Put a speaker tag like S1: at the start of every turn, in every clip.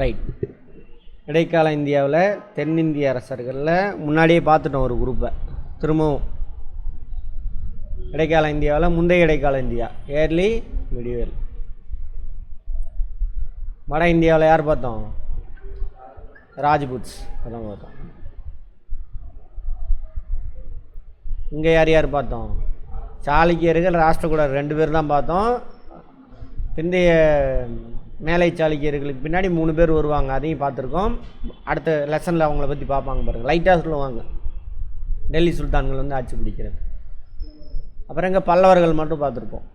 S1: Right. இடைக்கால இந்தியாவில் தென்னிந்திய அரசர்களில் முன்னாடியே பார்த்துட்டோம் ஒரு குரூப்பை. திரும்பவும் இடைக்கால இந்தியாவில் முந்தைய இடைக்கால இந்தியா, ஏர்லி மிடிவல். வட இந்தியாவில் யார் பார்த்தோம்? ராஜ்புட்ஸ் அதான் பார்த்தோம். இங்கே யார் யார் பார்த்தோம்? சாளுக்கியர்கள், ராஷ்டிரகூடர் 2 பேர் தான் பார்த்தோம். பிந்தைய மேலை சாளுக்கியர்களுக்கு பின்னாடி 3 பேர் வருவாங்க, அதையும் பார்த்துருக்கோம். அடுத்த லெசனில் அவங்கள பற்றி பார்ப்பாங்க பாருங்கள். லைட்டாக சொல்லுவாங்க டெல்லி சுல்தான்கள் வந்து ஆட்சி பிடிக்கிறது. அப்புறம் இங்கே பல்லவர்கள் மட்டும் பார்த்துருப்போம்.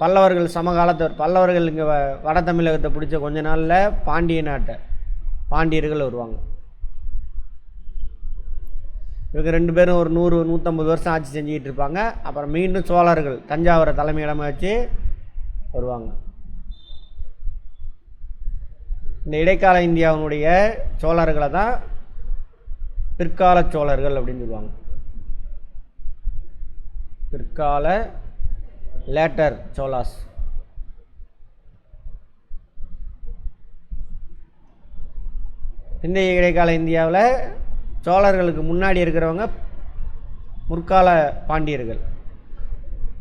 S1: பல்லவர்கள் சமகாலத்தவர். பல்லவர்கள் இங்கே வட தமிழகத்தை பிடிச்ச கொஞ்ச நாளில் பாண்டிய நாட்டை பாண்டியர்கள் வருவாங்க. இவங்க 2 பேரும் ஒரு 100-150 வருஷம் ஆட்சி செஞ்சுக்கிட்டு இருப்பாங்க. அப்புறம் மீண்டும் சோழர்கள் தஞ்சாவூரை தலைமையிடமாக வச்சு வருவாங்க. இந்த இடைக்கால இந்தியாவினுடைய சோழர்களை தான் பிற்கால சோழர்கள் அப்படின்னு சொல்லுவாங்க. பிற்கால லேட்டர் சோலாஸ். இந்த இடைக்கால இந்தியாவில் சோழர்களுக்கு முன்னாடி இருக்கிறவங்க முற்கால பாண்டியர்கள்.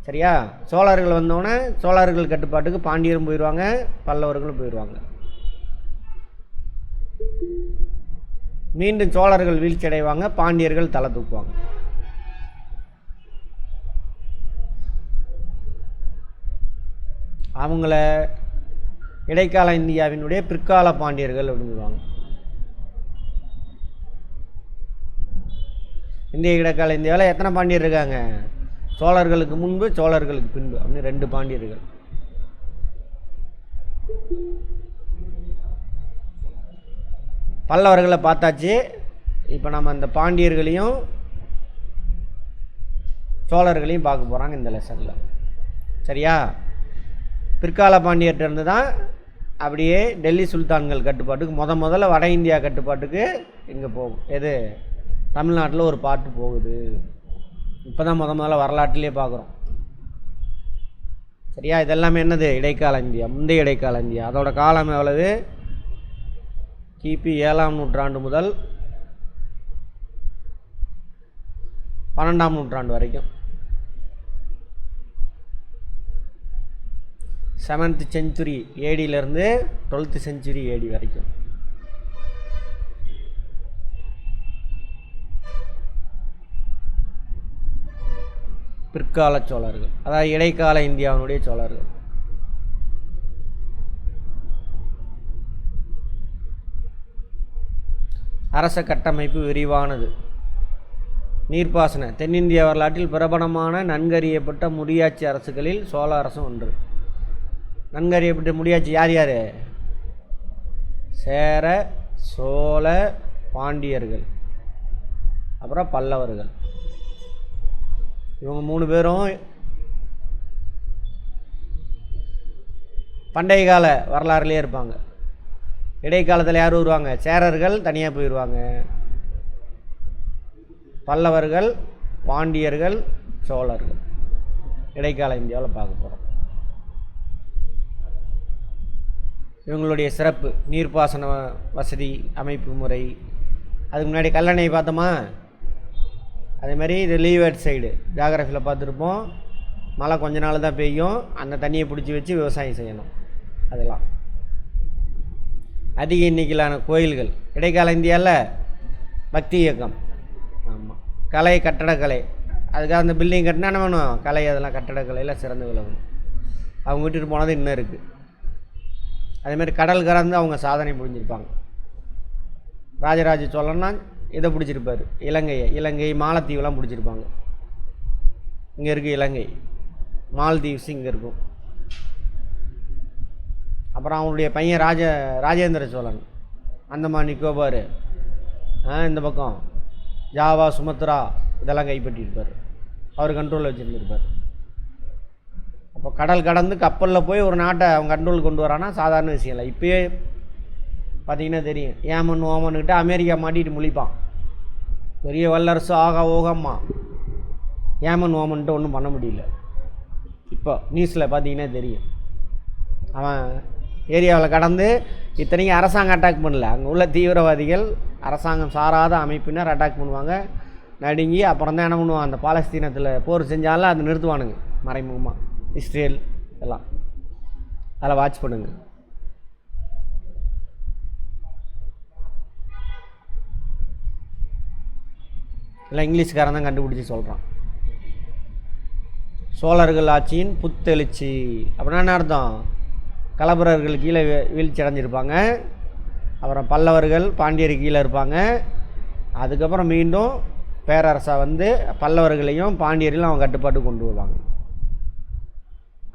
S1: சரியா? சோழர்கள் வந்தோடனே சோழர்கள் கட்டுப்பாட்டுக்கு பாண்டியரும் போயிடுவாங்க, பல்லவர்களும் போயிடுவாங்க. மீண்டும் சோழர்கள் வீழ்ச்சி அடைவாங்க, பாண்டியர்கள் தலை தூக்குவாங்க. அவங்கள இடைக்கால இந்தியாவினுடைய பிற்கால பாண்டியர்கள் அப்படின்னு சொல்லுவாங்க. இந்திய இடைக்கால இந்தியாவில் எத்தனை பாண்டியர் இருக்காங்க? சோழர்களுக்கு முன்பு, சோழர்களுக்கு பின்பு அப்படின்னு 2 பாண்டியர்கள். பல்லவர்களை பார்த்தாச்சு. இப்போ நம்ம அந்த பாண்டியர்களையும் சோழர்களையும் பார்க்க போகிறாங்க இந்த லெசனில். சரியா? பிற்கால பாண்டியர்கிட்ட இருந்து தான் அப்படியே டெல்லி சுல்தான்கள் கட்டுப்பாட்டுக்கு முதல்ல வட இந்தியா கட்டுப்பாட்டுக்கு இங்கே போகும். எது? தமிழ்நாட்டில் ஒரு பாட்டு போகுது. இப்போ தான் முதல்ல வரலாற்றிலே பார்க்குறோம். சரியா? இதெல்லாமே என்னது? இடைக்கால இந்தியா, முந்தைய இடைக்கால இந்தியா. அதோட காலம் எவ்வளவு? கிபி 7ஆம் நூற்றாண்டு முதல் 12ஆம் நூற்றாண்டு வரைக்கும். 7th century ஏடியிலேருந்து 12th century ஏடி வரைக்கும். பிற்கால சோழர்கள், அதாவது இடைக்கால இந்தியாவினுடைய சோழர்கள். அரச கட்டமைப்பு விரிவானது. நீர்ப்பாசன. தென்னிந்திய வரலாற்றில் பிரபலமான நன்கறியப்பட்ட முடியாட்சி அரசுகளில் சோழ அரசும் ஒன்று. நன்கறியப்பட்ட முடியாட்சி யார் யார்? சேர, சோழ, பாண்டியர்கள், அப்புறம் பல்லவர்கள். இவங்க 3 பேரும் பண்டைய கால வரலாறுலேயே இருப்பாங்க. இடைக்காலத்தில் யார் வருவாங்க? சேரர்கள் தனியாக போயிடுவாங்க, பல்லவர்கள், பாண்டியர்கள், சோழர்கள். இடைக்கால இந்தியாவில் பார்க்க போகிறோம். இவங்களுடைய சிறப்பு நீர்ப்பாசன வசதி அமைப்பு முறை. அதுக்கு முன்னாடி கல்லணை பார்த்தோமா? அதே மாதிரி இது லீவர்ட் சைடு ஜாகிரஃபியில் பார்த்துருப்போம். மழை கொஞ்ச நாள் தான் பெய்யும், அந்த தண்ணியை பிடிச்சி வச்சு விவசாயம் செய்யணும். அதெல்லாம் அதிக எண்ணிக்கையிலான கோயில்கள். இடைக்கால இந்தியாவில் பக்தி இயக்கம். ஆமாம். கலை, கட்டடக்கலை. அதுக்காக அந்த பில்டிங் கட்டினா என்ன வேணும்? கலை. அதெல்லாம் கட்டடக்கலையில் சிறந்து விளங்கணும். அவங்க விட்டுட்டு போனது இன்னும் இருக்குது. அதேமாதிரி கடல் கறந்து அவங்க சாதனை புரிஞ்சிருப்பாங்க. ராஜராஜ சோழன்னா இதை பிடிச்சிருப்பார், இலங்கை மாலத்தீவுலாம் பிடிச்சிருப்பாங்க. இங்கே இருக்குது இலங்கை, மால்தீவ்ஸ் இங்கே இருக்கும். அப்புறம் அவனுடைய பையன் ராஜேந்திர சோழன் அந்தமான் நிக்கோபார், இந்த பக்கம் ஜாவா, சுமத்ரா இதெல்லாம் கைப்பற்றியிருப்பார். அவர் கண்ட்ரோலில் வச்சுருந்துருப்பார். அப்போ கடல் கடந்து கப்பலில் போய் ஒரு நாட்டை அவங்க கண்ட்ரோல் கொண்டு வரானா சாதாரண விஷயம் இல்லை. இப்போயே பார்த்தீங்கன்னா தெரியும், ஏமன் ஓமன்கிட்ட அமெரிக்கா மாட்டிட்டு முழிப்பான். பெரிய வல்லரசு ஆகா ஓகம்மா, ஏமன் ஓமன்ட்டு ஒன்றும் பண்ண முடியல. இப்போ நியூஸில் பார்த்தீங்கன்னா தெரியும், அவன் ஏரியாவில் கடந்து இத்தனைக்கும் அரசாங்கம் அட்டாக் பண்ணல, அங்கே உள்ள தீவிரவாதிகள் அரசாங்கம் சாராத அமைப்பினர் அட்டாக் பண்ணுவாங்க. நடுங்கி அப்புறம் தான் என்ன பண்ணுவான், அந்த பாலஸ்தீனத்தில் போர் செஞ்சாலும் அதை நிறுத்துவானுங்க மறைமுகமாக. இஸ்ரேல் எல்லாம் அதில் வாட்ச் பண்ணுங்க. இல்லை இங்கிலீஷ்காரன் தான் கண்டுபிடிச்சி சொல்கிறான். சோழர்கள் ஆட்சியின் புத்தெழுச்சி அப்படின்னா என்ன அர்த்தம்? கலபரர்கள் கீழே வீழ்ச்சி அடைஞ்சிருப்பாங்க, அப்புறம் பல்லவர்கள் பாண்டியர் கீழே இருப்பாங்க, அதுக்கப்புறம் மீண்டும் பேரரசா வந்து பல்லவர்களையும் பாண்டியர்களையும் அவங்க கட்டுப்பாட்டு கொண்டு வருவாங்க.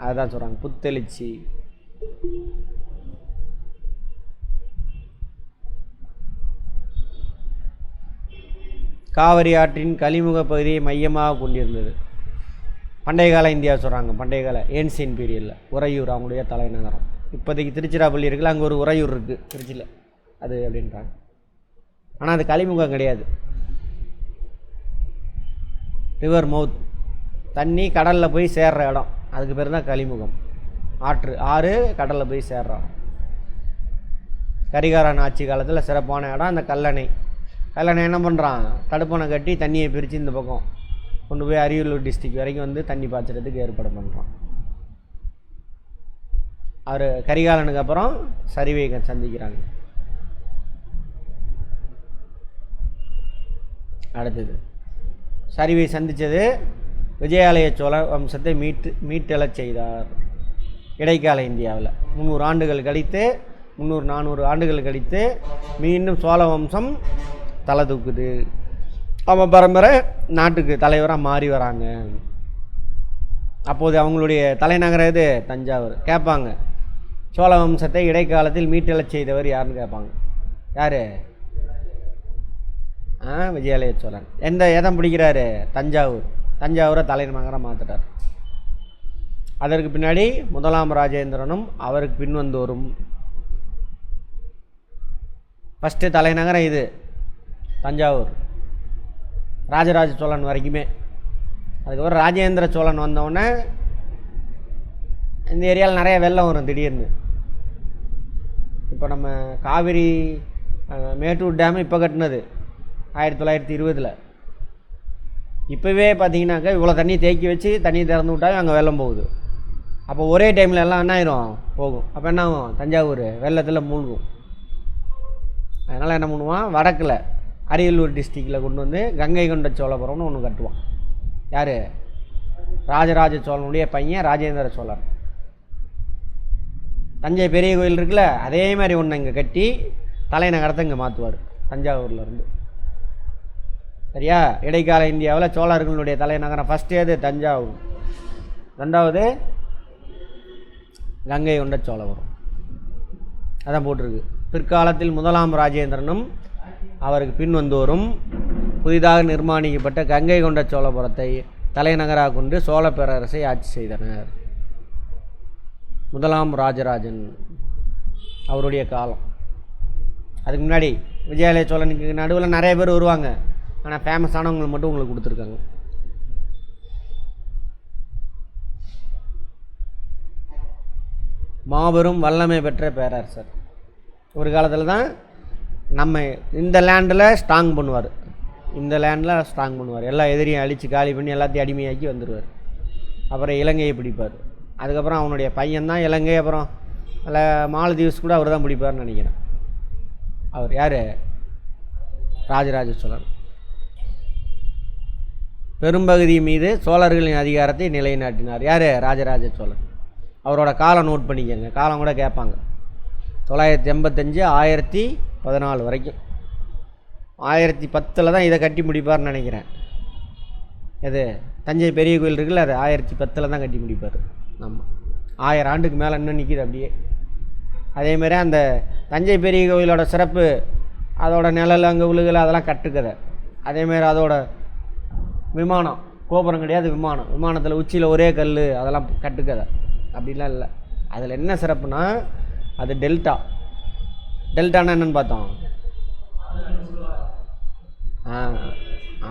S1: அதுதான் சொல்கிறாங்க புத்தெழுச்சி. காவிரி ஆற்றின் கலிமுக பகுதியை மையமாக கொண்டிருந்தது. பண்டைய கால இந்தியா சொல்கிறாங்க, பண்டைய கால ஏன்சியன் பீரியடில். உறையூர் அவங்களுடைய தலைநகரம். இப்போதைக்கு திருச்சிராப்பள்ளி இருக்குல்ல, அங்கே ஒரு உறையூர் இருக்குது திருச்சியில், அது அப்படின்றாங்க. ஆனால் அது கலிமுகம் கிடையாது. ரிவர் மவுத், தண்ணி கடலில் போய் சேர்ற இடம், அதுக்கு பேர் தான் கலிமுகம். ஆறு கடலில் போய் சேர்ற இடம். கரிகாரன் ஆட்சி காலத்தில் சிறப்பான இடம் அந்த கல்லணை. கல்லணை என்ன பண்ணுறான், தடுப்பணை கட்டி தண்ணியை பிரித்து இந்த பக்கம் கொண்டு போய் அரியலூர் டிஸ்ட்ரிக்ட் வரைக்கும் வந்து தண்ணி பாய்ச்சறதுக்கு ஏற்பாடு பண்ணுறான். அவர் கரிகாலனுக்கு அப்புறம் சரிவை சந்திக்கிறாங்க. அடுத்தது சரிவை சந்தித்தது விஜயாலய சோழ வம்சத்தை மீட்டெழச் செய்தார். இடைக்கால இந்தியாவில் 300 ஆண்டுகள் கழித்து 300-400 ஆண்டுகள் கழித்து மீண்டும் சோழ வம்சம் தலை தூக்குது. அவன் பரம்பரை நாட்டுக்கு தலைவராக மாறி வராங்க. அப்போது அவங்களுடைய தலைநகரம் எது? தஞ்சாவூர். கேட்பாங்க, சோழ வம்சத்தை இடைக்காலத்தில் மீட்டெழச் செய்தவர் யாருன்னு கேட்பாங்க. யார்? விஜயாலய சோழன். எதம் பிடிக்கிறாரு? தஞ்சாவூர். தஞ்சாவூரை தலைநகரம் மாற்றிட்டார். அதற்கு பின்னாடி முதலாம் ராஜேந்திரனும் அவருக்கு பின்வந்தோரும். ஃபஸ்ட்டு தலைநகரம் இது தஞ்சாவூர், ராஜராஜ சோழன் வரைக்குமே. அதுக்கப்புறம் ராஜேந்திர சோழன் வந்தவுடனே இந்த ஏரியாவில் நிறைய வெள்ளம் வரும் திடீர்னு. இப்போ நம்ம காவிரி மேட்டூர் டேம் இப்போ கட்டினது 1920. இப்போவே பார்த்தீங்கன்னாக்கா இவ்வளோ தண்ணி தேக்கி வச்சு தண்ணி திறந்து விட்டாவே அங்கே வெள்ளம் போகுது. அப்போ ஒரே டைமில் எல்லாம் என்ன ஆயிரும் போகும். அப்போ என்ன ஆகும்? தஞ்சாவூர் வெள்ளத்தில் மூழ்கும். அதனால் என்ன பண்ணுவான், வடக்கில் அரியலூர் டிஸ்ட்ரிக்டில் கொண்டு வந்து கங்கை கொண்ட சோழபுரம்னு ஒன்று கட்டுவான். யார்? ராஜராஜ சோழனுடைய பையன் ராஜேந்திர சோழன். தஞ்சை பெரிய கோயில் இருக்குல்ல, அதே மாதிரி ஒன்று இங்கே கட்டி தலைநகரத்தை இங்கே மாற்றுவார் தஞ்சாவூர்லேருந்து. சரியா? இடைக்கால இந்தியாவில் சோழர்களுடைய தலைநகரம் ஃபஸ்ட்டு எது? தஞ்சாவூர். ரெண்டாவது கங்கை கொண்ட சோழபுரம். அதான் போட்டிருக்கு. பிற்காலத்தில் முதலாம் ராஜேந்திரனும் அவருக்கு பின் வந்தோரும் புதிதாக நிர்மாணிக்கப்பட்ட கங்கை கொண்ட சோழபுரத்தை தலைநகராக கொண்டு சோழ பேரரசை ஆட்சி செய்தனர். முதலாம் ராஜராஜன் அவருடைய காலம். அதுக்கு முன்னாடி விஜயாலய சோழனுக்கு நடுவில் நிறைய பேர் வருவாங்க, ஆனால் ஃபேமஸானவங்களை மட்டும் உங்களுக்கு கொடுத்துருக்காங்க. மாபெரும் வல்லமை பெற்ற பேரரசர். ஒரு காலத்தில் தான் நம்ம இந்த லேண்டில் ஸ்ட்ராங் பண்ணுவார், இந்த லேண்டில் ஸ்ட்ராங் பண்ணுவார், எல்லா எதிரியும் அழித்து காலி பண்ணி எல்லாத்தையும் அடிமையாக்கி வந்துடுவார். அப்புறம் இலங்கையை பிடிப்பார். அதுக்கப்புறம் அவனுடைய பையன்தான் இலங்கை, அப்புறம் மாலதீவ்ஸ் கூட அவர் தான் பிடிப்பார்னு நினைக்கிறேன். அவர் யார்? ராஜராஜ சோழன். பெரும்பகுதி மீது சோழர்களின் அதிகாரத்தை நிலைநாட்டினார். யார்? ராஜராஜ சோழன். அவரோட காலம் நோட் பண்ணிக்கங்க, காலம் கூட கேட்பாங்க. 985 1014 வரைக்கும். 1010 தான் இதை கட்டி முடிப்பார்னு நினைக்கிறேன். எது? தஞ்சை பெரிய கோயில் இருக்குல்ல, அது 1010 தான் கட்டி முடிப்பார். ஆமாம், 1000 ஆண்டுக்கு மேலே இன்னும் நிற்கிது அப்படியே. அதேமாரி அந்த தஞ்சை பெரிய கோயிலோட சிறப்பு, அதோட நிழல் அங்கே உழுகலை, அதெல்லாம் கட்டுக்கதை. அதேமாரி அதோட விமானம், கோபுரம் கிடையாது, விமானத்தில் உச்சியில் ஒரே கல், அதெல்லாம் கட்டுக்கதை. அப்படிலாம் இல்லை. அதில் என்ன சிறப்புனா, அது டெல்டானா என்னென்னு பார்த்தோம்.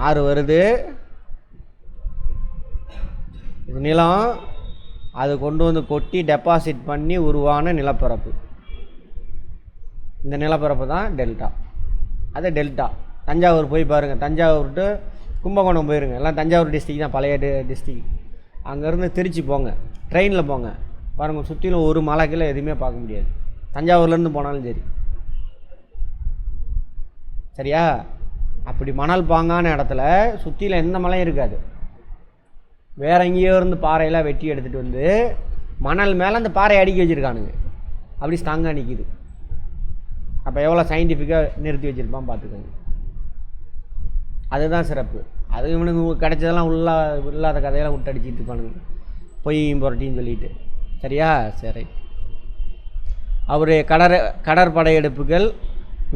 S1: ஆறு வருது, இது நிலம், அது கொண்டு வந்து கொட்டி டெபாசிட் பண்ணி உருவான நிலப்பரப்பு. இந்த நிலப்பரப்பு தான் டெல்டா. அது டெல்டா. தஞ்சாவூர் போய் பாருங்கள், தஞ்சாவூர் டு கும்பகோணம் போயிருங்க, எல்லாம் தஞ்சாவூர் டிஸ்ட்ரிக் தான், பழைய டிஸ்ட்ரிக். அங்கேருந்து திருச்சி போங்க, ட்ரெயினில் போங்க, பாருங்கள் சுற்றிலும் ஒரு மலைக்குள்ள எதுவுமே பார்க்க முடியாது, தஞ்சாவூர்லேருந்து போனாலும் சரி. சரியா? அப்படி மணல் பாங்கான இடத்துல சுற்றியில் எந்த மலையும் இருக்காது. வேற எங்கேயோ இருந்து பாறையெல்லாம் வெட்டி எடுத்துகிட்டு வந்து மணல் மேலே அந்த பாறையை அடுக்கி வச்சுருக்கானுங்க, அப்படி ஸ்ட்ராங்காக நிற்கிது. அப்போ எவ்வளோ சயின்டிஃபிக்காக நிறுத்தி வச்சுருப்பான் பார்த்துக்கோங்க. அதுதான் சிறப்பு. அது இவனுக்கு கிடைச்சதெல்லாம் இல்லாத கதையெல்லாம் விட்டு அடிச்சுட்டு இருப்பானுங்க, பொய்யும் புரட்டின்னு சொல்லிட்டு. சரியா? சரி. அவருடைய கடற்படையெடுப்புகள்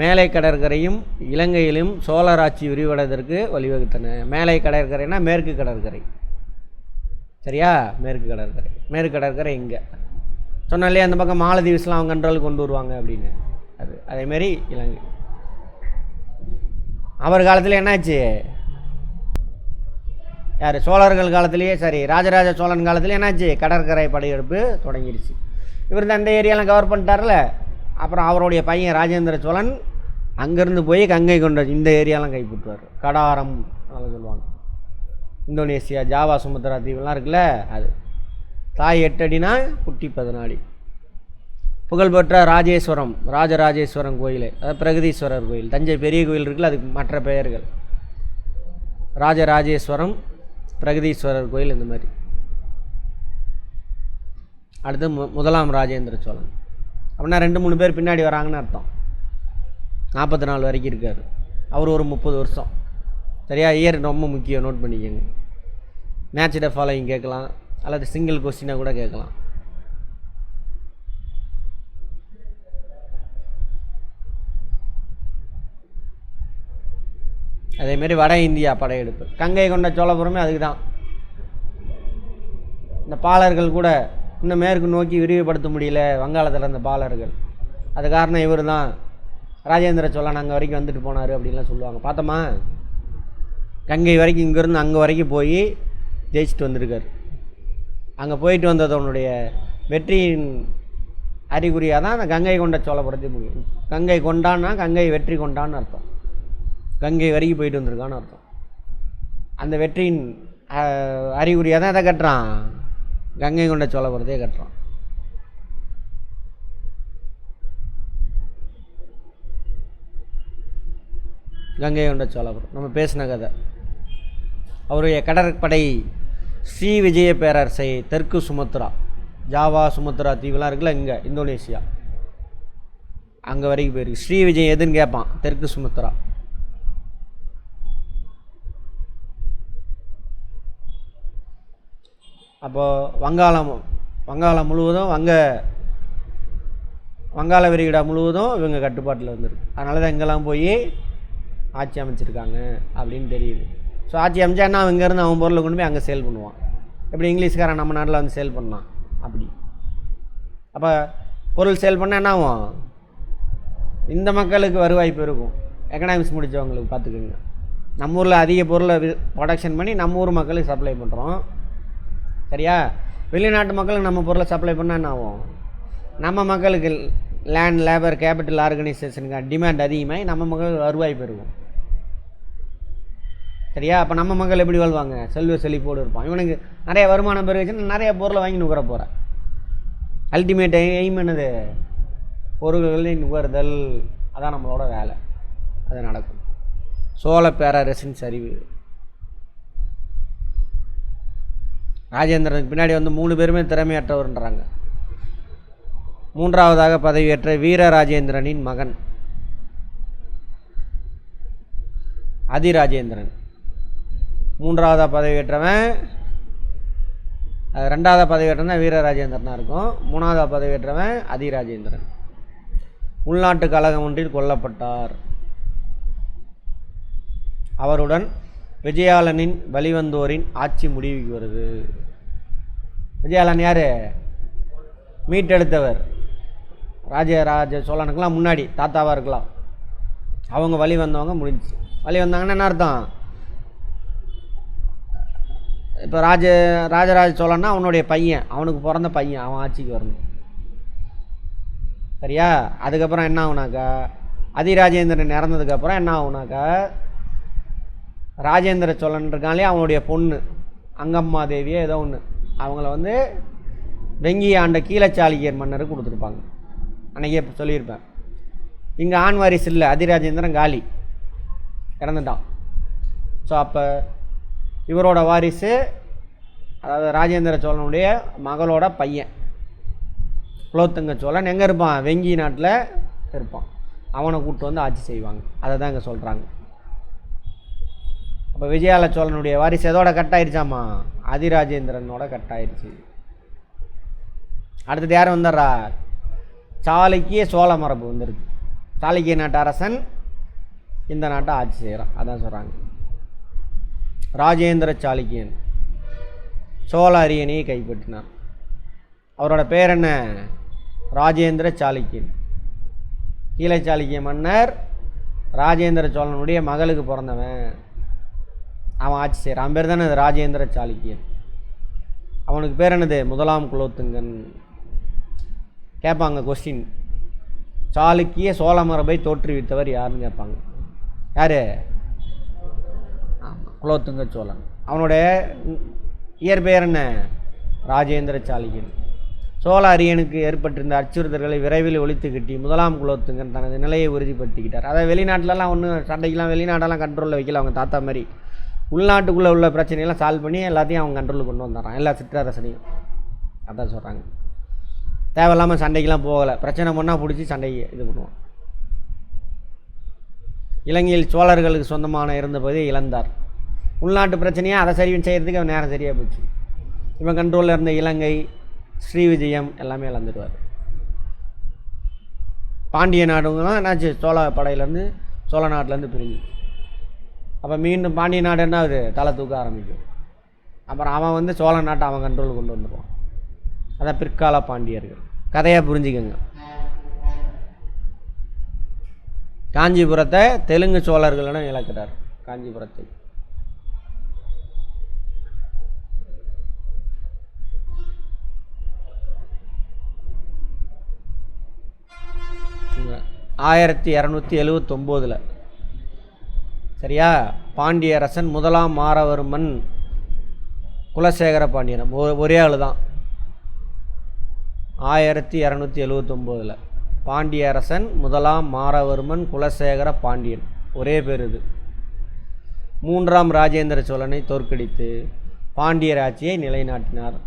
S1: மேலை கடற்கரையும் இலங்கையிலும் சோழராட்சி விரிவடைவதற்கு வழிவகுத்தன. மேலை கடற்கரைனா மேற்கு கடற்கரை. சரியா? மேற்கு கடற்கரை. மேற்கு கடற்கரை இங்கே சொன்னாலே அந்த பக்கம் மாலதீவ்ஸ்லாம் அவங்க கண்ட்ரோல் கொண்டு வருவாங்க அப்படின்னு. அது அதேமாரி இலங்கை. அவர் காலத்தில் என்னாச்சு? யார்? சோழர்கள் காலத்திலேயே, சரி, ராஜராஜ சோழன் காலத்துலேயே என்னாச்சு? கடற்கரை படையெடுப்பு தொடங்கிடுச்சு. இவர் தான் அந்த ஏரியாலாம் கவர் பண்ணிட்டார்ல. அப்புறம் அவருடைய பையன் ராஜேந்திர சோழன் அங்கேருந்து போய் கங்கை கொண்ட இந்த ஏரியாலாம் கைப்பற்றுவார். கடாரம் அதெல்லாம் சொல்லுவாங்க. இந்தோனேசியா, ஜாவா, சுமத்ரா தீவுலாம் இருக்குல்ல, அது. தாய் 8 அடினா குட்டி 14. புகழ்பெற்ற ராஜேஸ்வரம், ராஜராஜேஸ்வரம் கோயில், அதாவது பிரகதீஸ்வரர் கோயில், தஞ்சை பெரிய கோயில் இருக்குல்ல, அதுக்கு மற்ற பெயர்கள் ராஜராஜேஸ்வரம், பிரகதீஸ்வரர் கோயில், இந்த மாதிரி. அடுத்து முதலாம் ராஜேந்திர சோழன். அப்படின்னா 2-3 பேர் பின்னாடி வராங்கன்னு அர்த்தம். 44 வரைக்கும் இருக்கார் அவர், ஒரு 30 வருஷம். சரியா? இயர் ரொம்ப முக்கியம், நோட் பண்ணிக்கோங்க. மேட்ச் த ஃபாலோயிங் கேட்கலாம், அல்லது சிங்கிள் கொஸ்டினாக கூட கேட்கலாம். அதேமாரி வட இந்தியா படையெடுப்பு, கங்கை கொண்ட சோழபுரமே அதுக்கு தான். இந்த பாலர்கள் கூட இன்னும் மேற்கு நோக்கி விரிவுபடுத்த முடியல வங்காளத்தில் இருந்த பாலர்கள். அது காரணம் இவர் தான். ராஜேந்திர சோழன் அங்கே வரைக்கும் வந்துட்டு போனார் அப்படின்லாம் சொல்லுவாங்க. பார்த்தோமா? கங்கை வரைக்கும், இங்கேருந்து அங்கே வரைக்கும் போய் ஜெயிச்சுட்டு வந்திருக்கார். அங்கே போயிட்டு வந்ததனுடைய வெற்றியின் அறிகுறியாக தான் அந்த கங்கை கொண்ட சோழபுரத்தை முடியும். கங்கை கொண்டான்னா கங்கை வெற்றி கொண்டான்னு அர்த்தம். கங்கை வரைக்கும் போயிட்டு வந்திருக்கான்னு அர்த்தம். அந்த வெற்றியின் அறிகுறியாக தான் எதை கட்டுறான்? கங்கை கொண்ட சோழபுரத்தையே கட்டுறான். கங்கை கொண்ட சோழபுரம் நம்ம பேசின கதை. அவருடைய கடற்படை ஸ்ரீ விஜய பேரரசை தெற்கு சுமத்ரா, ஜாவா, சுமத்ரா தீவுலாம் இருக்குல்ல, இங்கே இந்தோனேசியா, அங்கே வரைக்கும் போயிருக்கு. ஸ்ரீ விஜயம் எதுன்னு கேட்பான். தெற்கு சுமத்ரா. அப்போது வங்காளம் முழுவதும், வங்காள விரிகுடா முழுவதும் இவங்க கட்டுப்பாட்டில் வந்துருக்கு. அதனால தான் இங்கெல்லாம் போய் ஆட்சி அமைச்சிருக்காங்க அப்படின்னு தெரியுது. ஸோ ஆட்சி அமைச்சான்னா இங்கேருந்து அவன் பொருளை கொண்டு போய் அங்கே சேல் பண்ணுவான். எப்படி இங்கிலீஷ்காரன் நம்ம நாட்டில் வந்து சேல் பண்ணான் அப்படி. அப்போ பொருள் சேல் பண்ணால் என்ன ஆகும்? இந்த மக்களுக்கு வருவாய் பெருகும். எக்கனாமிக்ஸ் முடித்தவங்களுக்கு பார்த்துக்கோங்க. நம்ம ஊரில் அதிக பொருளை ப்ரொடக்ஷன் பண்ணி நம்ம ஊர் மக்களுக்கு சப்ளை பண்ணுறோம். சரியா? வெளிநாட்டு மக்களுக்கு நம்ம பொருளை சப்ளை பண்ணால் என்ன ஆகும்? நம்ம மக்களுக்கு லேண்ட், லேபர், கேபிட்டல் ஆர்கனைசேஷனுக்கு டிமாண்ட் அதிகமாகி நம்ம மக்களுக்கு வருவாய் பெருகும். சரியா? அப்போ நம்ம மக்கள் எப்படி வாழ்வாங்க? செல்வ செழிப்போடு இருப்பான். இவனுக்கு நிறைய வருமானம் பெருகுச்சுன்னா நிறைய பொருளை வாங்கி நுகர போகிறேன். அல்டிமேட் எய்ம் என்னது? பொருள்களை நுகர்தல். அதான் நம்மளோட வேலை. அது நடக்கும். சோழ பேரரசின் சரிவு. ராஜேந்திரனுக்கு பின்னாடி வந்து 3 பேருமே திறமையற்றவர்ன்றாங்க. 3ஆவதாக பதவியேற்ற வீரராஜேந்திரனின் மகன் அதிராஜேந்திரன். 3ஆவதாக பதவியேற்றவன், 2ஆவதாக பதவியேற்றவன் வீரராஜேந்திரனாக இருக்கும். 3ஆவதாக பதவியேற்றவன் அதிராஜேந்திரன். உள்நாட்டு கழகம் ஒன்றில் கொல்லப்பட்டார். அவருடன் விஜயாலனின் வழிவந்தோரின் ஆட்சி முடிவுக்கு வருது. விஜயாலன் யார்? மீட்டெடுத்தவர். ராஜராஜ சோழனுக்கெல்லாம் முன்னாடி தாத்தாவாக இருக்கலாம். அவங்க வழி வந்தவங்க முடிஞ்சிச்சு. வழி வந்தாங்கன்னா என்ன அர்த்தம்? இப்போ ராஜராஜ சோழன்னா அவனுடைய பையன், அவனுக்கு பிறந்த பையன், அவன் ஆட்சிக்கு வரணும். சரியா? அதுக்கப்புறம் என்ன ஆகுனாக்கா, அதிராஜேந்திரன் இறந்ததுக்கப்புறம் என்ன ஆகுனாக்கா, ராஜேந்திர சோழன் இருக்காங்களே அவனுடைய பொண்ணு அங்கம்மா தேவியோ ஏதோ ஒன்று, அவங்கள வந்து வெங்கி ஆண்ட கீழச்சாளுக்கியர் மன்னருக்கு கொடுத்துருப்பாங்க. அன்றைக்கே சொல்லியிருப்பேன். இங்கே ஆண் வாரிசு இல்லை, அதிராஜேந்திரன் காலி இறந்துட்டான். ஸோ அப்போ இவரோட வாரிசு, அதாவது ராஜேந்திர சோழனுடைய மகளோட பையன் குலோத்துங்க சோழன் எங்கே இருப்பான்? வெங்கி நாட்டில் இருப்பான். அவனை கூப்பிட்டு வந்து ஆட்சி செய்வாங்க. அதை தான் இங்கே சொல்கிறாங்க. அப்போ விஜயால சோழனுடைய வாரிசு எதோட கட்டாயிருச்சாமா? அதிராஜேந்திரனோட கட்டாயிருச்சு. அடுத்தது யார் வந்துடுறா? சாளுக்கிய சோழ மரபு வந்துருக்கு. சாளுக்கிய நாட்டு அரசன் இந்த நாட்டை ஆட்சி செய்கிறான். அதான் சொல்கிறாங்க. ராஜேந்திர சாளுக்கியன் சோழ அரியணையை கைப்பற்றினார். அவரோட பேர் என்ன? ராஜேந்திர சாளுக்கியன். கீழே சாளுக்கிய மன்னர் ராஜேந்திர சோழனுடைய மகளுக்கு பிறந்தவன். அவன் ஆட்சி செய்கிறான். அவன் பேர் தானே ராஜேந்திர சாளுக்கியன். அவனுக்கு பேர் என்னது? முதலாம் குலோத்துங்கன். கேட்பாங்க கொஸ்டின், சாளுக்கிய சோழ மரபை தோற்றுவித்தவர் யாருன்னு கேட்பாங்க. யார்? ஆமாம், குலோத்துங்க சோழன். அவனுடைய இயற்பெயர் என்ன? ராஜேந்திர சாளுக்கியன். சோழ அரியனுக்கு ஏற்பட்டிருந்த அச்சுறுத்தல்களை விரைவில் ஒழித்து கட்டி முதலாம் குலோத்துங்கன் தனது நிலையை உறுதிப்படுத்திக்கிட்டார். அதாவது வெளிநாட்டிலலாம் ஒன்றும் சண்டைக்கெலாம் வெளிநாட்டெல்லாம் கண்ட்ரோலில் வைக்கல அவங்க தாத்தா மாதிரி. உள்நாட்டுக்குள்ளே உள்ள பிரச்சனையெல்லாம் சால்வ் பண்ணி எல்லாத்தையும் அவங்க கண்ட்ரோலுக்கு கொண்டு வந்துடுறான், எல்லா சிற்றரசனையும். அதான் சொல்கிறாங்க. தேவையில்லாமல் சண்டைக்கெலாம் போகலை. பிரச்சனை பண்ணால் பிடிச்சி சண்டைக்கு இது பண்ணுவான். இலங்கையில் சோழர்களுக்கு சொந்தமான இருந்தபோது இழந்தார். உள்நாட்டு பிரச்சனையை அதை சரி செய்கிறதுக்கு அவன் நேரம் சரியாக போச்சு. இவன் கண்ட்ரோலில் இருந்த இலங்கை, ஸ்ரீவிஜயம் எல்லாமே இழந்துடுவார். பாண்டிய நாடுங்களாம் என்னாச்சு? சோழ படையிலேருந்து சோழ நாட்டிலேருந்து பிரிஞ்சு. அப்போ மீண்டும் பாண்டிய நாடு என்ன ஆகுது? தலை தூக்க ஆரம்பிக்கும். அப்புறம் அவன் வந்து சோழ நாட்டை அவன் கண்ட்ரோல் கொண்டு வந்துடுவான். அதான் பிற்கால பாண்டியர்கள். கதையாக புரிஞ்சுக்கோங்க. காஞ்சிபுரத்தை தெலுங்கு சோழர்களிடம் இழக்கிறார். காஞ்சிபுரத்தை ஆயிரத்தி 279 சரியா? பாண்டியரசன் முதலாம் மாரவர்மன் குலசேகர பாண்டியன் ஒரே ஆள் தான். 1279 பாண்டியரசன் முதலாம் மாரவர்மன் குலசேகர பாண்டியன், ஒரே பேர் இது. மூன்றாம் ராஜேந்திர சோழனை தோற்கடித்து பாண்டியர் ஆட்சியை நிலைநாட்டினார்.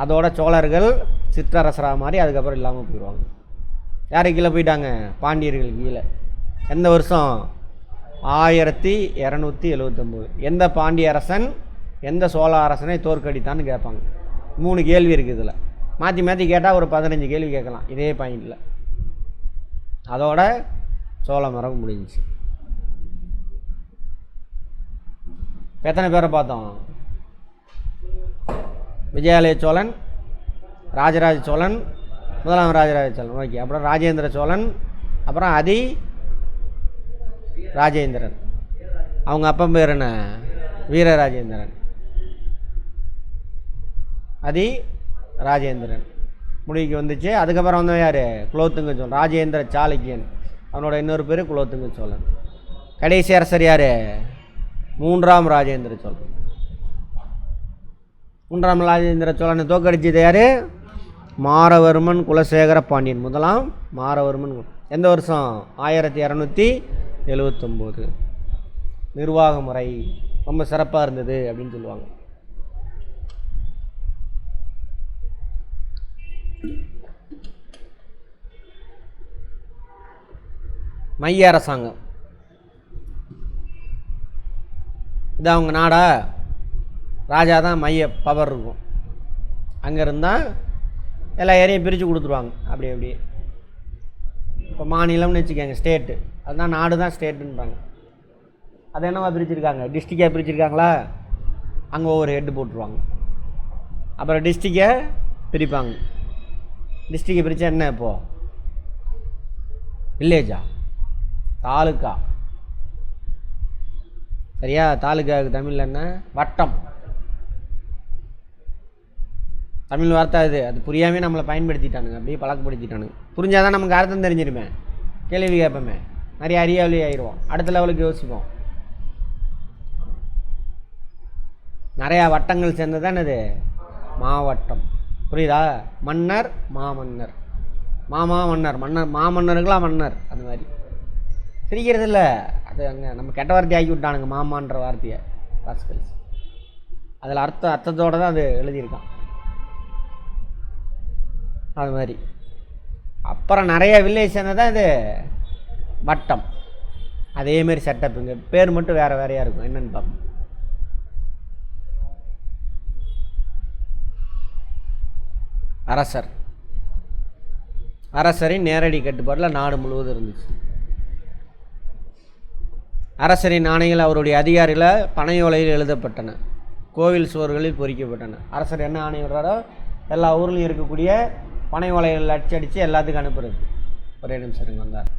S1: அதோட சோழர்கள் சிற்றரசராக மாறி அதுக்கப்புறம் இல்லாமல் போயிடுவாங்க. யாரு கீழே போயிட்டாங்க? பாண்டியர்கள் கீழே. எந்த வருஷம்? 1279. எந்த பாண்டிய அரசன் எந்த சோழ அரசனை தோற்கடித்தான்னு கேட்பாங்க. 3 கேள்வி இருக்குது இதில். மாற்றி மாற்றி கேட்டால் ஒரு 15 கேள்வி கேட்கலாம் இதே பாயிண்டில். அதோட சோழ மரபு முடிஞ்சிச்சு. எத்தனை பேரை பார்த்தோம்? விஜயாலய சோழன், ராஜராஜ சோழன், முதலாம் ராஜராஜ சோழன், ஓகே. அப்புறம் ராஜேந்திர சோழன், அப்புறம் ராஜேந்திரன். அவங்க அப்பன் பேர் என்ன? வீரராஜேந்திரன். ராஜேந்திரன் முடிவுக்கு வந்துச்சு. அதுக்கப்புறம் வந்து யார்? குலோத்துங்க சோழன், ராஜேந்திர சாளுக்கியன். அவனோட இன்னொரு பேர் குலோத்துங்க சோழன். கடைசி அரசர் யார்? மூன்றாம் ராஜேந்திர சோழன். மூன்றாம் ராஜேந்திர சோழனை தோற்கடிச்சது யார்? மாரவர்மன் குலசேகர பாண்டியன், முதலாம் மாரவர்மன். எந்த வருஷம்? 1279. நிர்வாக முறை ரொம்ப சிறப்பாக இருந்தது அப்படின்னு சொல்லுவாங்க. மைய அரசாங்கம் இது அவங்க நாடா? ராஜா தான் மைய பவர் இருக்கும். அங்கே இருந்தால் எல்லா ஏரியும் பிரித்து கொடுத்துருவாங்க. அப்படியே இப்போ மாநிலம்னு வச்சுக்கோங்க, ஸ்டேட்டு. அதுதான் நாடு தான் ஸ்டேட்டுன்றாங்க. அது என்னவா பிரிச்சுருக்காங்க? டிஸ்ட்ரிக்டாக பிரிச்சுருக்காங்களா? அங்கே ஒவ்வொரு ஹெட்டு போட்டுருவாங்க. அப்புறம் டிஸ்ட்ரிக்டை பிரிப்பாங்க. டிஸ்ட்ரிக்டை பிரித்தா என்ன? இப்போது வில்லேஜா? தாலுக்கா. சரியா? தாலுக்காவுக்கு தமிழில் என்ன? வட்டம். தமிழ் வார்த்தை அது புரியாமல் நம்மளை பயன்படுத்திட்டானுங்க, அப்படியே பழக்கப்படுத்திட்டானுங்க. புரிஞ்சாதான் நமக்கு அர்த்தம் தெரிஞ்சிருமே, கேள்வி கேட்போமே, நிறைய அறியாவளி ஆயிடுவோம், அடுத்த லெவலுக்கு யோசிப்போம். நிறையா வட்டங்கள் சேர்ந்தது தான் இது மாவட்டம். புரியுதா? மன்னர் மாமன்னர், மன்னர் மாமன்னருக்கெல்லாம் மன்னர். அந்த மாதிரி சிரிக்கிறது இல்லை, அது அங்கே நம்ம கெட்ட வார்த்தை ஆக்கி விட்டானுங்க மாமான்ற வார்த்தையை ராஸ்கல்ஸ். அதில் அர்த்தத்தோடு தான் அது எழுதியிருக்கான். அது மாதிரி அப்புறம் நிறைய வில்லேஜ் சேர்ந்ததான் இது வட்டம். அதேமாரி செட்டப்புங்க, பேர் மட்டும் வேறு வேறையாக இருக்கும். என்னென்னு பார்ப்போம். அரசரின் நேரடி கட்டுப்பாட்டில் நாடு முழுவதும் இருந்துச்சு. அரசரின் ஆணைகள் அவருடைய அதிகாரியில் பனையோலையில் எழுதப்பட்டன, கோவில் சுவர்களில் பொறிக்கப்பட்டன. அரசர் என்ன ஆணை விடுறாரோ எல்லா ஊர்லேயும் இருக்கக்கூடிய பனை ஓலைகள் அடித்து எல்லாத்துக்கும் அனுப்புறது. ஒரே நிமிஷம் இருங்க வந்தார்.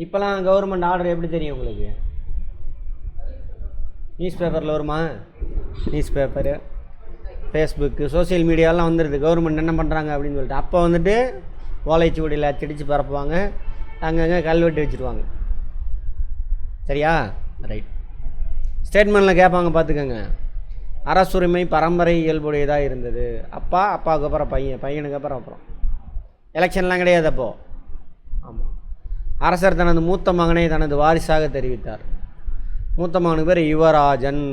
S1: இப்போலாம் கவர்மெண்ட் ஆர்டர் எப்படி தெரியும் உங்களுக்கு? நியூஸ் பேப்பரில் வருமா? நியூஸ் பேப்பரு, ஃபேஸ்புக்கு, சோசியல் மீடியாவெலாம் வந்துடுது கவர்மெண்ட் என்ன பண்ணுறாங்க அப்படின்னு சொல்லிட்டு. அப்போ வந்துட்டு ஓலைச்சுவடியில் அச்சடித்து பரப்புவாங்க, அங்கங்கே கல்வெட்டு வச்சுருவாங்க. சரியா? ரைட். ஸ்டேட்மெண்ட்டில் கேட்பாங்க, பார்த்துக்கோங்க. அரசுரிமை பரம்பரை இயல்புடையதாக இருந்தது. அப்பாவுக்கு அப்புறம் பையனுக்கு அப்புறம் எலெக்ஷன்லாம் கிடையாது அப்போது. ஆமாம். அரசர் தனது மூத்த மகனை தனது வாரிசாக தெரிவித்தார். மூத்த மகனுக்கு பேர் யுவராஜன்.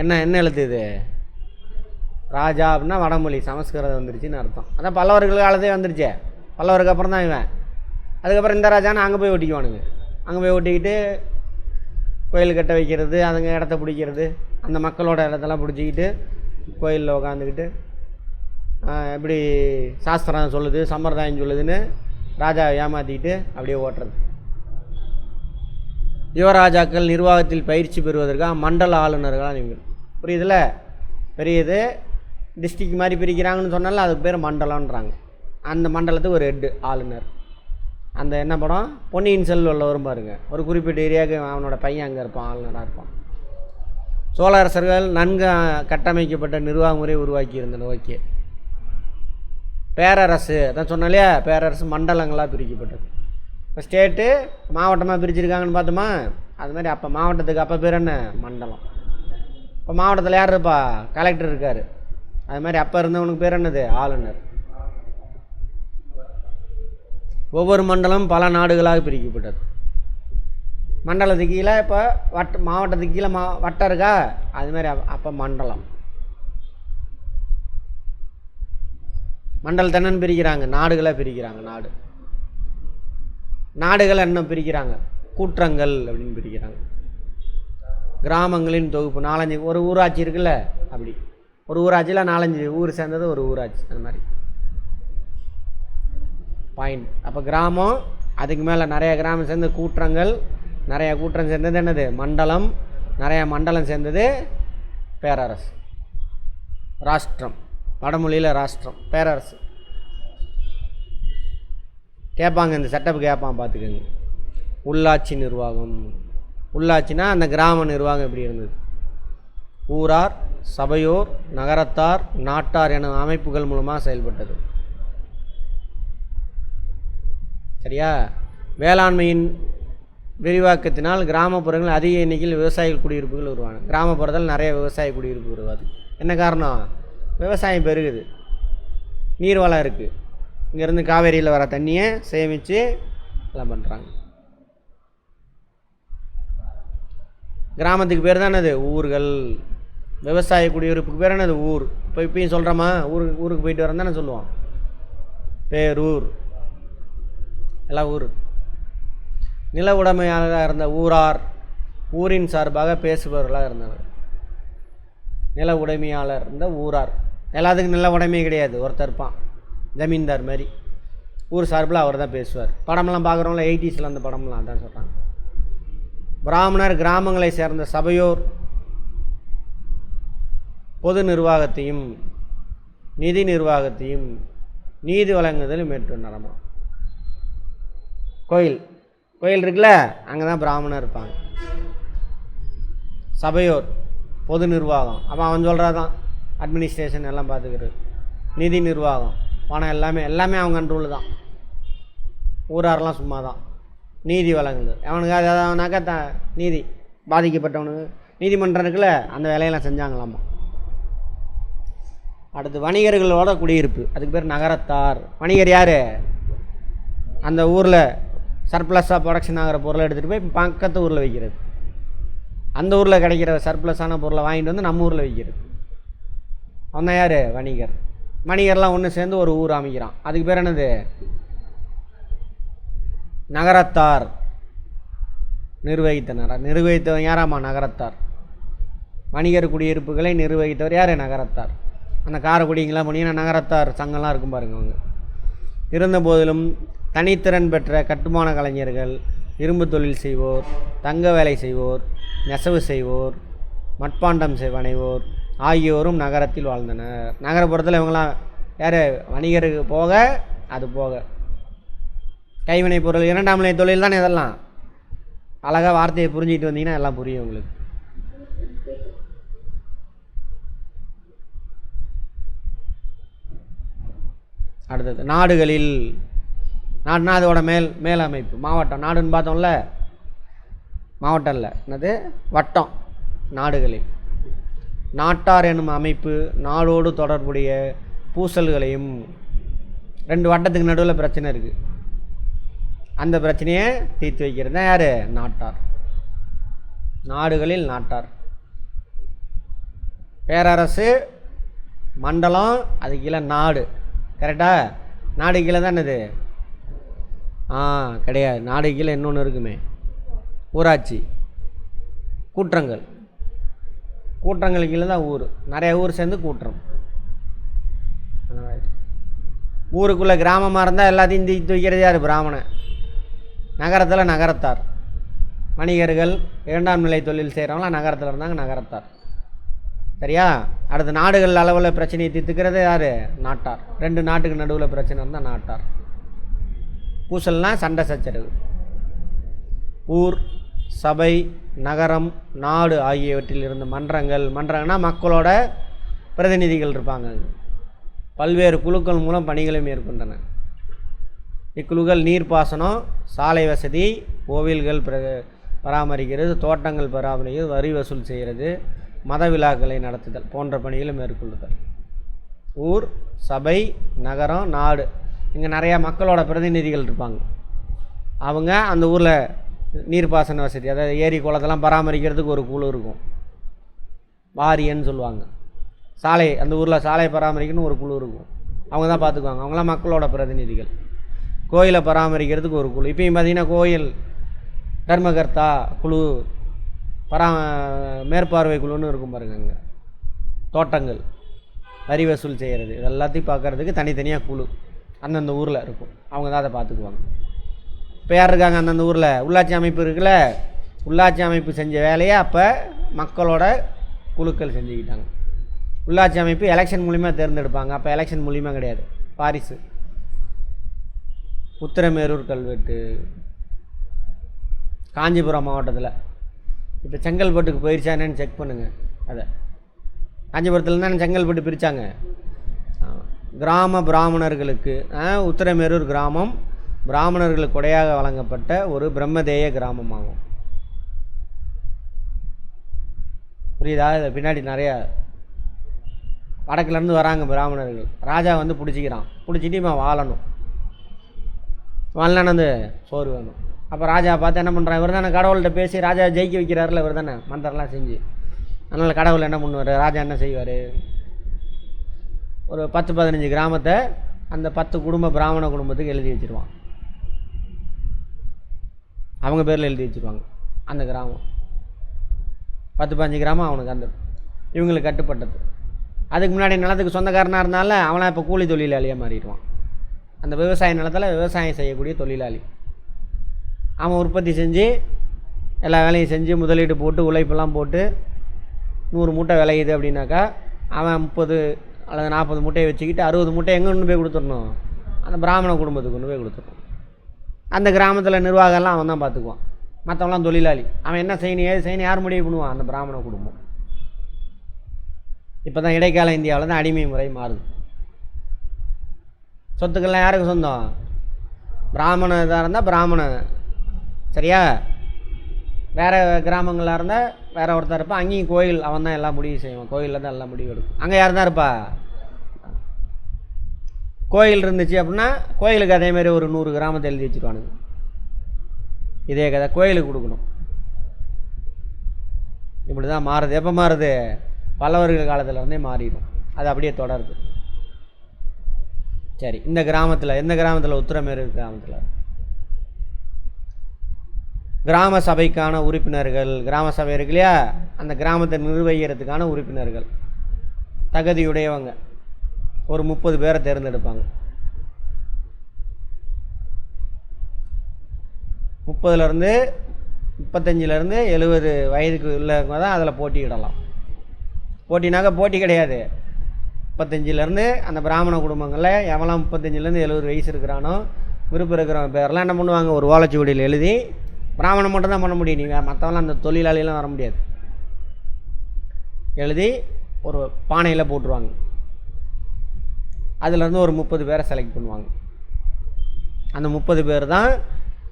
S1: என்ன எழுத்து இது? ராஜா அப்படின்னா வடமொழி, சமஸ்கிருதம் வந்துருச்சுன்னு அர்த்தம். அதான் பல்லவர்கள் காலத்தே வந்துருச்சே, பல்லவருக்கு அப்புறம் தான் இவன். அதுக்கப்புறம் இந்த ராஜான்னு அங்கே போய் ஒட்டிக்குவானுங்க. அங்கே போய் ஒட்டிக்கிட்டு கோயில் கட்ட வைக்கிறது, அதுங்க இடத்த பிடிக்கிறது, அந்த மக்களோட இடத்தெல்லாம் பிடிச்சிக்கிட்டு கோயிலில் உக்காந்துக்கிட்டு எப்படி சாஸ்திரம் சொல்லுது, சம்பிரதாயம் சொல்லுதுன்னு ராஜாவை ஏமாற்றிக்கிட்டு அப்படியே ஓட்டுறது. யுவராஜாக்கள் நிர்வாகத்தில் பயிற்சி பெறுவதற்காக மண்டல ஆளுநர்களாக நீங்கள் புரியுதுல? பெரியது டிஸ்ட்ரிக்ட் மாதிரி பிரிக்கிறாங்கன்னு சொன்னால அதுக்கு பேர் மண்டலன்றாங்க. அந்த மண்டலத்துக்கு ஒரு ஹெட்டு ஆளுநர். அந்த என்ன படம் பொன்னியின் செல்வனில் வரும் பாருங்க, ஒரு குறிப்பிட்ட ஏரியாவுக்கு அவனோட பையன் அங்கே இருப்பான், ஆளுநராக இருப்பான். சோழ அரசர்கள் நன்கு கட்டமைக்கப்பட்ட நிர்வாக முறை உருவாக்கி இருந்தன. ஓகே. பேரரசு அதான் சொன்னாலே, பேரரசு மண்டலங்களாக பிரிக்கப்பட்டது. இப்போ ஸ்டேட்டு மாவட்டமாக பிரிச்சிருக்காங்கன்னு பார்த்தோமா, அது மாதிரி அப்போ மாவட்டத்துக்கு அப்போ பேர் என்ன? மண்டலம். இப்போ மாவட்டத்தில் யார் இருப்பா? கலெக்டர் இருக்கார். அது மாதிரி அப்போ இருந்தவனுக்கு பேர் என்னது? ஆளுநர். ஒவ்வொரு மண்டலம் பல நாடுகளாக பிரிக்கப்பட்டது. மண்டலத்துக்கு கீழே இப்போ மாவட்டத்துக்கு கீழே வட்டம் இருக்கா, அதுமாதிரி அப்போ மண்டலம். மண்டலத்தை என்னன்னு பிரிக்கிறாங்க? நாடுகளாக பிரிக்கிறாங்க. நாடுகள் என்ன பிரிக்கிறாங்க? கூற்றங்கள் அப்படின்னு பிரிக்கிறாங்க. கிராமங்களின் தொகுப்பு 4-5 ஒரு ஊராட்சி இருக்குல்ல, அப்படி ஒரு ஊராட்சியில் 4-5 ஊர் சேர்ந்தது ஒரு ஊராட்சி. அந்த மாதிரி பாயிண்ட். அப்போ கிராமம், அதுக்கு மேலே நிறைய கிராமம் சேர்ந்து கூற்றங்கள், நிறையா கூட்டம் சேர்ந்தது என்னது? மண்டலம். நிறையா மண்டலம் சேர்ந்தது பேரரசு. ராஷ்டிரம், வடமொழியில் ராஷ்டிரம், பேரரசு. கேட்பாங்க, இந்த செட்டப் கேட்பான், பார்த்துக்கோங்க. உள்ளாட்சி நிர்வாகம். உள்ளாட்சினா அந்த கிராம நிர்வாகம் எப்படி இருந்தது? ஊரார், சபையோர், நகரத்தார், நாட்டார் என அமைப்புகள் மூலமாக செயல்பட்டது. சரியா? வேளாண்மையின் விரிவாக்கத்தினால் கிராமப்புறங்கள் அதிக எண்ணிக்கையில் விவசாயிகள் குடியிருப்புகள் உருவான. கிராமப்புறத்தில் நிறைய விவசாய குடியிருப்பு உருவாது. என்ன காரணம்? விவசாயம் பெருகுது, நீர்வளம் இருக்குது. இங்கேருந்து காவேரியில் வர தண்ணியை சேமித்து எல்லாம் பண்ணுறாங்க. கிராமத்துக்கு பேர் தான் என்னது? ஊர்கள். விவசாய குடியிருப்புக்கு பேர் என்னது? ஊர். இப்போ இப்பயும் சொல்கிறோமா, ஊருக்கு போயிட்டு வரேன் தானே சொல்லுவோம், பேரூர். எல்லாம் ஊர். நில உடைமையாளராக இருந்த ஊரார், ஊரின் சார்பாக பேசுபவர்களாக இருந்தாங்க. நில உடைமையாளர் இருந்த ஊரார். எல்லாத்துக்கும் நில உடைமை கிடையாது, ஒருத்தர் இருப்பான் ஜமீன்தார் மாதிரி. ஊர் சார்பில் அவர் தான் பேசுவார். படமெல்லாம் பார்க்குறவங்கள 80s அந்த படம்லாம் தான் சொல்கிறாங்க. பிராமணர் கிராமங்களை சேர்ந்த சபையோர் பொது நிர்வாகத்தையும் நிதி நிர்வாகத்தையும் நீதி வழங்குதலும் மேற்கொண்டாரமா. கோயில் இருக்குல்ல, அங்கே தான் பிராமணர் இருப்பாங்க. சபையோர் பொது நிர்வாகம். அப்போ அவன் சொல்கிறதான் அட்மினிஸ்ட்ரேஷன் எல்லாம் பார்த்துக்கிறது. நிதி நிர்வாகம், பணம் எல்லாமே அவங்க கண்ட்ரோல் தான். ஊராரெலாம் சும்மா தான். நீதி வழங்குது அவனுக்கு அதாவனாக்கா நீதி பாதிக்கப்பட்டவனுக்கு நீதிமன்றம் இருக்குல்ல, அந்த வேலையெல்லாம் செஞ்சாங்களாமா. அடுத்து வணிகர்களோட குடியிருப்பு, அதுக்கு பேர் நகரத்தார். வணிகர் யார்? அந்த ஊரில் சர்ப்ளஸாக ப்ரொடக்ஷன் ஆகிற பொருளை எடுத்துகிட்டு போய் பக்கத்து ஊரில் வைக்கிறது. அந்த ஊரில் கிடைக்கிற சர்ப்ளஸான பொருளை வாங்கிட்டு வந்து நம்ம ஊரில் வைக்கிறது. அவன் தான் யார்? வணிகர். வணிகர்லாம் ஒன்று சேர்ந்து ஒரு ஊர் அமைக்கிறான், அதுக்கு பேர் என்னது? நகரத்தார். நிர்வகித்தவன் யாராமா? நகரத்தார். வணிகர் குடியிருப்புகளை நிர்வகித்தவர் யார்? நகரத்தார். அந்த காரைக்குடிங்கெலாம் போனீங்கன்னா நகரத்தார் சங்கம்லாம் இருக்கும் பாருங்க. அவங்க இருந்த போதிலும் தனித்திறன் பெற்ற கட்டுமான கலைஞர்கள், இரும்பு தொழில் செய்வோர், தங்க வேலை செய்வோர், நெசவு செய்வோர், மட்பாண்டம் வணைவோர் ஆகியோரும் நகரத்தில் வாழ்ந்தனர். நகரப்புறத்தில் இவங்களாம் யார்? வணிகருக்கு போக, அது போக கைவினை பொருள், இரண்டாம் நிலை தொழில் தானே இதெல்லாம். அழகாக வார்த்தையை புரிஞ்சுக்கிட்டு வந்தீங்கன்னா எல்லாம் புரியும் உங்களுக்கு. அடுத்தது நாடுகளில். நாடுனா அதோட மேல் அமைப்பு. மாவட்டம். நாடுன்னு பார்த்தோம்ல, மாவட்டம் இல்லை, என்னது? வட்டம். நாடுகளில் நாட்டார் என்னும் அமைப்பு நாடோடு தொடர்புடைய பூசல்களையும், 2 வட்டத்துக்கு நடுவில் பிரச்சனை இருக்குது, அந்த பிரச்சனையை தீர்த்து வைக்கிறது தான் யார்? நாட்டார். நாடுகளில் நாட்டார். பேரரசு, மண்டலம், அது கீழே நாடு. கரெக்டா? நாடு கீழே தான் என்னது? கிடையாது. நாடு கீழே இன்னொன்று இருக்குமே, ஊராட்சி, கூற்றங்கள். கூற்றங்கள் கீழே தான் ஊர். நிறைய ஊர் சேர்ந்து கூற்றம். ஊருக்குள்ளே கிராமமாக இருந்தால் எல்லாத்தையும் தீர்த்து வைக்கிறது யார்? பிராமணன். நகரத்தில் நகரத்தார். வணிகர்கள், இரண்டாம் நிலை தொழில் செய்கிறவங்களாம் நகரத்தில் இருந்தாங்க, நகரத்தார். சரியா? அடுத்து நாடுகள் அளவில் பிரச்சனையை தீர்த்துக்கிறது யார்? நாட்டார். 2 நாட்டுக்கு நடுவில் பிரச்சனை இருந்தால் நாட்டார். பூசல்னால் சண்டை சச்சரவு. ஊர், சபை, நகரம், நாடு ஆகியவற்றில் இருந்த மன்றங்கள்னா மக்களோட பிரதிநிதிகள் இருப்பாங்க. பல்வேறு குழுக்கள் மூலம் பணிகளை மேற்கொண்டன. இக்குழுக்கள் நீர்ப்பாசனம், சாலை வசதி, கோவில்கள் பராமரிக்கிறது, தோட்டங்கள் பராமரிக்கிறது, வரி வசூல் செய்கிறது, மத விழாக்களை நடத்துதல் போன்ற பணிகளை மேற்கொள்ளுதல். ஊர், சபை, நகரம், நாடு, இங்கே நிறையா மக்களோட பிரதிநிதிகள் இருப்பாங்க. அவங்க அந்த ஊரில் நீர்ப்பாசன வசதி, அதாவது ஏரி குளத்தெல்லாம் பராமரிக்கிறதுக்கு ஒரு குழு இருக்கும், வாரியன்னு சொல்லுவாங்க. சாலை, அந்த ஊரில் சாலை பராமரிக்கணும்னு ஒரு குழு இருக்கும், அவங்க தான் பார்த்துக்குவாங்க. அவங்களாம் மக்களோட பிரதிநிதிகள். கோயிலை பராமரிக்கிறதுக்கு ஒரு குழு. இப்போயும் பார்த்திங்கன்னா கோயில் தர்மகர்த்தா குழு, மேற்பார்வை குழுன்னு இருக்கும் பாருங்க. அங்கே தோட்டங்கள், வரி வசூல் செய்கிறது, இது எல்லாத்தையும் பார்க்குறதுக்கு தனித்தனியாக குழு அந்தந்த ஊரில் இருக்கும். அவங்க தான் அதை பார்த்துக்குவாங்க. இப்போ யார் இருக்காங்க அந்தந்த ஊரில்? உள்ளாட்சி அமைப்பு இருக்குல்ல, உள்ளாட்சி அமைப்பு செஞ்ச வேலையை அப்போ மக்களோட குழுக்கள் செஞ்சுக்கிட்டாங்க. உள்ளாட்சி அமைப்பு எலெக்ஷன் மூலிமா தேர்ந்தெடுப்பாங்க. அப்போ எலெக்ஷன் மூலிமா கிடையாது. பாரிசு, உத்திரமேரூர் கல்வெட்டு, காஞ்சிபுரம் மாவட்டத்தில். இப்போ செங்கல்பட்டுக்கு போயிடுச்சா என்னன்னு செக் பண்ணுங்கள். அதை காஞ்சிபுரத்தில் தான் செங்கல்பட்டு பிரித்தாங்க. கிராம பிராமணர்களுக்கு, உத்திரமேரூர் கிராமம் பிராமணர்களுக்கு கொடையாக வழங்கப்பட்ட ஒரு பிரம்மதேய கிராமமாகும். புரியுதா? இதை பின்னாடி நிறையா வடக்குலேருந்து வராங்க பிராமணர்கள். ராஜா வந்து பிடிச்சிக்கிறான், பிடிச்சிட்டு இவன் வாழணும், வாழலான்னு சோறு வேணும். அப்போ ராஜா பார்த்து என்ன பண்ணுறான்? இவர் தானே கடவுள்கிட்ட பேசி ராஜா ஜெயிக்க வைக்கிறாருல, இவர் தானே மந்திரம்லாம் செஞ்சு. அதனால் கடவுள் என்ன பண்ணுவார்? ராஜா என்ன செய்வார்? ஒரு 10-15 கிராமத்தை அந்த 10 குடும்ப பிராமண குடும்பத்துக்கு எழுதி வச்சுருவான். அவங்க பேரில் எழுதி வச்சுருவாங்க. அந்த கிராமம் 10-15 கிராமம் அவனுக்கு, அந்த இவங்களுக்கு கட்டுப்பட்டது. அதுக்கு முன்னாடி நிலத்துக்கு சொந்தக்காரனாக இருந்தாலும் அவனாக இப்போ கூலி தொழிலாளியாக மாறிடுவான். அந்த விவசாய நிலத்தில் விவசாயம் செய்யக்கூடிய தொழிலாளி. அவன் உற்பத்தி செஞ்சு எல்லா வேலையும் செஞ்சு முதலீடு போட்டு உழைப்பெல்லாம் போட்டு 100 மூட்டை விளையுது அப்படின்னாக்கா அவன் 30 அல்லது 40 மூட்டையை வச்சுக்கிட்டு 60 மூட்டை எங்கே கொண்டு போய் கொடுத்துடணும்? அந்த பிராமண குடும்பத்துக்கு கொண்டு போய் கொடுத்துடணும். அந்த கிராமத்தில் நிர்வாகம்லாம் அவன் தான் பார்த்துக்குவான். மற்றவங்களாம் தொழிலாளி. அவன் என்ன செய்யணும் ஏது செய்யணும் யார் முடிவு பண்ணுவான்? அந்த பிராமண குடும்பம். இப்போ தான் இடைக்கால இந்தியாவில் தான் அடிமை முறை மாறுது. சொத்துக்கள்லாம் யாருக்கு சொந்தம்? பிராமண இதாக இருந்தால் பிராமணன், சரியா? வேறு கிராமங்களாக இருந்தால் வேறு ஒருத்தர் இருப்பான், அங்கேயும் கோயில் அவன் தான் எல்லாம் முடிவு செய்வான், கோயிலில் தான் எல்லாம் முடிவு எடுக்கும். அங்கே யார் தான் இருப்பா? கோயில் இருந்துச்சு அப்படின்னா கோயிலுக்கு அதேமாதிரி ஒரு 100 கிராமத்தை எழுதி வச்சுருவானுங்க. இதே கதை கோயிலுக்கு கொடுக்கணும். இப்படி தான் மாறுது. எப்போ மாறுது? பல்லவர்கள் காலத்துலேருந்தே மாறிடும். அது அப்படியே தொடருது. சரி, இந்த கிராமத்தில் எந்த கிராமத்தில்? உத்திரமேரு கிராமத்தில் கிராம சபைக்கான உறுப்பினர்கள், கிராம சபை இருக்கு இல்லையா, அந்த கிராமத்தை நிர்வகிக்கிறதுக்கான உறுப்பினர்கள் தகுதியுடையவங்க ஒரு 30 பேரை தேர்ந்தெடுப்பாங்க. 30லேருந்து 35லேருந்து 70 வயதுக்கு உள்ளவங்க தான் அதில் போட்டியிடலாம். போட்டினாக்க போட்டி கிடையாது. 35லேருந்து அந்த பிராமண குடும்பங்களில் எவெல்லாம் 35லேருந்து 70 வயசு இருக்கிறானோ விருப்பம் இருக்கிறவங்க பேரெல்லாம் என்ன பண்ணுவாங்க, ஒரு ஓலைச்சுவடியில் எழுதி, பிராமணன் மட்டும்தான் பண்ண முடியும், நீங்கள் மற்றவங்களாம் அந்த தொழிலாளியெல்லாம் வர முடியாது, எழுதி ஒரு பானையில் போட்டுருவாங்க. அதுலேருந்து ஒரு 30 பேரை செலக்ட் பண்ணுவாங்க. அந்த 30 பேர் தான்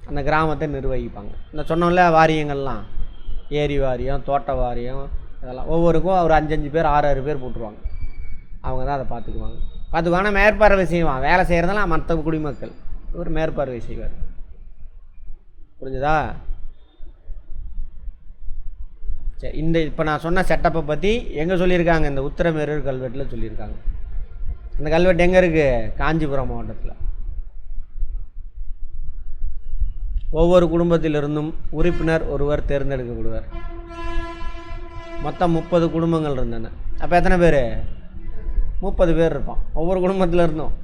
S1: அந்த கிராமத்தை நிர்வகிப்பாங்க. இந்த சொன்னோம்ல வாரியங்கள்லாம், ஏரி வாரியம், தோட்ட வாரியம், இதெல்லாம் ஒவ்வொருக்கும் ஒரு 5-5 பேர் 6-6 பேர் போட்டுருவாங்க. அவங்க தான் அதை பார்த்துக்குவாங்க. மேற்பார்வை செய்வான். வேலை செய்கிறதெல்லாம் மற்ற குடிமக்கள், இவர் மேற்பார்வை செய்வார். புரிஞ்சுதா? சரி, இந்த இப்போ நான் சொன்ன செட்டப்பை பற்றி எங்கே சொல்லியிருக்காங்க? இந்த உத்திரமேரூர் கல்வெட்டில் சொல்லியிருக்காங்க. அந்த கல்வெட்டு எங்கே இருக்குது? காஞ்சிபுரம் மாவட்டத்தில். ஒவ்வொரு குடும்பத்திலிருந்தும் உறுப்பினர் ஒருவர் தேர்ந்தெடுக்கப்படுவார். மொத்தம் 30 குடும்பங்கள் இருந்தன. அப்போ எத்தனை பேர்? 30 பேர் இருப்பான் ஒவ்வொரு குடும்பத்தில் இருந்தும்.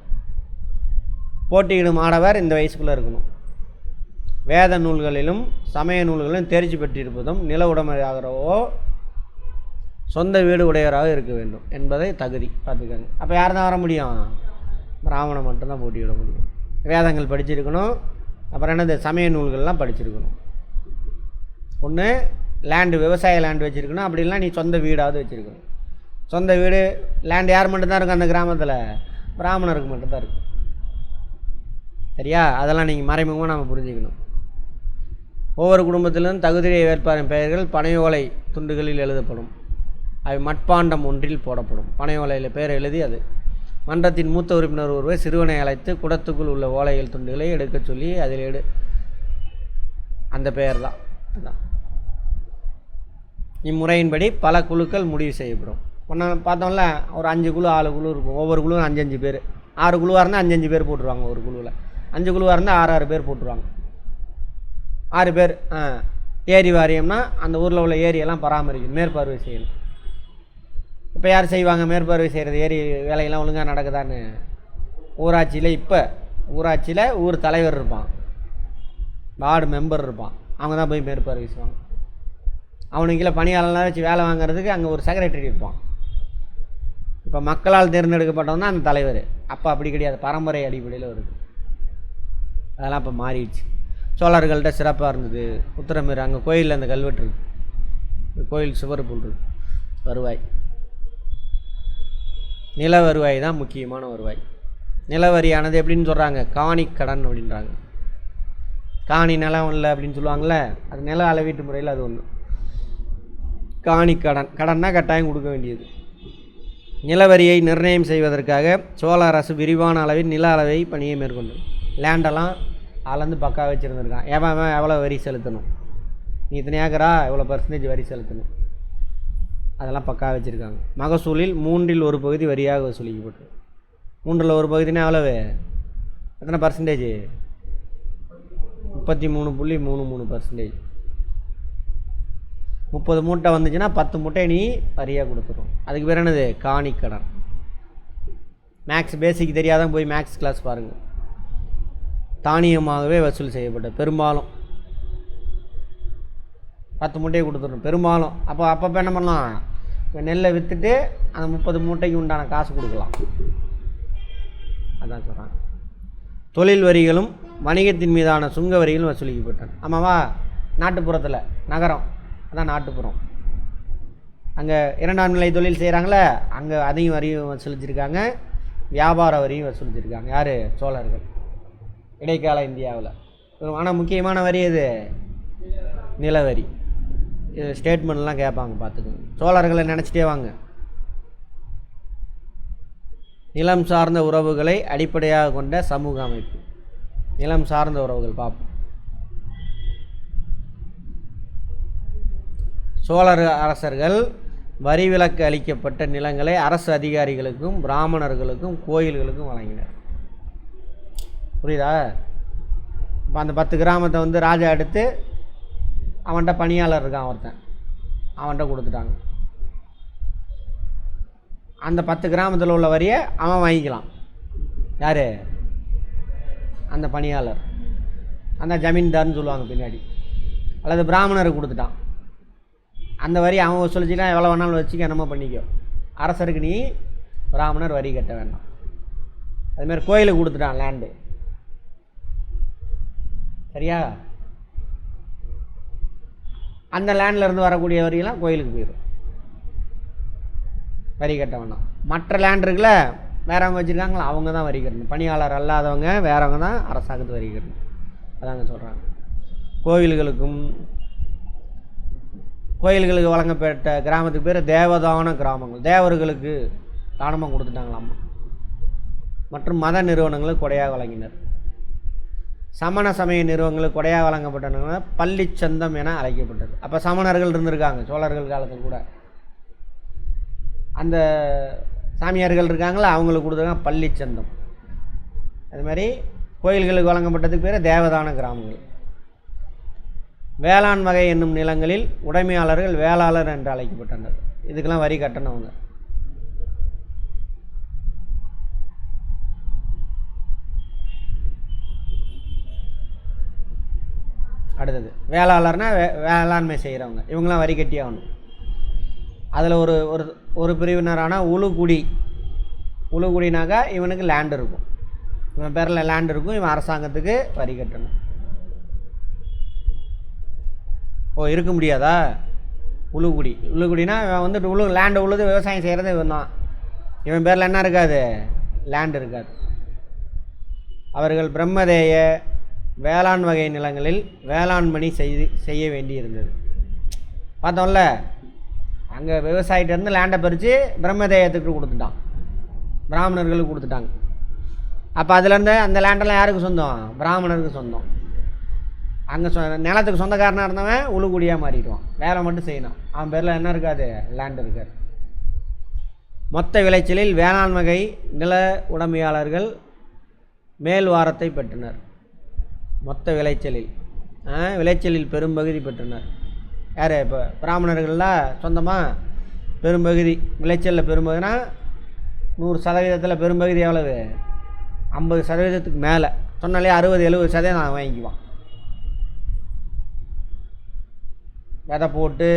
S1: போட்டியிடும் ஆடவர் இந்த வயசுக்குள்ளே இருக்கணும். வேத நூல்களிலும் சமய நூல்களிலும் தேர்ச்சி பெற்றிருப்பதும் நில உடைமையாகிறவோ சொந்த வீடு உடையவராக இருக்க வேண்டும் என்பதை தகுதி பார்த்துக்கோங்க. அப்போ யார் தான் வர முடியும்? பிராமணன் மட்டும்தான் போட்டியிட முடியும். வேதங்கள் படிச்சிருக்கணும். அப்புறம் என்னது? சமய நூல்கள்லாம் படிச்சிருக்கணும். ஒன்று லேண்டு, விவசாய லேண்டு வச்சுருக்கணும். அப்படி இல்லைனா நீ சொந்த வீடாவது வச்சுருக்கணும். சொந்த வீடு லேண்டு யார் மட்டும்தான் இருக்கும் அந்த கிராமத்தில்? பிராமணருக்கு மட்டும்தான் இருக்கும். சரியா? அதெல்லாம் நீங்கள் மறைமுகமாக நம்ம புரிஞ்சுக்கணும். ஒவ்வொரு குடும்பத்திலும் தகுதியை வேட்பாளரின் பெயர்கள் பனை ஓலை துண்டுகளில் எழுதப்படும். அவை மட்பாண்டம் ஒன்றில் போடப்படும். பனை ஓலையில் பெயர் எழுதி அது மன்றத்தின் மூத்த உறுப்பினர் ஒருவர் சிறுவனை அழைத்து குடத்துக்குள் உள்ள ஓலைகள் துண்டுகளை எடுக்க சொல்லி அதில் அந்த பெயர் தான். அதுதான் இம்முறையின்படி பல குழுக்கள் முடிவு செய்யப்படும். ஒன்றா பார்த்தோம்ல, ஒரு 5 குழு 6 குழு இருக்கும். ஒவ்வொரு குழுவும் 5-5 பேர். 6 குழுவாக இருந்தால் 5-5 பேர் போட்டுருவாங்க ஒரு குழுவில். 5 குழுவாக இருந்தால் 6-6 பேர் போட்டுருவாங்க. 6 பேர். ஏரி வாரியம்னா அந்த ஊரில் உள்ள ஏரியெல்லாம் பராமரிக்கணும், மேற்பார்வை செய்யணும். இப்போ யார் செய்வாங்க மேற்பார்வை செய்கிறது? ஏரி வேலையெல்லாம் ஒழுங்காக நடக்குதான்னு ஊராட்சியில். இப்போ ஊராட்சியில் ஊர் தலைவர் இருப்பான், வார்டு மெம்பர் இருப்பான், அவங்க தான் போய் மேற்பார்வை செய்வாங்க. அவனுக்கு கீழே பணியாளர்லாம் வச்சு வேலை வாங்குறதுக்கு அங்கே ஒரு செக்ரட்டரி இருப்பான். இப்போ மக்களால் தேர்ந்தெடுக்கப்பட்டவன் தான் அந்த தலைவர். அப்போ அப்படி கிடையாது, பரம்பரை அடிப்படையில் வருது. அதெல்லாம் இப்போ மாறிடுச்சு. சோழர்கள்ட்ட சிறப்பாக இருந்தது. உத்திரமேரு அங்கே கோயிலில் அந்த கல்வெட்டு இருக்குது, கோயில் சுவர் புல் இருக்குது. வருவாய், நில வருவாய் தான் முக்கியமான வருவாய். நிலவரியானது எப்படின்னு சொல்கிறாங்க? காணி கடன் அப்படின்றாங்க. காணி நிலம் இல்லை அப்படின்னு சொல்லுவாங்கள்ல, அது நில அளவீட்டு முறையில் அது ஒன்று. காணி கடன், கடன்னா கட்டாயம் கொடுக்க வேண்டியது. நிலவரியை நிர்ணயம் செய்வதற்காக சோழ அரசு விரிவான அளவில் நில அளவை பணியை மேற்கொண்டது. லேண்டெல்லாம் அளந்து பக்கா வச்சுருந்துருக்கான். எவன் எவ்வளோ வரி செலுத்தணும், நீ இத்தனை ஏக்கரா எவ்வளோ % வரி செலுத்தணும், அதெல்லாம் பக்கா வச்சுருக்காங்க. மகசூலில் 1/3 பகுதி வரியாக வசூலிக்கப்பட்டு. 1/3 பகுதினா எவ்வளவு? எத்தனை %? 33.33%. 30 மூட்டை வந்துச்சுன்னா 10 மூட்டை நீ வரியாக கொடுத்துரும். அதுக்கு பேர் என்னது? காணி கடன். மேக்ஸ் பேசிக் தெரியாதான் போய் மேக்ஸ் கிளாஸ் பாருங்கள். தானியமாகவே வசூல் செய்யப்பட்ட பெரும்பாலும் 10 மூட்டையை கொடுத்துடணும் பெரும்பாலும். அப்பப்போ என்ன பண்ணலாம்? இப்போ நெல்லை விற்றுட்டு அந்த 30 மூட்டைக்கு உண்டான காசு கொடுக்கலாம். அதான் சொல்கிறாங்க. தொழில் வரிகளும் வணிகத்தின் மீதான சுங்க வரிகளும் வசூலிக்கப்பட்டன. ஆமாவா? நாட்டுப்புறத்தில், நகரம் அதான் நாட்டுப்புறம். அங்கே 2ஆம் நிலை தொழில் செய்கிறாங்களே, அங்கே அதையும் வரியும் வசூலிச்சிருக்காங்க, வியாபார வரியும் வசூலிச்சிருக்காங்க. யார்? சோழர்கள். இடைக்கால இந்தியாவில். ஆனால் முக்கியமான வரி எது? நிலவரி. இது ஸ்டேட்மெண்ட்லாம் கேட்பாங்க, பார்த்துக்கோங்க. சோழர்களை நினச்சிட்டே வாங்க. நிலம் சார்ந்த உறவுகளை அடிப்படையாக கொண்ட சமூக அமைப்பு. நிலம் சார்ந்த உறவுகள் பார்ப்போம். சோழர் அரசர்கள் வரி விலக்கு அளிக்கப்பட்ட நிலங்களை அரசு அதிகாரிகளுக்கும் பிராமணர்களுக்கும் கோயில்களுக்கும் வழங்கினர். புரியுதா? இப்போ அந்த 10 கிராமத்தை வந்து ராஜா எடுத்து அவன்கிட்ட பணியாளர் இருக்கான் ஒருத்தன், அவன்கிட்ட கொடுத்துட்டாங்க. அந்த 10 கிராமத்தில் உள்ள வரியை அவன் வாங்கிக்கலாம். யார்? அந்த பணியாளர், அந்த ஜமீன்தார்னு சொல்லுவாங்க பின்னாடி. அல்லது பிராமணருக்கு கொடுத்துட்டான். அந்த வரி அவன் வசூலிச்சுக்கலாம், எவ்வளோ வேணாலும் வச்சுக்க, என்னமோ பண்ணிக்கோ. அரசருக்கு நீ பிராமணர் வரி கட்ட வேண்டாம். அதுமாதிரி கோயிலுக்கு கொடுத்துட்டான் லேண்டு. சரியா? அந்த லேண்ட்லேருந்து வரக்கூடிய வரியெல்லாம் கோயிலுக்கு போயிடும், வரி கட்ட வேண்டாம். மற்ற லேண்ட் இருக்குல்ல, வேறவங்க வச்சுருக்காங்களா, அவங்க தான் வரி கட்டணும். பணியாளர் அல்லாதவங்க வேறவங்க தான் அரசாங்கத்துக்கு வரி கட்டணும். அதாங்க சொல்கிறாங்க. கோயில்களுக்கு வழங்கப்பட்ட கிராமத்துக்கு பேர் தேவதான கிராமங்கள். தேவர்களுக்கு தானமாக கொடுத்துட்டாங்களாம். மற்றும் மத நிறுவனங்களுக்கு கொடையாக வழங்கினர். சமண சமய நிறுவனங்களுக்கு கொடையாக வழங்கப்பட்டன பள்ளிச்சந்தம் என அழைக்கப்பட்டது. அப்போ சமணர்கள் இருந்திருக்காங்க சோழர்கள் காலத்தில் கூட. அந்த சாமியார்கள் இருக்காங்களா, அவங்களுக்கு கொடுத்தாங்க பள்ளிச்சந்தம். அது மாதிரி கோயில்களுக்கு வழங்கப்பட்டதுக்கு பேர் தேவதான கிராமங்கள். வேளாண் வகை என்னும் நிலங்களில் உடைமையாளர்கள் வேளாளர் என்று அழைக்கப்பட்டனர். இதுக்கெல்லாம் வரி கட்டணும் அவங்க. அடுத்தது வேளாளர்னா வேளாண்மை செய்கிறவங்க, இவங்களாம் வரி கட்டி ஆகணும். அதில் ஒரு ஒரு பிரிவினரான உளுகுடி. உளுகுடினாக்கா இவனுக்கு லேண்ட் இருக்கும், இவன் பேரில் லேண்ட் இருக்கும், இவன் அரசாங்கத்துக்கு வரி கட்டணும். ஓ, இருக்க முடியாதா? உளுகுடினா இவன் வந்துட்டு லேண்டை உழுது விவசாயம் செய்கிறது இவன் தான். இவன் பேரில் என்ன இருக்காது? லேண்ட் இருக்காது. அவர்கள் பிரம்மதேய வேளாண் வகை நிலங்களில் வேளாண்மணி செய்ய வேண்டியிருந்தது. பார்த்தோம்ல, அங்கே விவசாயிட்டேருந்து லேண்டை பறித்து பிரம்மதேயத்துக்கு கொடுத்துட்டான், பிராமணர்களுக்கு கொடுத்துட்டாங்க. அப்போ அதுலேருந்து அந்த லேண்டெல்லாம் யாருக்கு சொந்தம்? பிராமணருக்கு சொந்தம். அங்கே நிலத்துக்கு சொந்தக்காரனாக இருந்தவன் உளுகுடியாக மாறிடுவான், வேலை மட்டும் செய்யணும். அவன் பேரில் என்ன இருக்காது? லேண்ட் இருக்காது. மொத்த விளைச்சலில் வேளாண் வகை நில உடைமையாளர்கள் மேல் வாரத்தை பெற்றனர். மொத்த விளைச்சலில் பெரும்பகுதி பெற்றனர். யார்? இப்போ பிராமணர்கள்லாம் சொந்தமாக பெரும்பகுதி, விளைச்சலில் பெரும்பகுதினா 100% பெரும்பகுதி எவ்வளவு? 50% மேலே. சொன்னாலே 60-70% நான் வாங்கிக்குவான். விதை போட்டு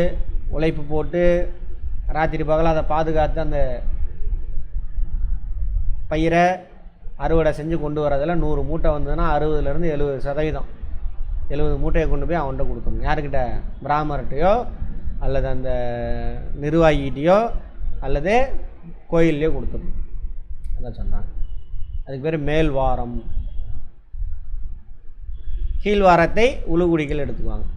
S1: உழைப்பு போட்டு ராத்திரி பகலாக அதை பாதுகாத்து அந்த பயிரை அறுவடை செஞ்சு கொண்டு வரதில் 100 மூட்டை வந்ததுன்னா 60-70%, 70 மூட்டையை கொண்டு போய் அவன்கிட்ட கொடுக்கணும். யாருக்கிட்ட? பிராமணர்கிட்டையோ அல்லது அந்த நிர்வாகிகிட்டையோ அல்லது கோயில்லையோ கொடுத்துடணும். அதான் சொன்னாங்க. அதுக்கு பேர் மேல்வாரம். கீழ்வாரத்தை உளுகுடிகள் எடுத்துக்குவாங்க.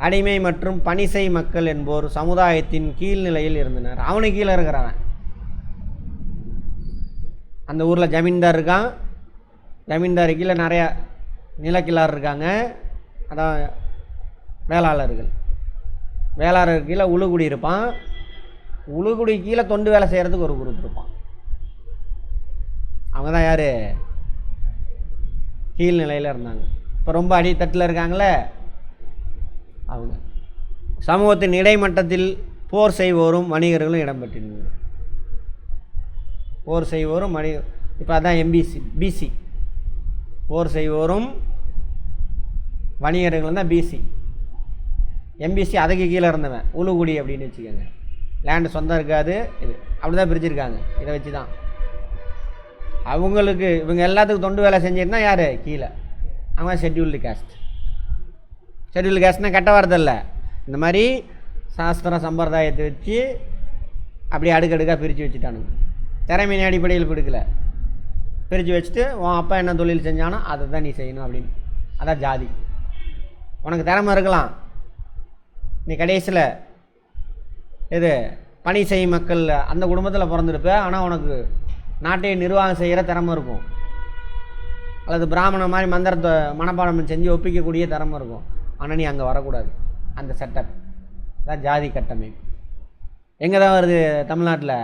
S1: அடிமை மற்றும் பணிசை மக்கள் என்போர் சமுதாயத்தின் கீழ்நிலையில் இருந்தனர். அவனுக்கு கீழே இருக்கிறவன். அந்த ஊரில் ஜமீன்தார் இருக்கான், ஜமீன்தார் கீழே நிறையா நிலக்கிழார் இருக்காங்க, அதான் வேளாளர்கள். வேளாளர் கீழே உளுகுடி இருப்பான், உளுகுடி கீழே தொண்டு வேலை செய்கிறதுக்கு ஒரு குரூப் இருப்பான். அவங்க தான் யார்? கீழ்நிலையில் இருந்தாங்க. இப்போ ரொம்ப அடித்தட்டில் இருக்காங்களே அவங்க. சமூகத்தின் இடைமட்டத்தில் போர் செய்வோரும் வணிகர்களும் இடம்பெற்றிருந்தாங்க. போர் செய்வோரும் இப்போ அதான் பிசி. போர் செய்வோரும் வணிகர்களும் தான் பிசி. எம்பிசி அதுக்கு கீழே இருந்தவன் உளுகுடி அப்படின்னு வச்சுக்கோங்க. லேண்டு சொந்தம் இருக்காது, இது அப்படி தான் பிரிச்சிருக்காங்க. இதை வச்சு தான் அவங்களுக்கு இவங்க எல்லாத்துக்கும் தொண்டு வேலை செஞ்சிருந்தா யார்? கீழே. அவங்க ஷெட்யூல்டு கேஸ்ட். ஷெட்யூல்டு கேஸ்ட்னால் கெட்ட வரதில்லை. இந்த மாதிரி சாஸ்திர சம்பிரதாயத்தை வச்சு அப்படியே அடுக்கடுக்காக பிரித்து வச்சுட்டானுங்க. திறமையின் அடிப்படையில் பிடிக்கல, பிரித்து வச்சுட்டு உன் அப்பா என்ன தொழில் செஞ்சானோ அதை தான் நீ செய்யணும் அப்படின்னு. அதான் ஜாதி. உனக்கு திறமை இருக்கலாம், நீ கடைசியில் இது பணி செய்யும் மக்கள் அந்த குடும்பத்தில் பிறந்திருப்ப, ஆனால் உனக்கு நாட்டை நிர்வாகம் செய்கிற திறமை இருக்கும், அல்லது பிராமண மாதிரி மந்திரத்தை மனப்பாடம் செஞ்சு ஒப்பிக்கக்கூடிய திறமை இருக்கும். ஆனால் நீ அங்கே வரக்கூடாது. அந்த செட்டப் தான் ஜாதி கட்டமைப்பு. எங்கே தான் வருது? தமிழ்நாட்டில்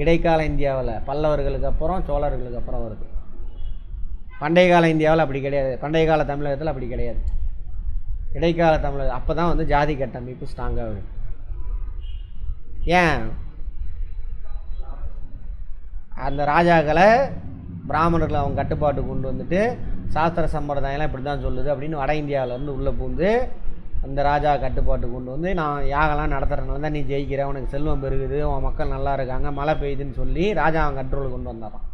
S1: இடைக்கால இந்தியாவில் பல்லவர்களுக்கு அப்புறம் சோழர்களுக்கு அப்புறம் வருது. பண்டைய கால இந்தியாவில் அப்படி கிடையாது, பண்டைய கால தமிழகத்தில் அப்படி கிடையாது. இடைக்கால தமிழகம் அப்போ தான் வந்து ஜாதி கட்டமைப்பு ஸ்ட்ராங்காக வருது. ஏன்? அந்த ராஜாக்களை பிராமணர்களை அவங்க கட்டுப்பாட்டு கொண்டு வந்துட்டு சாஸ்திர சம்பிரதாயம்லாம் இப்படி தான் சொல்லுது அப்படின்னு வட இந்தியாவிலேருந்து உள்ளே பூந்து அந்த ராஜா கட்டுப்பாட்டு கொண்டு வந்து நான் யாகெல்லாம் நடத்துகிறனால தான் நீ ஜெயிக்கிற, உனக்கு செல்வம் பெருகுது, உன் மக்கள் நல்லா இருக்காங்க, மழை பெய்யுதுன்னு சொல்லி ராஜா அவன் கண்ட்ரோலுக்கு கொண்டு வந்துடுறான்.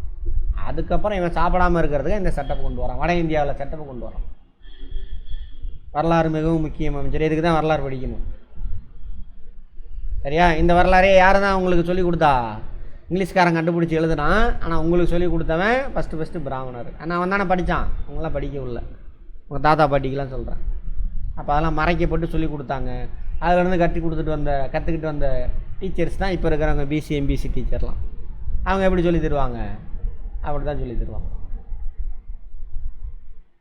S1: அதுக்கப்புறம் இவன் சாப்பிடாமல் இருக்கிறதுக்கு இந்த செட்டப் கொண்டு வரான், வட இந்தியாவில் செட்டப் கொண்டு வரான். வரலாறு மிகவும் முக்கியம் அமைச்சர், இதுக்கு தான் வரலாறு படிக்கணும். சரியா? இந்த வரலாறே யார் தான் உங்களுக்கு சொல்லி கொடுத்தா? இங்கிலீஷ்காரன் கண்டுபிடிச்சி எழுதுனா. ஆனால் உங்களுக்கு சொல்லி கொடுத்தவன் ஃபஸ்ட்டு பிராமணர். ஆனால் அவன் தானே படித்தான், அவங்களாம் படிக்கவில்லை. உங்கள் தாத்தா பாட்டிக்கெலாம் சொல்கிறேன். அப்போ அதெல்லாம் மறைக்கப்பட்டு சொல்லி கொடுத்தாங்க. அதிலேருந்து கற்றுக்கிட்டு வந்த டீச்சர்ஸ் தான் இப்போ இருக்கிறவங்க பிசி எம்பிசி டீச்சர்லாம். அவங்க எப்படி சொல்லி தருவாங்க? அப்படி தான் சொல்லி தருவாங்க.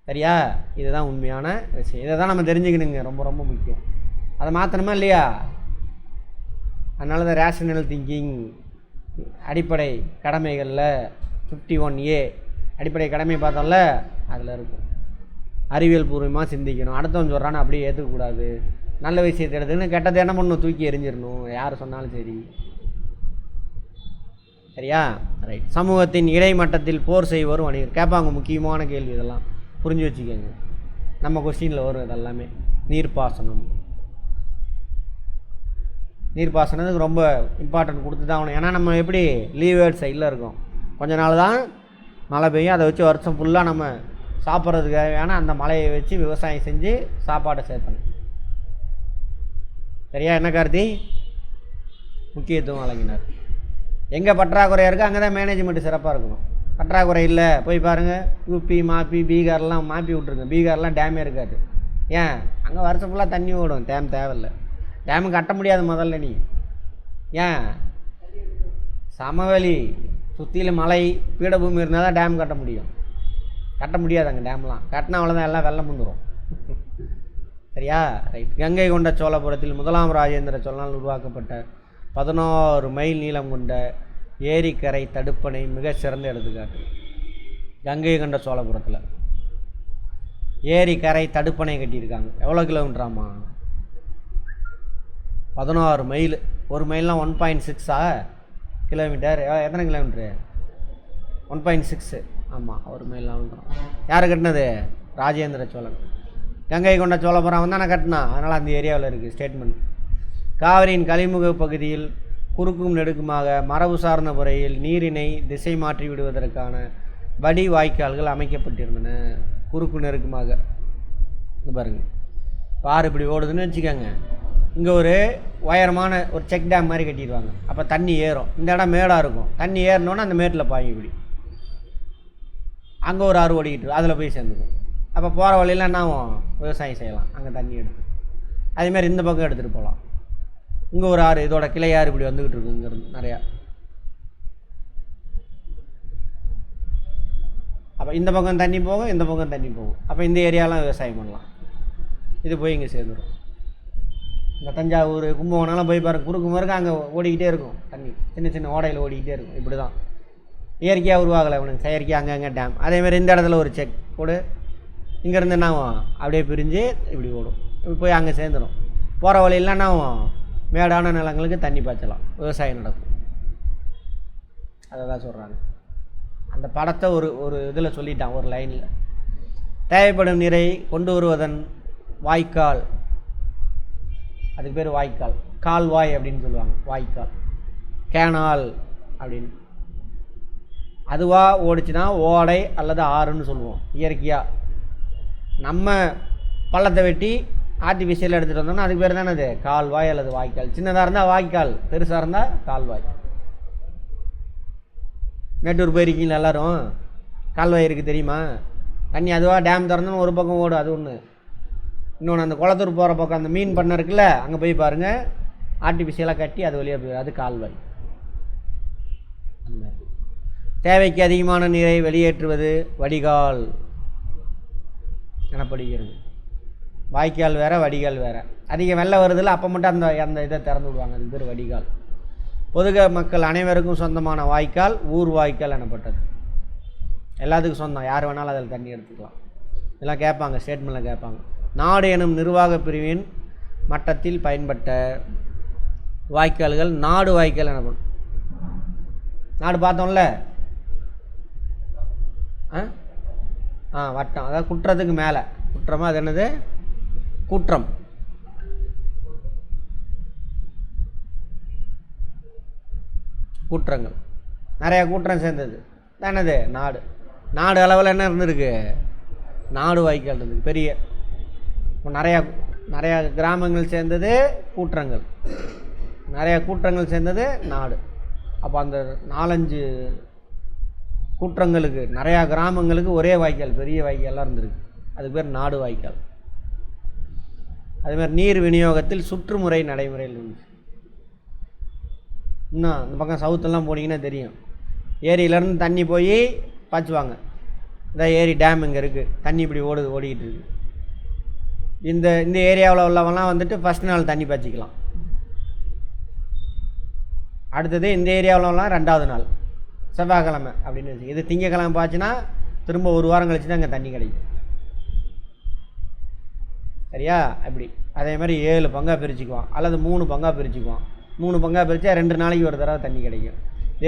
S1: சரியா? இதுதான் உண்மையான விஷயம். இதை தான் நம்ம தெரிஞ்சுக்கணுங்க, ரொம்ப ரொம்ப முக்கியம். அதை மாற்றணுமா இல்லையா? அதனால தான் ரேஷனல் திங்கிங் அடிப்படை கடமைகளில் 51A அடிப்படை கடமை பார்த்தோம்ல, அதில் இருக்கும். அறிவியல் பூர்வமாக சிந்திக்கணும். அடுத்தவன் சொல்கிறான்னு அப்படியே ஏற்றுக்கக்கூடாது. நல்ல விஷயத்தை எடுத்துக்கணும், கெட்டதை என்ன பண்ணணும்? தூக்கி எறிஞ்சிடணும், யார் சொன்னாலும் சரி. சரியா? ரைட். சமூகத்தின் இடைமட்டத்தில் போர் செய்வோர் வணிகர் கேட்பாங்க. முக்கியமான கேள்வி இதெல்லாம், புரிஞ்சு வச்சுக்கோங்க. நம்ம கொஸ்டினில் வரும் இதெல்லாமே. நீர்ப்பாசனத்துக்கு ரொம்ப இம்பார்ட்டன்ட் கொடுத்து தான் ஆகணும். ஏன்னா நம்ம எப்படி லீவேர்ட் சைடில் இருக்கோம், கொஞ்ச நாள் தான் மழை பெய்யும், அதை வச்சு வருஷம் ஃபுல்லாக நம்ம சாப்பிட்றதுக்காக வேணால் அந்த மழையை வச்சு விவசாயம் செஞ்சு சாப்பாடை சேர்த்தணும். சரியா? என்ன கார்த்தி? முக்கியத்துவம் வழங்கினார். எங்கே பற்றாக்குறையாக இருக்குது அங்கே தான் மேனேஜ்மெண்ட்டு சிறப்பாக இருக்கணும். பற்றாக்குறை இல்லை, போய் பாருங்கள், யூபி மாப்பி பீகார்லாம் மாப்பி விட்ருங்க. பீகார்லாம் டேமே இருக்காது. ஏன்? அங்கே வருஷம் ஃபுல்லாக தண்ணி ஓடும், டேம் தேவையில்லை. டேமு கட்ட முடியாது முதல்ல. நீ ஏன்? சமவெளி சுற்றிலும் மலை பீடபூமி இருந்தால் தான் டேம் கட்ட முடியும். கட்ட முடியாது அங்கே டேம்லாம். கட்டினா அவ்வளோதான், எல்லாம் வெள்ளம் வந்துடும். சரியா? ரைட். கங்கை கொண்ட சோழபுரத்தில் முதலாம் ராஜேந்திர சோழனால் உருவாக்கப்பட்ட 16 மைல் நீளம் கொண்ட ஏரிக்கரை தடுப்பணை மிக சிறந்த எடுத்துக்காட்டு. கங்கை கொண்ட சோழபுரத்தில் ஏரிக்கரை தடுப்பணை கட்டியிருக்காங்க. எவ்வளோ கிலோமீட்டராமா? 16 மைல். ஒரு மைல்னால் 1.6 கிலோமீட்டர். எத்தனை கிலோமீட்ரு? 1.6. ஆமாம், ஒரு மைல்லாம். யார் கட்டினது? ராஜேந்திர சோழன். கங்கை கொண்ட சோழபுரம் அவன் தானே கட்டினான். அதனால் அந்த ஏரியாவில் இருக்குது ஸ்டேட்மெண்ட். காவிரியின் கலிமுக பகுதியில் குறுக்கும் நெடுக்குமாக மரபு சார்ந்த முறையில் நீரினை திசை மாற்றி விடுவதற்கான வடி வாய்க்கால்கள் அமைக்கப்பட்டிருந்தன. குறுக்கு நெருக்கமாக. இங்கே பாருங்கள், பாரு இப்படி ஓடுதுன்னு வச்சுக்கோங்க. இங்கே ஒரு உயரமான ஒரு செக் டேம் மாதிரி கட்டிடுவாங்க. அப்போ தண்ணி ஏறும். இந்த இடம் மேடாக இருக்கும். தண்ணி ஏறினோன்னா அந்த மேட்டில் பாயும். இப்படி அங்கே ஒரு ஆறு ஓடிக்கிட்டு அதில் போய் சேர்ந்துக்கும். அப்போ போகிற வழியில் என்ன ஆகும்? விவசாயம் செய்யலாம் அங்கே தண்ணி எடுத்து. அதேமாதிரி இந்த பக்கம் எடுத்துகிட்டு போகலாம். இங்கே ஒரு ஆறு, இதோட கிளை ஆறு இப்படி வந்துக்கிட்டு இருக்கு இங்கேருந்து நிறையா. அப்போ இந்த பக்கம் தண்ணி போகும், இந்த பக்கம் தண்ணி போகும். அப்போ இந்த ஏரியாலாம் விவசாயம் பண்ணலாம். இது போய் இங்கே சேர்ந்துடும். இந்த தஞ்சாவூர் கும்பகோணம்லாம் போய் பாருங்க, குறுக்கு முறுக்க அங்கே ஓடிக்கிட்டே இருக்கும் தண்ணி. சின்ன சின்ன ஓடையில் ஓடிக்கிட்டே இருக்கும். இப்படி தான் இயற்கையாக உருவாகலை அவனுக்கு, செயற்கையாக அங்கங்கே டேம். அதேமாதிரி இந்த இடத்துல ஒரு செக் போடு. இங்கேருந்து என்ன ஆகும்? அப்படியே பிரிஞ்சு இப்படி ஓடும். இப்படி போய் அங்கே சேர்ந்துடும். போகிற வழியில் என்ன ஆகும்? மேடான நிலங்களுக்கு தண்ணி பாய்ச்சலாம், விவசாயம் நடக்கும். அதை தான் சொல்கிறாங்க. அந்த படத்தை ஒரு இதில் சொல்லிட்டான், ஒரு லைனில். தேவைப்படும் நீரை கொண்டு வருவதன் வாய்க்கால், அதுக்கு பேர் வாய்க்கால். கால்வாய் அப்படின்னு சொல்லுவாங்க. வாய்க்கால், கேனால் அப்படின்னு. அதுவாக ஓடிச்சுன்னா ஓடை அல்லது ஆறுன்னு சொல்லுவோம் இயற்கையாக. நம்ம பள்ளத்தை வெட்டி ஆர்டிஃபிஷியல் எடுத்துகிட்டு வந்தோம்னா அதுக்கு பேர் தானே அது கால்வாய் அல்லது வாய்க்கால். சின்னதாக இருந்தால் வாய்க்கால், பெருசாக இருந்தால் கால்வாய். மேட்டூர் போயிருக்கீங்களா எல்லோரும்? கால்வாய் இருக்குது தெரியுமா? தண்ணி அதுவாக டேம் திறந்தோன்னு ஒரு பக்கம் ஓடும், அது ஒன்று. இன்னொன்று அந்த குளத்தூர் போகிற பக்கம் அந்த மீன் பண்ணை இருக்குல்ல, அங்கே போய் பாருங்கள், ஆர்டிஃபிஷியலாக கட்டி அது வழியாக போயிடும், அது கால்வாய். தேவைக்கு அதிகமான நீரை வெளியேற்றுவது வடிகால் எனப்படுகிறது. வாய்க்கால் வேறு, வடிகால் வேறு. அதிக வெள்ளம் வருதில்ல, அப்போ மட்டும் அந்த அந்த இதை திறந்து விடுவாங்க, அதுக்கு பேர் வடிகால். பொதுக மக்கள் அனைவருக்கும் சொந்தமான வாய்க்கால் ஊர் வாய்க்கால் எனப்பட்டது. எல்லாத்துக்கும் சொந்தம், யார் வேணாலும் அதில் தண்ணி எடுத்துக்கலாம். இதெல்லாம் கேட்பாங்க, ஸ்டேட்மெண்ட்டில் கேட்பாங்க. நாடு எனும் நிர்வாக பிரிவின் மட்டத்தில் பயன்பட்ட வாய்க்கால்கள் நாடு வாய்க்கால் எனப்படும். நாடு பார்த்தோம்ல, வட்டம், அதாவது குற்றத்துக்கு மேலே குற்றமா, அது என்னது குற்றம். கூற்றங்கள் நிறையா கூற்றம் சேர்ந்தது தானது நாடு. நாடு அளவில் என்ன இருந்திருக்கு? நாடு வாய்க்கால் இருந்தது பெரிய. நிறையா கிராமங்கள் சேர்ந்தது கூற்றங்கள், நிறையா கூற்றங்கள் சேர்ந்தது நாடு. அப்போ அந்த 4-5 கூற்றங்களுக்கு நிறையா கிராமங்களுக்கு ஒரே வாய்க்கால், பெரிய வாய்க்காலாக இருந்திருக்கு, அதுக்கு பேர் நாடு வாய்க்கால். அதுமாதிரி நீர் விநியோகத்தில் சுற்றுமுறை நடைமுறையில் இருந்துச்சு. இன்னும் இந்த பக்கம் சவுத்தெல்லாம் போனீங்கன்னா தெரியும், ஏரியிலேருந்து தண்ணி போய் பாய்ச்சுவாங்க. இதான் ஏரி, டேம் இங்கே இருக்குது, தண்ணி இப்படி ஓடிக்கிட்டு இருக்குது. இந்த இந்த ஏரியாவில் உள்ளவங்கலாம் வந்துட்டு ஃபஸ்ட் நாள் தண்ணி பாய்ச்சிக்கலாம். அடுத்தது இந்த ஏரியாவில் உள்ளவங்களாம் 2வது நாள், செவ்வாய்க்கிழமை அப்படின்னு வச்சு. இது திங்கக்கிழமை பாய்ச்சினா திரும்ப 1 வாரம் கழிச்சு தான் அங்கே தண்ணி கிடைக்கும். சரியா? அப்படி அதே மாதிரி 7 பங்காக பிரிச்சுக்குவான், அல்லது 3 பங்காக பிரிச்சுக்குவான். 3 பங்காக பிரித்தா 2 நாளைக்கு ஒரு தடவை தண்ணி கிடைக்கும்.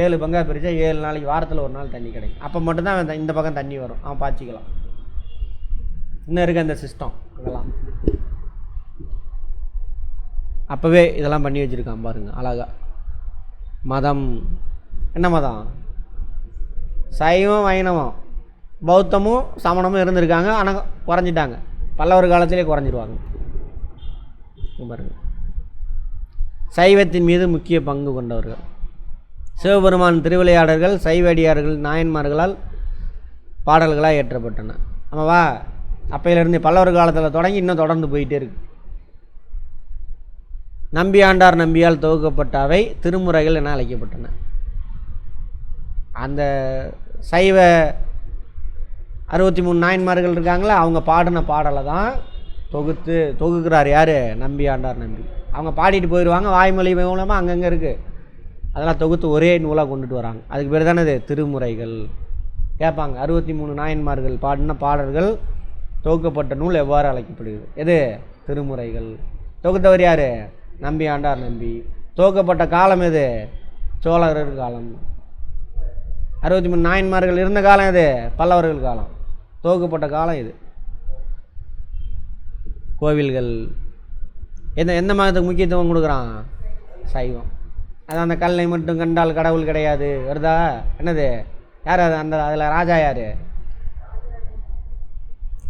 S1: 7 பங்காக பிரித்தா 7 நாளைக்கு, வாரத்தில் 1 நாள் தண்ணி கிடைக்கும். அப்போ மட்டும்தான் இந்த பக்கம் தண்ணி வரும், அவன் பாய்ச்சிக்கலாம். இன்னும் இருக்குது அந்த சிஸ்டம் இதெல்லாம். அப்போவே இதெல்லாம் பண்ணி வச்சுருக்கான் பாருங்கள் அழகா. மதம் என்ன மதம்? சைவம், வைணவம், பௌத்தமும் சமணமும் இருந்திருக்காங்க. ஆனால் குறைஞ்சிட்டாங்க, பல்லவர் காலத்திலே குறைஞ்சிருவாங்க பாருங்கள். சைவத்தின் மீது முக்கிய பங்கு கொண்டவர்கள் சிவபெருமான் திருவிளையாடல்கள் சைவடியார்கள் நாயன்மார்களால் பாடல்களாக ஏற்றப்பட்டன. ஆமாவா? அப்பையிலேருந்து பல்லவர் காலத்தில் தொடங்கி இன்னும் தொடர்ந்து போயிட்டே இருக்கு. நம்பியாண்டார் நம்பியால் தொகுக்கப்பட்ட அவை திருமுறைகள் என அழைக்கப்பட்டன. அந்த சைவ 63 நாயன்மார்கள் இருக்காங்களா, அவங்க பாடின பாடலை தான் தொகுக்கிறார் யார்? நம்பியாண்டார் நம்பி. அவங்க பாடிட்டு போயிடுவாங்க, வாய்மொழி மூலமாக அங்கங்கே இருக்குது, அதெல்லாம் தொகுத்து ஒரே நூலாக கொண்டுட்டு வராங்க. அதுக்கு பேர் தானே இது திருமுறைகள். கேட்பாங்க, 63 நாயன்மார்கள் பாடின பாடல்கள் தொகுக்கப்பட்ட நூல் எவ்வாறு அழைக்கப்படுகிறது? எது? திருமுறைகள். தொகுத்தவர் யார்? நம்பியாண்டார் நம்பி. தொகுக்கப்பட்ட காலம் எது? சோழர்கள் காலம். 63 நாயன்மார்கள் இருந்த காலம் எது? பல்லவர்கள் காலம். தொகுக்கப்பட்ட காலம் இது. கோவில்கள் எந்த மதத்துக்கு முக்கியத்துவம் கொடுக்குறான்? சைவம். அது அந்த கல்லை மட்டும் கண்டால் கடவுள் கிடையாது வருதா? என்னது? யார் அது? அதில் ராஜா யார்?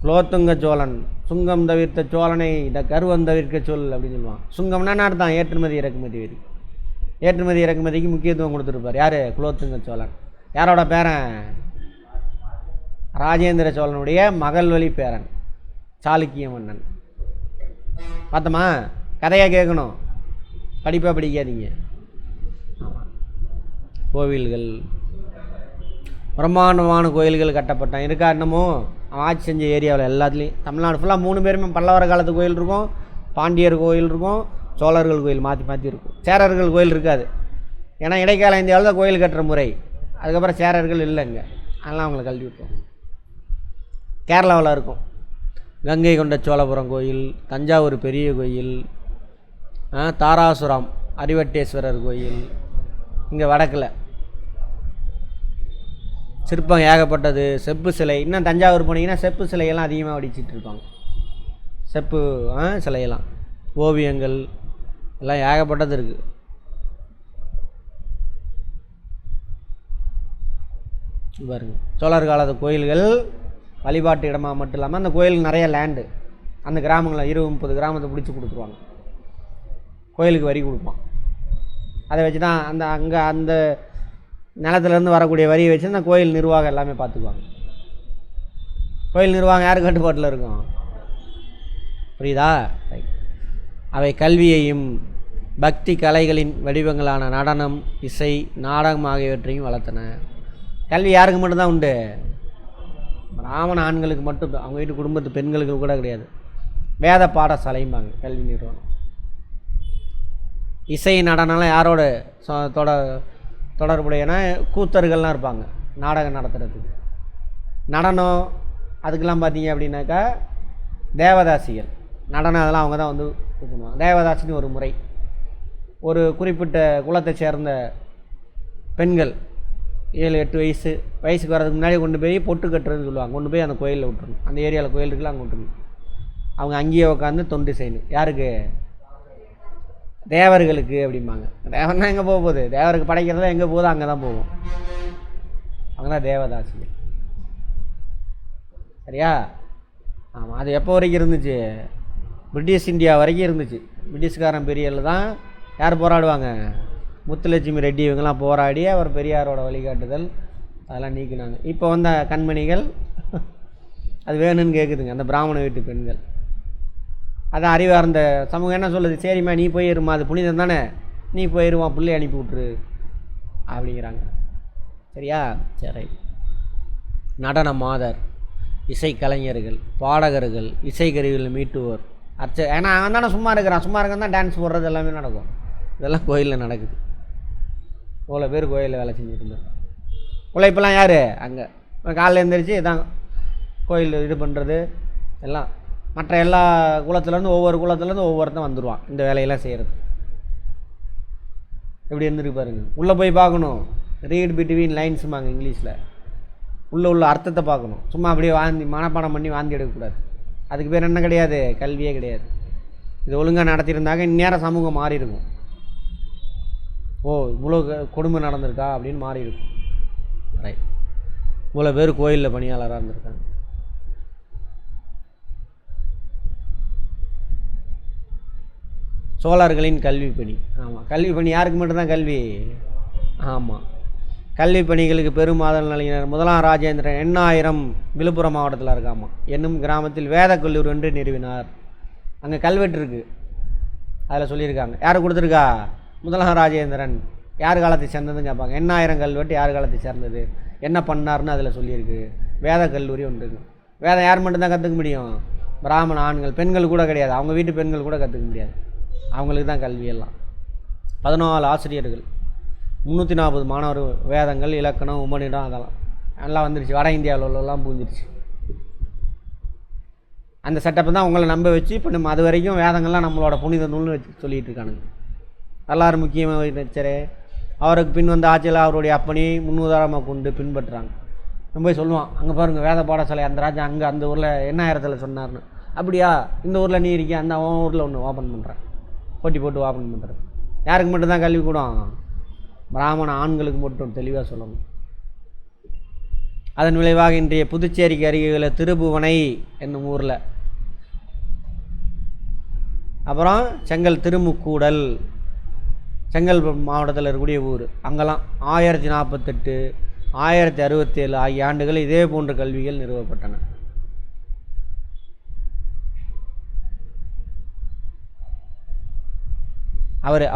S1: குலோத்துங்க சோழன். சுங்கம் தவிர்த்த சோழனை இந்த கருவம் தவிர்க்க சொல் அப்படின்னு சொல்லுவான். சுங்கம்னா என்ன அர்த்தம்? ஏற்றுமதி இறக்குமதி வரி. ஏற்றுமதி இறக்குமதிக்கு முக்கியத்துவம் கொடுத்துருப்பார் யார்? குலோத்துங்க சோழன். யாரோட பேரன்? ராஜேந்திர சோழனுடைய மகள் வழி பேரன், சாளுக்கிய மன்னன். பார்த்தோமா? கதையாக கேட்கணும், படிப்பாக படிக்காதீங்க. கோவில்கள், பிரம்மாண்டமான கோயில்கள் கட்டப்பட்டான். இருக்கா இன்னமும்? அவன் ஆட்சி செஞ்ச ஏரியாவில் எல்லாத்துலேயும். தமிழ்நாடு ஃபுல்லாக 3 பேருமே பல்லவர காலத்து கோயில் இருக்கும், பாண்டியர் கோயில் இருக்கும், சோழர்கள் கோயில் மாற்றி மாற்றி இருக்கும். சேரர்கள் கோயில் இருக்காது, ஏன்னா இடைக்கால இந்தியாவில் தான் கோயில் கட்டுற முறை. அதுக்கப்புறம் சேரர்கள் இல்லைங்க, அதெல்லாம் அவங்களை கல்வி விட்டோம். கேரளாவில் இருக்கும் கங்கை கொண்ட சோழபுரம் கோயில், தஞ்சாவூர் பெரிய கோயில், தாராசுரம் அறிவட்டேஸ்வரர் கோயில். இங்கே வடக்கில் சிற்பம் ஏகப்பட்டது, செப்பு சிலை. இன்னும் தஞ்சாவூர் போனீங்கன்னா செப்பு சிலையெல்லாம் அதிகமாக வடிச்சிட்டு இருப்பாங்க. செப்பு சிலையெல்லாம், ஓவியங்கள் எல்லாம் ஏகப்பட்டது இருக்குது. பாருங்க, சோழர் காலத்து கோயில்கள் வழிபாட்டு இடமாக மட்டும் இல்லாமல் அந்த கோயிலுக்கு நிறைய லேண்டு, அந்த கிராமங்களில் 20-30 கிராமத்தை பிடிச்சி கொடுத்துருவாங்க. கோயிலுக்கு வரி கொடுப்பான். அதை வச்சு தான் அந்த நிலத்துலேருந்து வரக்கூடிய வரியை வச்சு அந்த கோயில் நிர்வாகம் எல்லாமே பார்த்துக்குவாங்க. கோயில் நிர்வாகம் யார் கட்டுப்பாட்டில் இருக்கும்? புரியுதா? அவை கல்வியையும் பக்தி கலைகளின் வடிவங்களான நடனம், இசை, நாடகம் ஆகியவற்றையும் வளர்த்தன. கல்வி யாருக்கு மட்டும்தான் உண்டு? பிராமண ஆண்களுக்கு மட்டும். அவங்க வீட்டு குடும்பத்து பெண்களுக்கு கூட கிடையாது. வேத பாடசாலைம்பாங்க கல்வி நிறுவனம். இசை நடனம்லாம் யாரோட தொடர்புடையனா? கூத்தர்கள்லாம் இருப்பாங்க நாடகம் நடத்துகிறதுக்கு. நடனம் அதுக்கெல்லாம் பார்த்தீங்க அப்படின்னாக்கா தேவதாசிகள் நடனம் அதெல்லாம் அவங்க தான் வந்து இது பண்ணுவாங்க. தேவதாசின்னு ஒரு முறை. ஒரு குறிப்பிட்ட குலத்தை சேர்ந்த பெண்கள் 7-8 வயசுக்கு வரதுக்கு முன்னாடி கொண்டு போய் பொட்டு கட்டுறதுன்னு சொல்லுவாங்க. கொண்டு போய் அந்த கோயிலில் விட்டுருணும். அந்த ஏரியாவில் கோயில் இருக்குல்ல, அங்கே விட்டுருணும். அவங்க அங்கேயே உட்காந்து தொண்டு செய்யணும். யாருக்கு? தேவர்களுக்கு அப்படிம்பாங்க. தேவர்னா எங்கே போக போகுது? தேவருக்கு படைக்கிறதுலாம் எங்கே போகுதோ அங்கே தான் போகும். அவங்க தான் தேவதாசிகள். சரியா? ஆமாம். அது எப்போ வரைக்கும் இருந்துச்சு? பிரிட்டிஷ் இந்தியா வரைக்கும் இருந்துச்சு. பிரிட்டிஷ்காரன் பெரியரில் தான் யார் போராடுவாங்க? முத்துலட்சுமி ரெட்டி இவங்கெல்லாம் போராடி அவர் பெரியாரோட வழிகாட்டுதல் அதெல்லாம் நீக்கினாங்க. இப்போ வந்த கண்மணிகள் அது வேணும்னு கேட்குதுங்க, அந்த பிராமண வீட்டு பெண்கள். அதான் அறிவார்ந்த சமூகம் என்ன சொல்லுது? சரிம்மா நீ போயிருமா, அது புனிதம் தானே, நீ போயிருமா, பிள்ளை அனுப்பி விட்ரு அப்படிங்கிறாங்க. சரியா? சரி. நடன மாதர், இசைக்கலைஞர்கள், பாடகர்கள், இசைக்கருவிகள் மீட்டுவோர், ஏன்னா அவன் தானே சும்மா இருக்கிறான். சும்மா இருக்க தான் டான்ஸ் போடுறது எல்லாமே நடக்கும். இதெல்லாம் கோயிலில் நடக்குது. இவ்வளோ பேர் கோயிலில் வேலை செஞ்சுட்டு இருந்தார். உழைப்பெல்லாம் யார்? அங்கே காலையில் எழுந்திரிச்சு இதான் கோயில் இது பண்ணுறது எல்லாம். மற்ற எல்லா குலத்துலேருந்து ஒவ்வொரு குலத்துலேருந்து ஒவ்வொருத்தன் வந்துடுவான் இந்த வேலையெல்லாம் செய்கிறது. எப்படி இருந்துருக்கு பாருங்க. உள்ளே போய் பார்க்கணும். ரீட் பிட்வீன் லைன்ஸுமாங்க இங்கிலீஷில். உள்ள அர்த்தத்தை பார்க்கணும். சும்மா அப்படியே மனப்பாடம் பண்ணி வாந்தி எடுக்கக்கூடாது. அதுக்கு பேர் என்ன கிடையாது? கல்வியே கிடையாது. இது ஒழுங்காக நடத்தியிருந்தாங்க இந்நேரம் சமூகம் மாறி இருக்கும். ஓ இவ்வளோ கொடுமை நடந்திருக்கா அப்படின்னு மாறி இருக்கும். ரைட். இவ்வளோ பேர் கோயிலில் பணியாளராக இருந்திருக்காங்க. சோழர்களின் கல்வி பணி. ஆமாம், கல்வி பணி யாருக்கு மட்டும்தான் கல்வி? ஆமாம், கல்வி பணிகளுக்கு பெருமாதல் நல்கினர். 1ஆம் ராஜேந்திரன் 8000 விழுப்புரம் மாவட்டத்தில் இருக்காமா என்னும் கிராமத்தில் வேத கல்லூரி ஒன்று நிறுவினார். அங்கே கல்வெட்டு இருக்குது, அதில் சொல்லியிருக்காங்க. யார் கொடுத்துருக்கா? 1ஆம் ராஜேந்திரன். யார் காலத்தை சேர்ந்ததுன்னு கேட்பாங்க. 8000 கல்வெட்டு யார் காலத்தை சேர்ந்தது, என்ன பண்ணார்னு அதில் சொல்லியிருக்கு. வேத கல்லூரி ஒன்றுங்க. வேதம் யார் மட்டும்தான் கற்றுக்க முடியும்? பிராமண ஆண்கள். பெண்கள் கூட கிடையாது. அவங்க வீட்டு பெண்கள் கூட கற்றுக்க முடியாது. அவங்களுக்கு தான் கல்வியெல்லாம். 14 ஆசிரியர்கள், 340 மாணவர். வேதங்கள், இலக்கணம், உபநிடம் அதெல்லாம் எல்லாம் வந்துருச்சு. வட இந்தியாவிலலாம் பூந்துருச்சு. அந்த செட்டப்பை தான் உங்களை நம்ப வச்சு இப்போ நம்ம அது வரைக்கும் வேதங்கள்லாம் நம்மளோட புனித நூல்னு வச்சு சொல்லிகிட்டு இருக்கானுங்க. எல்லாரும் முக்கியமாக நினைச்சரே அவருக்கு பின் வந்த ஆட்சியில் அவருடைய அப்பனி முன்னுதாரணமாக கொண்டு பின்பற்றுறாங்க. நம்ம போய் சொல்லுவான், அங்கே பாருங்கள் வேத பாடசாலை அந்த ராஜா அங்கே அந்த ஊரில் என்ன ஆயிரத்தில் சொன்னார்னு. அப்படியா? இந்த ஊரில் நீ இருக்கியா? அந்த அவன் ஊரில் ஒன்று ஓப்பன் பண்ணுறேன், போட்டி போட்டு ஓப்பன் பண்ணுறது. யாருக்கு மட்டும்தான் கல்வி கூடம்? பிராமண ஆண்களுக்கு மட்டும். தெளிவாக சொல்லணும். அதன் விளைவாக இன்றைய புதுச்சேரிக்கு அருகில் திருபுவனை என்னும் ஊரில், அப்புறம் செங்கல் திருமுக்கூடல், செங்கல் மாவட்டத்தில் இருக்கக்கூடிய ஊர், அங்கெல்லாம் 1048, 1067 ஆகிய ஆண்டுகள் இதே போன்ற கல்விகள் நிறுவப்பட்டன.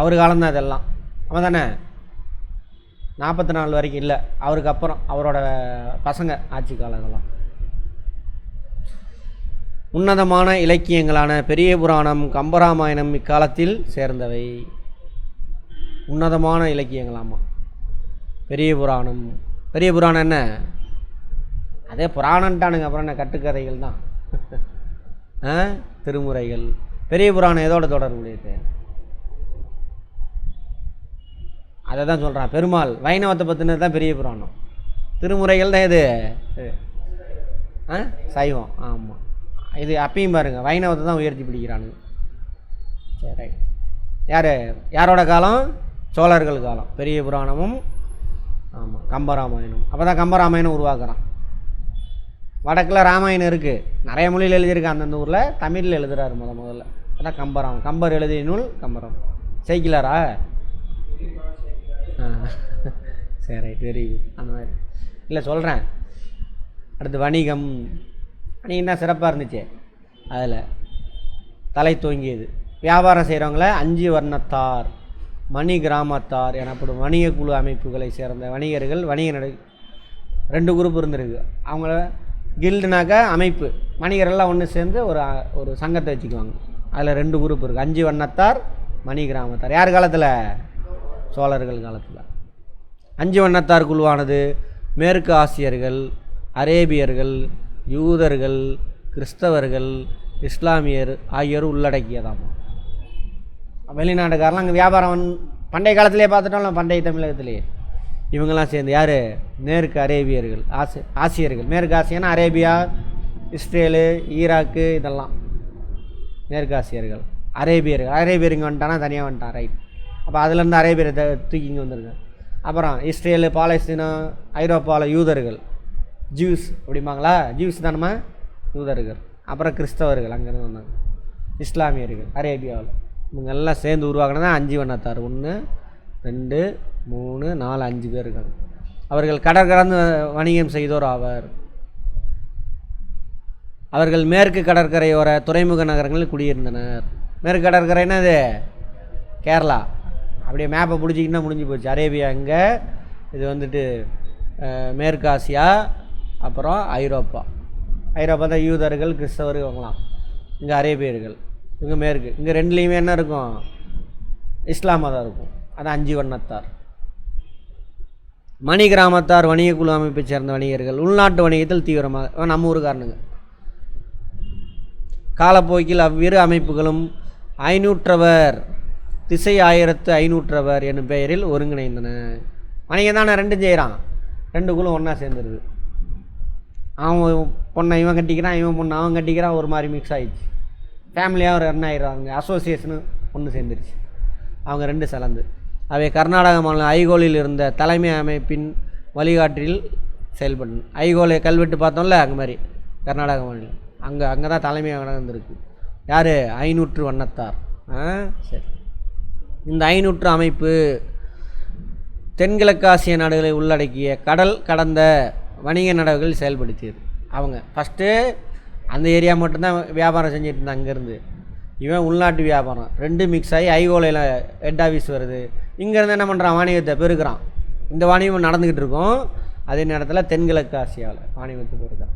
S1: அவர் காலம்தான் இதெல்லாம். அவன் தானே 44 வரைக்கும் இல்லை, அவருக்கு அப்புறம் அவரோட பசங்க ஆட்சி காலங்கள்லாம். உன்னதமான இலக்கியங்களான பெரிய புராணம், கம்பராமாயணம் இக்காலத்தில் சேர்ந்தவை. உன்னதமான இலக்கியங்களாமா பெரிய புராணம். பெரிய புராணம் என்ன? அதே புராணன்ட்டானுங்க, அப்புறம் என்ன கட்டுக்கதைகள் தான். திருமுறைகள். பெரிய புராணம் எதோட தொடர்புடையது? அதை தான் சொல்கிறான். பெருமாள் வைணவத்தை பற்றினது தான் பெரிய புராணம். திருமுறைகள் தான் எது? சைவம். ஆமாம், இது அப்பயும் பாருங்கள் வைணவத்தை தான் உயர்த்தி பிடிக்கிறானுங்க. சரி, யாரோட காலம்? சோழர்கள் காலம். பெரிய புராணமும் ஆமாம் கம்பராமாயணம். அப்போ தான் கம்பராமாயணம் உருவாக்குறான். வடக்கில் ராமாயணம் இருக்குது, நிறைய மொழியில் எழுதியிருக்கு. அந்தந்த ஊரில் தமிழில் எழுதுகிறாரு முதல்ல. அதான் கம்பராம். கம்பர் எழுதிய நூல் கம்பராம். செய்கிறாரா? சரி, ரைட், வெரி குட். அந்த மாதிரி இல்லை சொல்கிறேன். அடுத்து வணிகம். வணிகம் தான் சிறப்பாக இருந்துச்சு. அதில் தலை தோங்கியது. வியாபாரம் செய்கிறவங்கள 5 வர்ணத்தார், மணி கிராமத்தார் எனப்படும் வணிக குழு அமைப்புகளை சேர்ந்த வணிகர்கள். வணிக 2 குரூப் இருந்திருக்கு. அவங்கள கில்டுனாக்கா அமைப்பு, வணிகரெல்லாம் ஒன்று சேர்ந்து ஒரு சங்கத்தை வச்சுக்குவாங்க. அதில் 2 குரூப் இருக்குது. 5 வண்ணத்தார், மணி கிராமத்தார். யார் காலத்தில்? சோழர்கள் காலத்தில். 5 வண்ணத்தார் குழுவானது மேற்கு ஆசியர்கள், அரேபியர்கள், யூதர்கள், கிறிஸ்தவர்கள், இஸ்லாமியர் ஆகியோர் உள்ளடக்கியதாமா. வெளிநாட்டுக்காரெலாம் அங்கே வியாபாரம் பண்டைய காலத்திலே பார்த்துட்டோம்ல, பண்டைய தமிழகத்திலே இவங்கெல்லாம் சேர்ந்து யார்? மேற்கு அரேபியர்கள், ஆசியர்கள். மேற்கு ஆசியனா அரேபியா, இஸ்ரேலு, ஈராக்கு, இதெல்லாம் மேற்கு ஆசியர்கள். அரேபியர் இங்கே வந்துட்டானா தனியாக வந்துட்டான், ரைட். அப்போ அதுலேருந்து அரேபியரை தூக்கி இங்கே வந்துருக்காங்க. அப்புறம் இஸ்ரேலு, பாலஸ்தீனா, ஐரோப்பாவில் யூதர்கள், ஜூஸ் அப்படிம்பாங்களா, ஜூஸ் தானம்மா யூதர்கள். அப்புறம் கிறிஸ்தவர்கள் அங்கேருந்து வந்தாங்க, இஸ்லாமியர்கள் அரேபியாவில். இவங்க எல்லாம் சேர்ந்து உருவாக்கினது 5 வண்ணத்தார். 1 2 3 4 5 பேர் இருக்காங்க. அவர்கள் கடற்கடந்து வணிகம் செய்தோர் ஆவர். அவர்கள் மேற்கு கடற்கரையோர துறைமுக நகரங்களில் குடியிருந்தனர். மேற்கு கடற்கரைன்னா இது கேரளா. அப்படியே மேப்பை பிடிச்சிக்கிட்டா முடிஞ்சு போச்சு. அரேபியா இங்கே, இது வந்துட்டு மேற்கு ஆசியா, அப்புறம் ஐரோப்பா. ஐரோப்பா தான் யூதர்கள், கிறிஸ்தவர்கள் வாங்கலாம். இங்கே அரேபியர்கள், இங்கே மேற்கு. இங்கே 2லேயுமே என்ன இருக்கும்? இஸ்லாமாக தான் இருக்கும். அது 5 வண்ணத்தார். மணி கிராமத்தார் வணிக குழு அமைப்பை சேர்ந்த வணிகர்கள். உள்நாட்டு வணிகத்தில் தீவிரமாக, நம்ம ஊருக்காரனுங்க. காலப்போக்கில் அவ்விரு அமைப்புகளும் 500 திசை 1500 என்னும் பெயரில் ஒருங்கிணைந்தன. வணிகம் தானே 2 செய்கிறான், 2 குழு ஒன்றா சேர்ந்துருது. அவன் பொண்ணை இவன் கட்டிக்கிறான், இவன் பொண்ணை அவன் கட்டிக்கிறான், ஒரு மாதிரி மிக்ஸ் ஆகிடுச்சு. ஃபேமிலியாக ஒரு ரன் ஆகிடுறாங்க. அசோசியேஷனு ஒன்று சேர்ந்துருச்சு. அவங்க 2 கலந்து. அவை கர்நாடக மாநிலம் ஐகோலில் இருந்த தலைமை அமைப்பின் வழிகாட்டில் செயல்படும். ஐகோலை கல்வெட்டு பார்த்தோம்ல, அங்கே மாதிரி கர்நாடக மாநிலம். அங்கே தான் தலைமையாக இருந்திருக்கு. யார்? 500 வண்ணத்தார். சரி. இந்த 500 அமைப்பு தென்கிழக்காசிய நாடுகளை உள்ளடக்கிய கடல் கடந்த வணிக நடவடிக்கைகள் செயல்படுத்தியது. அவங்க ஃபஸ்ட்டு அந்த ஏரியா மட்டும்தான் வியாபாரம் செஞ்சுட்டு இருந்தாங்க. அங்கேருந்து இவன் உள்நாட்டு வியாபாரம் 2 மிக்ஸ் ஆகி ஐகோலையில் ஹெட் ஆஃபீஸ் வருது. இங்கேருந்து என்ன பண்ணுறான்? வாணிகத்தை பெருக்கிறான். இந்த வாணிகம் நடந்துக்கிட்டு இருக்கும். அதே நேரத்தில் தென்கிழக்கு ஆசியாவில் வாணிகத்தை பெருக்கிறான்.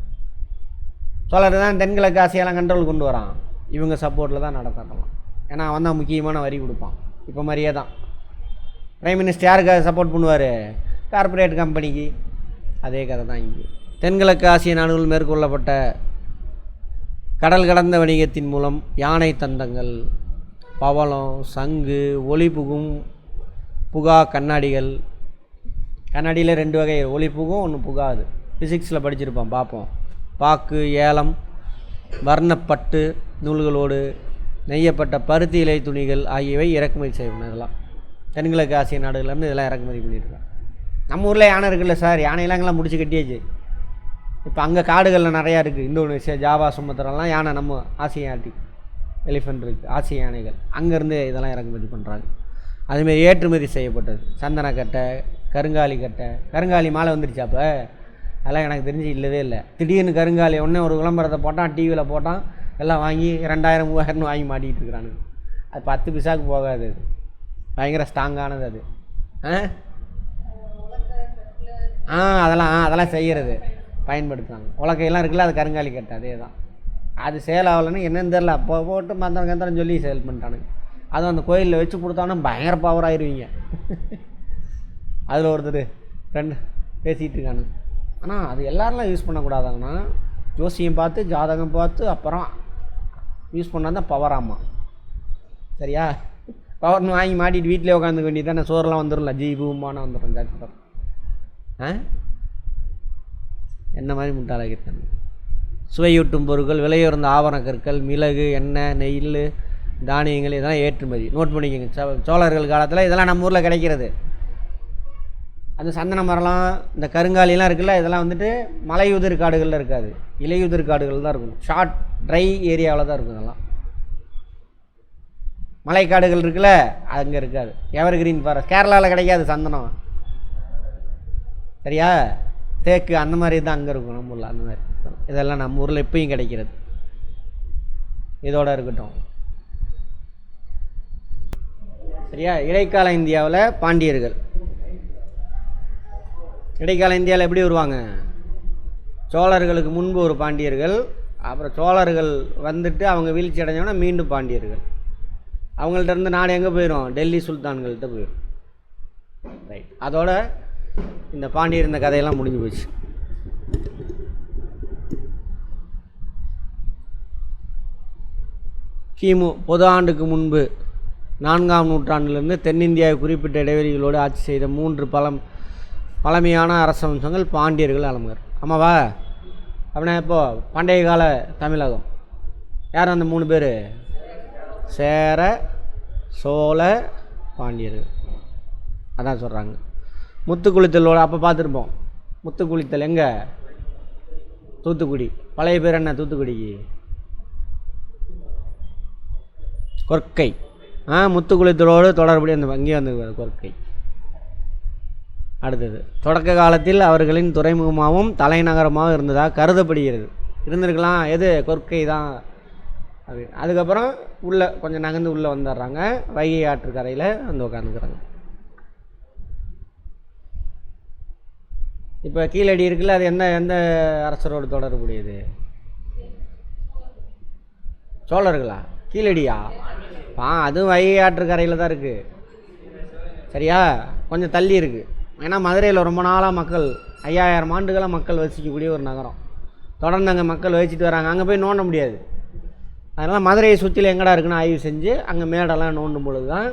S1: சோழர் தான் தென்கிழக்கு ஆசியாலாம் கண்ட்ரோல் கொண்டு வரான். இவங்க சப்போர்ட்டில் தான் நடத்தலாம். ஏன்னா அவன் தான் முக்கியமான வரி கொடுப்பான். இப்போ மாதிரியே தான் பிரைம் மினிஸ்டர் யாருக்கு சப்போர்ட் பண்ணுவார்? கார்ப்பரேட் கம்பெனிக்கு. அதே கதை தான் இங்கே. தென்கிழக்கு ஆசிய நாடுகள் மேற்கொள்ளப்பட்ட கடல் கடந்த வணிகத்தின் மூலம் யானை தந்தங்கள், பவளம், சங்கு, ஒளி புகும் புகா கண்ணாடிகள். கண்ணாடியில் 2 வகை, ஒளி புகும் ஒன்று புகாது. ஃபிசிக்ஸில் படிச்சிருப்பான், பார்ப்போம். பாக்கு, ஏலம், வர்ணப்பட்டு நூல்களோடு நெய்யப்பட்ட பருத்தி இலை துணிகள் ஆகியவை இறக்குமதி செய்யணும். இதெல்லாம் தென்கிழக்கு ஆசிய நாடுகள்லேருந்து இதெல்லாம் இறக்குமதி பண்ணியிருக்காங்க. நம்ம ஊரில் யானை இருக்குல்ல சார், யானையெல்லாம் முடிச்சு கட்டியாச்சு. இப்போ அங்கே காடுகளில் நிறையா இருக்குது. இந்தோனேஷியா, ஜாவா, சுமத்ராலாம் யானை. நம்ம ஆசியாட்டிக் எலிஃபெண்ட் இருக்குது, ஆசிய யானைகள். அங்கேருந்து இதெல்லாம் இறக்குமதி பண்ணுறாங்க. அதுமாரி ஏற்றுமதி செய்யப்பட்டது சந்தனக்கட்டை, கருங்காலி கட்டை. கருங்காலி மாலை வந்துருச்சு. அப்போ அதெல்லாம் எனக்கு தெரிஞ்சு இல்லவே இல்லை. திடீர்னு கருங்காலி ஒன்றே ஒரு விளம்பரத்தை போட்டான், டிவியில் போட்டான், எல்லாம் வாங்கி 2000 3000 வாங்கி மாட்டிகிட்டு இருக்கிறானுங்க. அது 10 பைசாவுக்கு போகாது. அது பயங்கர ஸ்ட்ராங்கானது. அது அதெல்லாம் செய்கிறது பயன்படுத்துகிறாங்க. உலக்கையெல்லாம் இருக்குல்ல, அது கருங்காலி கட்டை. அதே தான். அது சேல் ஆகலைன்னு என்னன்னு தெரில. அப்போ போட்டு மந்திரம் சொல்லி சேல் பண்ணிட்டானுங்க. அதுவும் அந்த கோயிலில் வச்சு கொடுத்தானு பயங்கர பவர் ஆயிடுவீங்க. அதில் ஒருத்தர் 2 பேசிகிட்டு இருக்கானுங்க. ஆனால் அது எல்லாரெலாம் யூஸ் பண்ணக்கூடாதாங்கண்ணா. ஜோசியம் பார்த்து, ஜாதகம் பார்த்து அப்புறம் யூஸ் பண்ணால் தான் பவர். ஆமாம், சரியா? பவர்னு வாங்கி மாட்டிட்டு வீட்டிலே உட்காந்துக்க வேண்டியது தானே. சோறுலாம் வந்துடும்ல, ஜீபூமான வந்துடும். ஜாஸ்தி பவர். என்ன மாதிரி முட்டாளாக்கிட்டாங்க. சுவையூட்டும் பொருட்கள், விலையுறந்த ஆவண கற்கள், மிளகு, எண்ணெய், நெல், தானியங்கள், இதெல்லாம் ஏற்றுமதி. நோட் பண்ணிக்கோங்க. சோழர்கள் காலத்தில் இதெல்லாம் நம்ம ஊரில் கிடைக்கிறது. அந்த சந்தன மரம்லாம் இந்த கருங்காலிலாம் இருக்குல்ல, இதெல்லாம் வந்துட்டு மலையுதிர் காடுகளில் இருக்காது, இலையுதிர் காடுகள் தான் இருக்கும். ஷார்ட் ட்ரை ஏரியாவில் தான் இருக்கும். இதெல்லாம் மலைக்காடுகள் இருக்குல்ல, அங்கே இருக்காது. எவர் கிரீன் ஃபாரஸ்ட் கேரளாவில் கிடைக்காது சந்தனம், சரியா? தேக்கு அந்த மாதிரி தான் அங்கே இருக்கும் நம்ம ஊரில். அந்த மாதிரி இதெல்லாம் நம்ம ஊரில் இப்பயும் கிடைக்கிறது. இதோட இருக்கட்டும், சரியா? இடைக்கால இந்தியாவில் பாண்டியர்கள். இடைக்கால இந்தியாவில் எப்படி வருவாங்க? சோழர்களுக்கு முன்பு ஒரு பாண்டியர்கள், அப்புறம் சோழர்கள் வந்துட்டு அவங்க வீழ்ச்சி அடைஞ்சோன்னா மீண்டும் பாண்டியர்கள். அவங்கள்ட்ட இருந்து நாடு எங்கே போயிடும்? டெல்லி சுல்தான்கள்கிட்ட போயிடும். ரைட், அதோட இந்த பாண்டியர் இந்த கதையெல்லாம் முடிஞ்சு போச்சு. கிமு பொது ஆண்டுக்கு முன்பு 4ஆம் நூற்றாண்டிலிருந்து தென்னிந்தியாவை குறிப்பிட்ட இடைவெளிகளோடு ஆட்சி செய்த 3 பழமையான அரச வம்சங்கள் பாண்டியர்கள் அலமர். ஆமாவா? அப்படின்னா இப்போது பண்டைய கால தமிழகம் யார் அந்த 3 பேர்? சேர, சோழ, பாண்டியர்கள். அதான் சொல்கிறாங்க. முத்துக்குளித்தலோட அப்போ பார்த்துருப்போம். முத்துக்குளித்தல் எங்கே? தூத்துக்குடி. பழைய பேர் என்ன தூத்துக்குடிக்கு? கொற்கை. முத்துக்குளித்தலோடு தொடர்புடைய அந்த அங்கேயே வந்து கொற்கை. அடுத்தது, தொடக்க காலத்தில் அவர்களின் துறைமுகமாகவும் தலைநகரமாகவும் இருந்ததாக கருதப்படுகிறது. இருந்திருக்கலாம். எது? கொற்கை தான். அது அதுக்கப்புறம் உள்ளே கொஞ்சம் நகர்ந்து உள்ளே வந்துடுறாங்க. வைகை ஆற்று கரையில் வந்து உட்காந்துக்கிறாங்க. இப்போ கீழடி இருக்குல்ல, அது எந்த அரசரோடு தொடர்புடையது? சோழர்களா? கீழடியா? அதுவும் வைகை ஆற்று கரையில் தான் இருக்குது, சரியா? கொஞ்சம் தள்ளி இருக்குது. ஏன்னா மதுரையில் ரொம்ப நாளாக மக்கள் 5000 ஆண்டுகளாக மக்கள் வசிக்கக்கூடிய ஒரு நகரம். தொடர்ந்து அங்கே மக்கள் வசிச்சுட்டு வராங்க. அங்கே போய் நோண்ட முடியாது. அதனால் மதுரையை சுற்றில எங்கடா இருக்குன்னு ஆய்வு செஞ்சு அங்கே மேடெல்லாம் நோண்டும் பொழுது தான்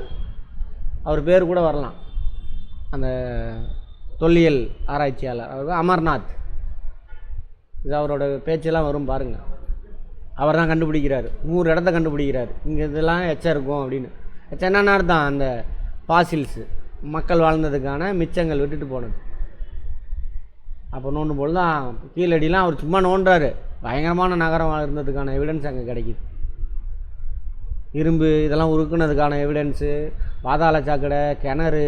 S1: அவர் பேர் கூட வரலாம். அந்த தொல்லியல் ஆராய்ச்சியாளர் அவர் அமர்நாத், இது அவரோட பேச்செல்லாம் வரும் பாருங்கள். அவர் தான் கண்டுபிடிக்கிறார். 100 இடத்த கண்டுபிடிக்கிறார். இங்கே இதெல்லாம் எச்சம் இருக்கும் அப்படின்னு. எச்சம் என்னென்ன அர்த்தம்? அந்த ஃபாசில்ஸு, மக்கள் வாழ்ந்ததுக்கான மிச்சங்கள் விட்டுட்டு போனது. அப்போ நோண்டும் பொழுது தான் கீழடிலாம் அவர் சும்மா நோண்டுறாரு. பயங்கரமான நகரம் இருந்ததுக்கான எவிடன்ஸ் அங்கே கிடைக்கிது. இரும்பு இதெல்லாம் உருக்குனதுக்கான எவிடன்ஸு, பாதாள சாக்கடை, கிணறு,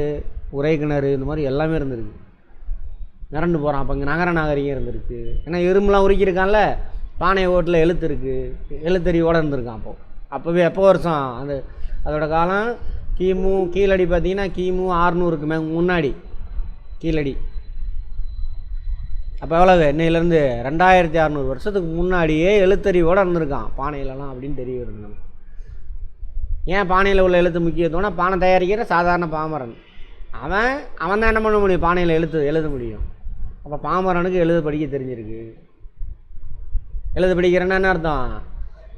S1: உரை கிணறு, இந்த மாதிரி எல்லாமே இருந்திருக்கு. மிரண்டு போகிறான். அப்போ இங்கே நகர நாகரிகம் இருந்திருக்கு. ஏன்னா இரும்புலாம் உருக்கியிருக்கான்ல, பானை ஓட்டில் எழுத்து இருக்குது, எழுத்தறிவோடு இருந்திருக்கான். அப்போவே எப்போ வருஷம் அந்த அதோட காலம் கிமு. கீழடி பார்த்திங்கன்னா கிமு 600க்கு முன்னாடி கீழடி. அப்போ எவ்வளவு? இன்னையிலேருந்து 2600 வருஷத்துக்கு முன்னாடியே எழுத்தறிவோடு இருந்திருக்கான் பானையிலலாம் அப்படின்னு தெரிய வருது நம்ம. ஏன் பானையில் உள்ள எழுத்து முக்கியத்துவம்னா, பானை தயாரிக்கிற சாதாரண பாமரன் அவன் தான் என்ன பண்ண முடியும்? பானையில் எழுத முடியும். அப்போ பாமரனுக்கு எழுத படிக்க தெரிஞ்சிருக்கு. எழுத படிக்கிறேன்னா என்ன அர்த்தம்?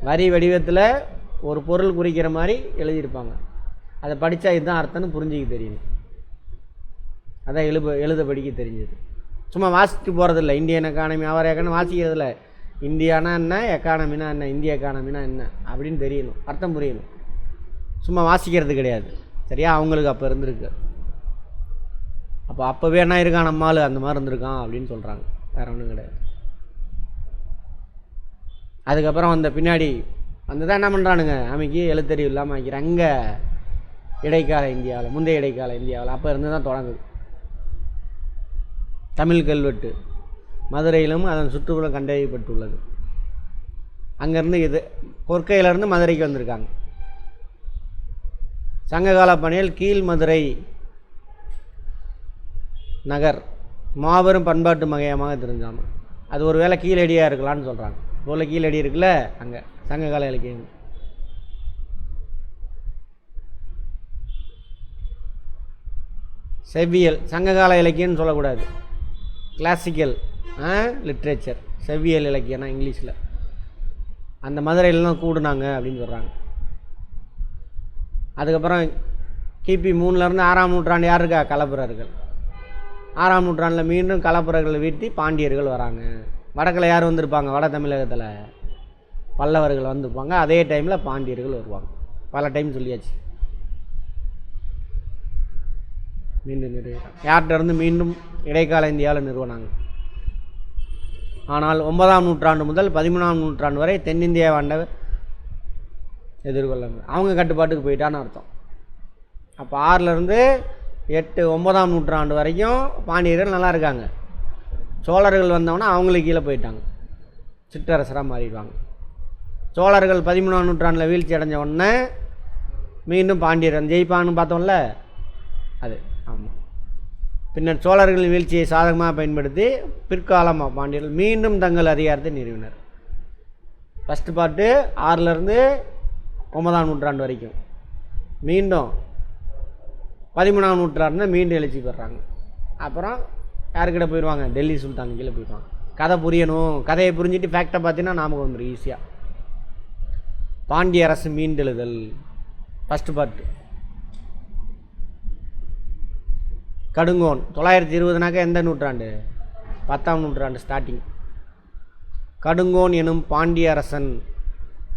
S1: வரி வடிவத்தில் ஒரு பொருள் குறிக்கிற மாதிரி எழுதியிருப்பாங்க. அதை படித்தா இதுதான் அர்த்தம்னு புரிஞ்சிக்க தெரியணும். அதான் எழுத படிக்க தெரிஞ்சது. சும்மா வாசிட்டு போகிறதில்ல. இந்தியன் எக்கானமி அவர் எக்கானமி வாசிக்கிறதில்ல. இந்தியானா என்ன, எக்கானமினா என்ன, இந்திய எக்கானமினா என்ன அப்படின்னு தெரியணும், அர்த்தம் புரியணும். சும்மா வாசிக்கிறது கிடையாது, சரியா? அவங்களுக்கு அப்போ இருந்திருக்கு. அப்போவே என்ன இருக்கான் நம்மால் அந்த மாதிரி இருந்திருக்கான் அப்படின்னு சொல்கிறாங்க. வேறு ஒன்றும் கிடையாது. அதுக்கப்புறம் அந்த பின்னாடி வந்து தான் என்ன பண்ணுறானுங்க, அமைக்கி எழுத்தறிவு இல்லாமல் ஆக்கிறாங்க. அங்கே இடைக்கால இந்தியாவில், முந்தைய இடைக்கால இந்தியாவில் அப்போ இருந்து தான் தொடங்குது. தமிழ் கல்வெட்டு மதுரையிலும் அதன் சுற்றுப்புறம் கண்டறியப்பட்டுள்ளது. அங்கேருந்து இது கொற்கையிலேருந்து மதுரைக்கு வந்திருக்காங்க. சங்ககால பணியில் கீழ் மதுரை நகர் மாபெரும் பண்பாட்டு மையமாக தெரிஞ்சாமல் அது ஒரு வேளை கீழடியாக இருக்கலான்னு சொல்கிறாங்க. போல் கீழடி இருக்குல்ல, அங்கே சங்ககால இலக்கியம். செவ்வியல் சங்ககால இலக்கியம்னு சொல்லக்கூடாது, கிளாசிக்கல் லிட்ரேச்சர். செவ்வியல் இலக்கியம்னா இங்கிலீஷில். அந்த மதுரையிலாம் கூடுனாங்க அப்படின்னு சொல்கிறாங்க. அதுக்கப்புறம் கிபி 3லேருந்து 6ஆம் நூற்றாண்டு யார் இருக்கா? களப்பிரர்கள். 6ஆம் நூற்றாண்டில் மீண்டும் களப்பிரர்களை வீழ்த்தி பாண்டியர்கள் வராங்க. வடக்கில் யார் வந்திருப்பாங்க? வட தமிழகத்தில் பல்லவர்கள் வந்திருப்பாங்க. அதே டைமில் பாண்டியர்கள் வருவாங்க. பல டைம் சொல்லியாச்சு. மீண்டும் நிறுவினாங்க. யார்கிட்ட இருந்து? மீண்டும் இடைக்கால இந்தியாவில் நிறுவனாங்க. ஆனால் 9ஆம் நூற்றாண்டு முதல் 13ஆம் நூற்றாண்டு வரை தென்னிந்தியாவை ஆண்டவர் எதிர்கொள்ளாங்க. அவங்க கட்டுப்பாட்டுக்கு போயிட்டான்னு அர்த்தம். அப்போ 6லேருந்து 8 9ஆம் நூற்றாண்டு வரைக்கும் பாண்டியர்கள் நல்லா இருக்காங்க. சோழர்கள் வந்தவொடனே அவங்களுக்கு கீழே போயிட்டாங்க, சிற்றரசராக மாறிடுவாங்க. சோழர்கள் 13ஆம் நூற்றாண்டில் வீழ்ச்சி அடைஞ்ச உடனே மீண்டும் பாண்டியர் ஜெயிப்பான்னு பார்த்தோம்ல, அது ஆமாம். பின்னர் சோழர்களின் வீழ்ச்சியை சாதகமாக பயன்படுத்தி பிற்காலமாக பாண்டியர்கள் மீண்டும் தங்கள் அதிகாரத்தை நிறுவினர். ஃபஸ்ட்டு பாட்டு 6லேருந்து 9ஆம் நூற்றாண்டு வரைக்கும். மீண்டும் 13ஆம் நூற்றாண்டு மீண்டும் எழுச்சி பெறாங்க. அப்புறம் யாருக்கிட்ட போயிடுவாங்க? டெல்லி சுல்தான் கீழே போயிடுவாங்க. கதை புரியணும், கதையை புரிஞ்சுட்டு ஃபேக்டை பார்த்தீங்கன்னா நமக்கு வந்துடும் ஈஸியாக. பாண்டிய அரசு மீண்டெழுதல் ஃபஸ்ட்டு பார்ட்டு. கடுங்கோன் 920 எந்த நூற்றாண்டு? 10ஆம் நூற்றாண்டு ஸ்டார்டிங். கடுங்கோன் எனும் பாண்டிய அரசன்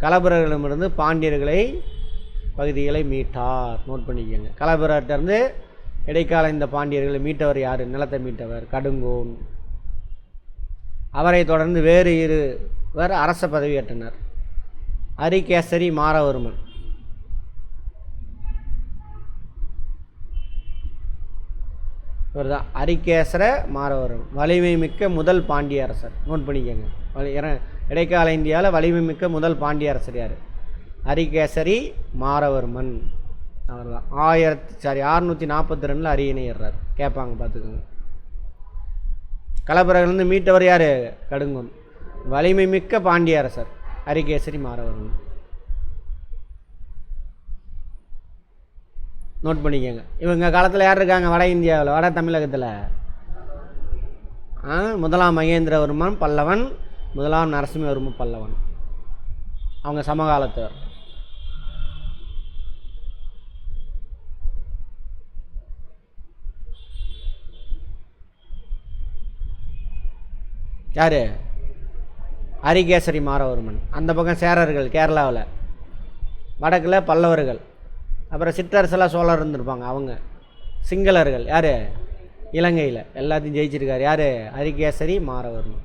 S1: கலபரர்களிடமிருந்து பாண்டியர்களை பகுதிகளை மீட்டார். நோட் பண்ணிக்கோங்க. கலபரர்கிட்டருந்து இடைக்கால இந்த பாண்டியர்களை மீட்டவர் யார்? நிலத்தை மீட்டவர் கடுங்கோன். அவரை தொடர்ந்து வேறு இருவர் அரச பதவியேற்றனர். அரிகேசரி மாரவர்மன். இவர் தான் அரிகேசர மாரவர்மன், வலிமை மிக்க முதல் பாண்டிய அரசர். நோட் பண்ணிக்கோங்க. இடைக்கால இந்தியாவில் வலிமை மிக்க முதல் பாண்டிய அரசர் யார்? அரிகேசரி மாரவர்மன். அவர் தான் 642 அரியணை ஏறுறார். கேட்பாங்க, பார்த்துக்கோங்க. கலபரர்லேருந்து மீட்டவர் யார்? கடுங்கோன். வலிமை மிக்க பாண்டிய அரசர் அரிகேசரி மாரவர்மன். நோட் பண்ணிக்கோங்க. இவங்க காலத்தில் யார் இருக்காங்க? வட இந்தியாவில், வட தமிழகத்தில் 1ஆம் மகேந்திரவர்மன் பல்லவன், 1ஆம் நரசிம்மவர்மன் பல்லவன். அவங்க சமகாலத்தவர். யார்? அரிகேசரி மாரவர்மன். அந்த பக்கம் சேரர்கள் கேரளாவில், வடக்கில் பல்லவர்கள், அப்புறம் சிற்றரசெல்லாம் சோழர் இருந்திருப்பாங்க. அவங்க சிங்களர்கள் யார்? இலங்கையில் எல்லாத்தையும் ஜெயிச்சிருக்காரு. யார்? அரிகேசரி மாரவர்மன்.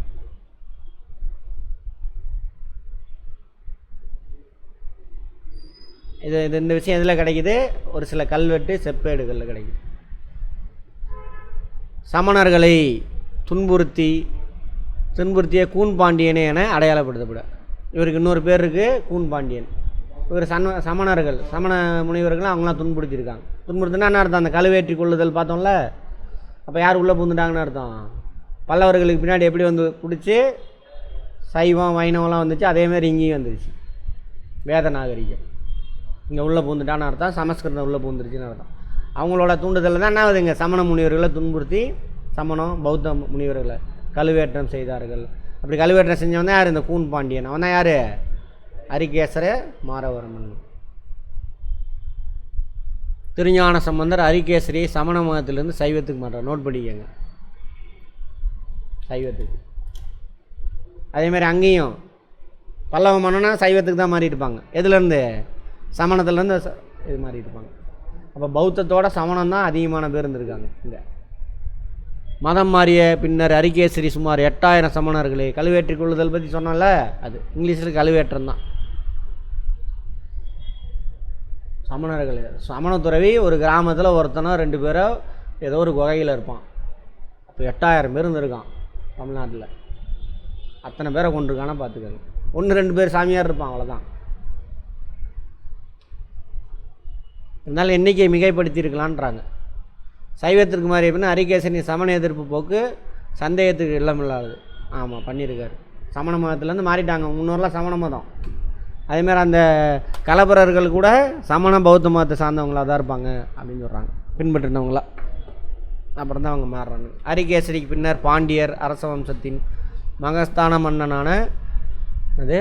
S1: இந்த விஷயம் எதில் கிடைக்குது? ஒரு சில கல்வெட்டு செப்பேடுகளில் கிடைக்குது. சமணர்களை துன்புறுத்திய கூன் பாண்டியனே என அடையாளப்படுத்தப்பட. இவருக்கு இன்னொரு பேர் இருக்குது, கூன் பாண்டியன். இவர் சமணர்கள், சமண முனிவர்கள் அவங்களாம் துன்புறுத்திருக்காங்க. துன்புறுத்தினா என்ன அர்த்தம்? அந்த கழுவேற்றி கொள்ளுதல் பார்த்தோம்ல, அப்போ யார் உள்ளே பூந்துட்டாங்கன்னு அர்த்தம்? பல்லவர்களுக்கு பின்னாடி எப்படி வந்து பிடிச்சி சைவம் வைணவம்லாம் வந்துச்சு, அதேமாதிரி இங்கேயும் வந்துருச்சு வேத நாகரிகம். இங்கே உள்ளே பூந்துட்டான்னு அர்த்தம், சமஸ்கிருதம் உள்ளே பூந்துருச்சுன்னு அர்த்தம். அவங்களோட தூண்டுதலில் தான் என்ன ஆகுதுங்க? சமண முனிவர்களை துன்புறுத்தி சமணம் பௌத்த முனிவர்களை கழுவேற்றம் செய்தார்கள். அப்படி கழுவேற்றம் செஞ்சவன் தான் யார்? இந்த கூன் பாண்டியன். அவன் தான் யார்? அரிகேசர மாரவர்மன். திருஞான சம்பந்தர் அரிகேசரியை சமண மதத்திலிருந்து சைவத்துக்கு மாற்றார். நோட் பண்ணிக்கங்க, சைவத்துக்கு. அதேமாதிரி அங்கேயும் பல்லவ மன்னனா சைவத்துக்கு தான் மாறியிருப்பாங்க. எதுலேருந்து? சமணத்துலேருந்து இது மாறியிருப்பாங்க. அப்போ பௌத்தத்தோட சமணம் தான் அதிகமான பேர் இருந்திருக்காங்க. இந்த மதம் மாறிய பின்னர் அரிகேசரி சுமார் 8000 சமணர்களை கழுவேற்றி கொள்ளுதல் பற்றி சொன்னால, அது இங்கிலீஷில் கழுவேற்றம் தான். சமணர்கள், சமண துறவி ஒரு கிராமத்தில் ஒருத்தனோ 2 பேரோ ஏதோ ஒரு குகையில் இருப்பான். அப்போ 8000 பேர் இருந்திருக்கான் தமிழ்நாட்டில். அத்தனை பேரை கொண்டிருக்கானா பார்த்துக்கோங்க. 1-2 பேர் சாமியார் இருப்பான், அவ்வளோதான். இருந்தாலும் எண்ணிக்கையை மிகைப்படுத்தியிருக்கலான்றாங்க. சைவத்திற்கு மாறி எப்படின்னா அரிகேசரி சமண எதிர்ப்பு போக்கு சந்தேகத்துக்கு இல்லமில்லாது. ஆமாம், பண்ணியிருக்காரு. சமண மதத்துலேருந்து மாறிட்டாங்க. முன்னோரெலாம் சமண மதம். அதேமாதிரி அந்த கலபரர்கள் கூட சமண பௌத்த மதத்தை சார்ந்தவங்களாக தான் இருப்பாங்க அப்படின்னு சொல்கிறாங்க, பின்பற்றினவங்களா. அப்புறம் தான் அவங்க மாறுறாங்க. அரிகேசரிக்கு பின்னர் பாண்டியர் அரச வம்சத்தின் மகஸ்தான மன்னனான அது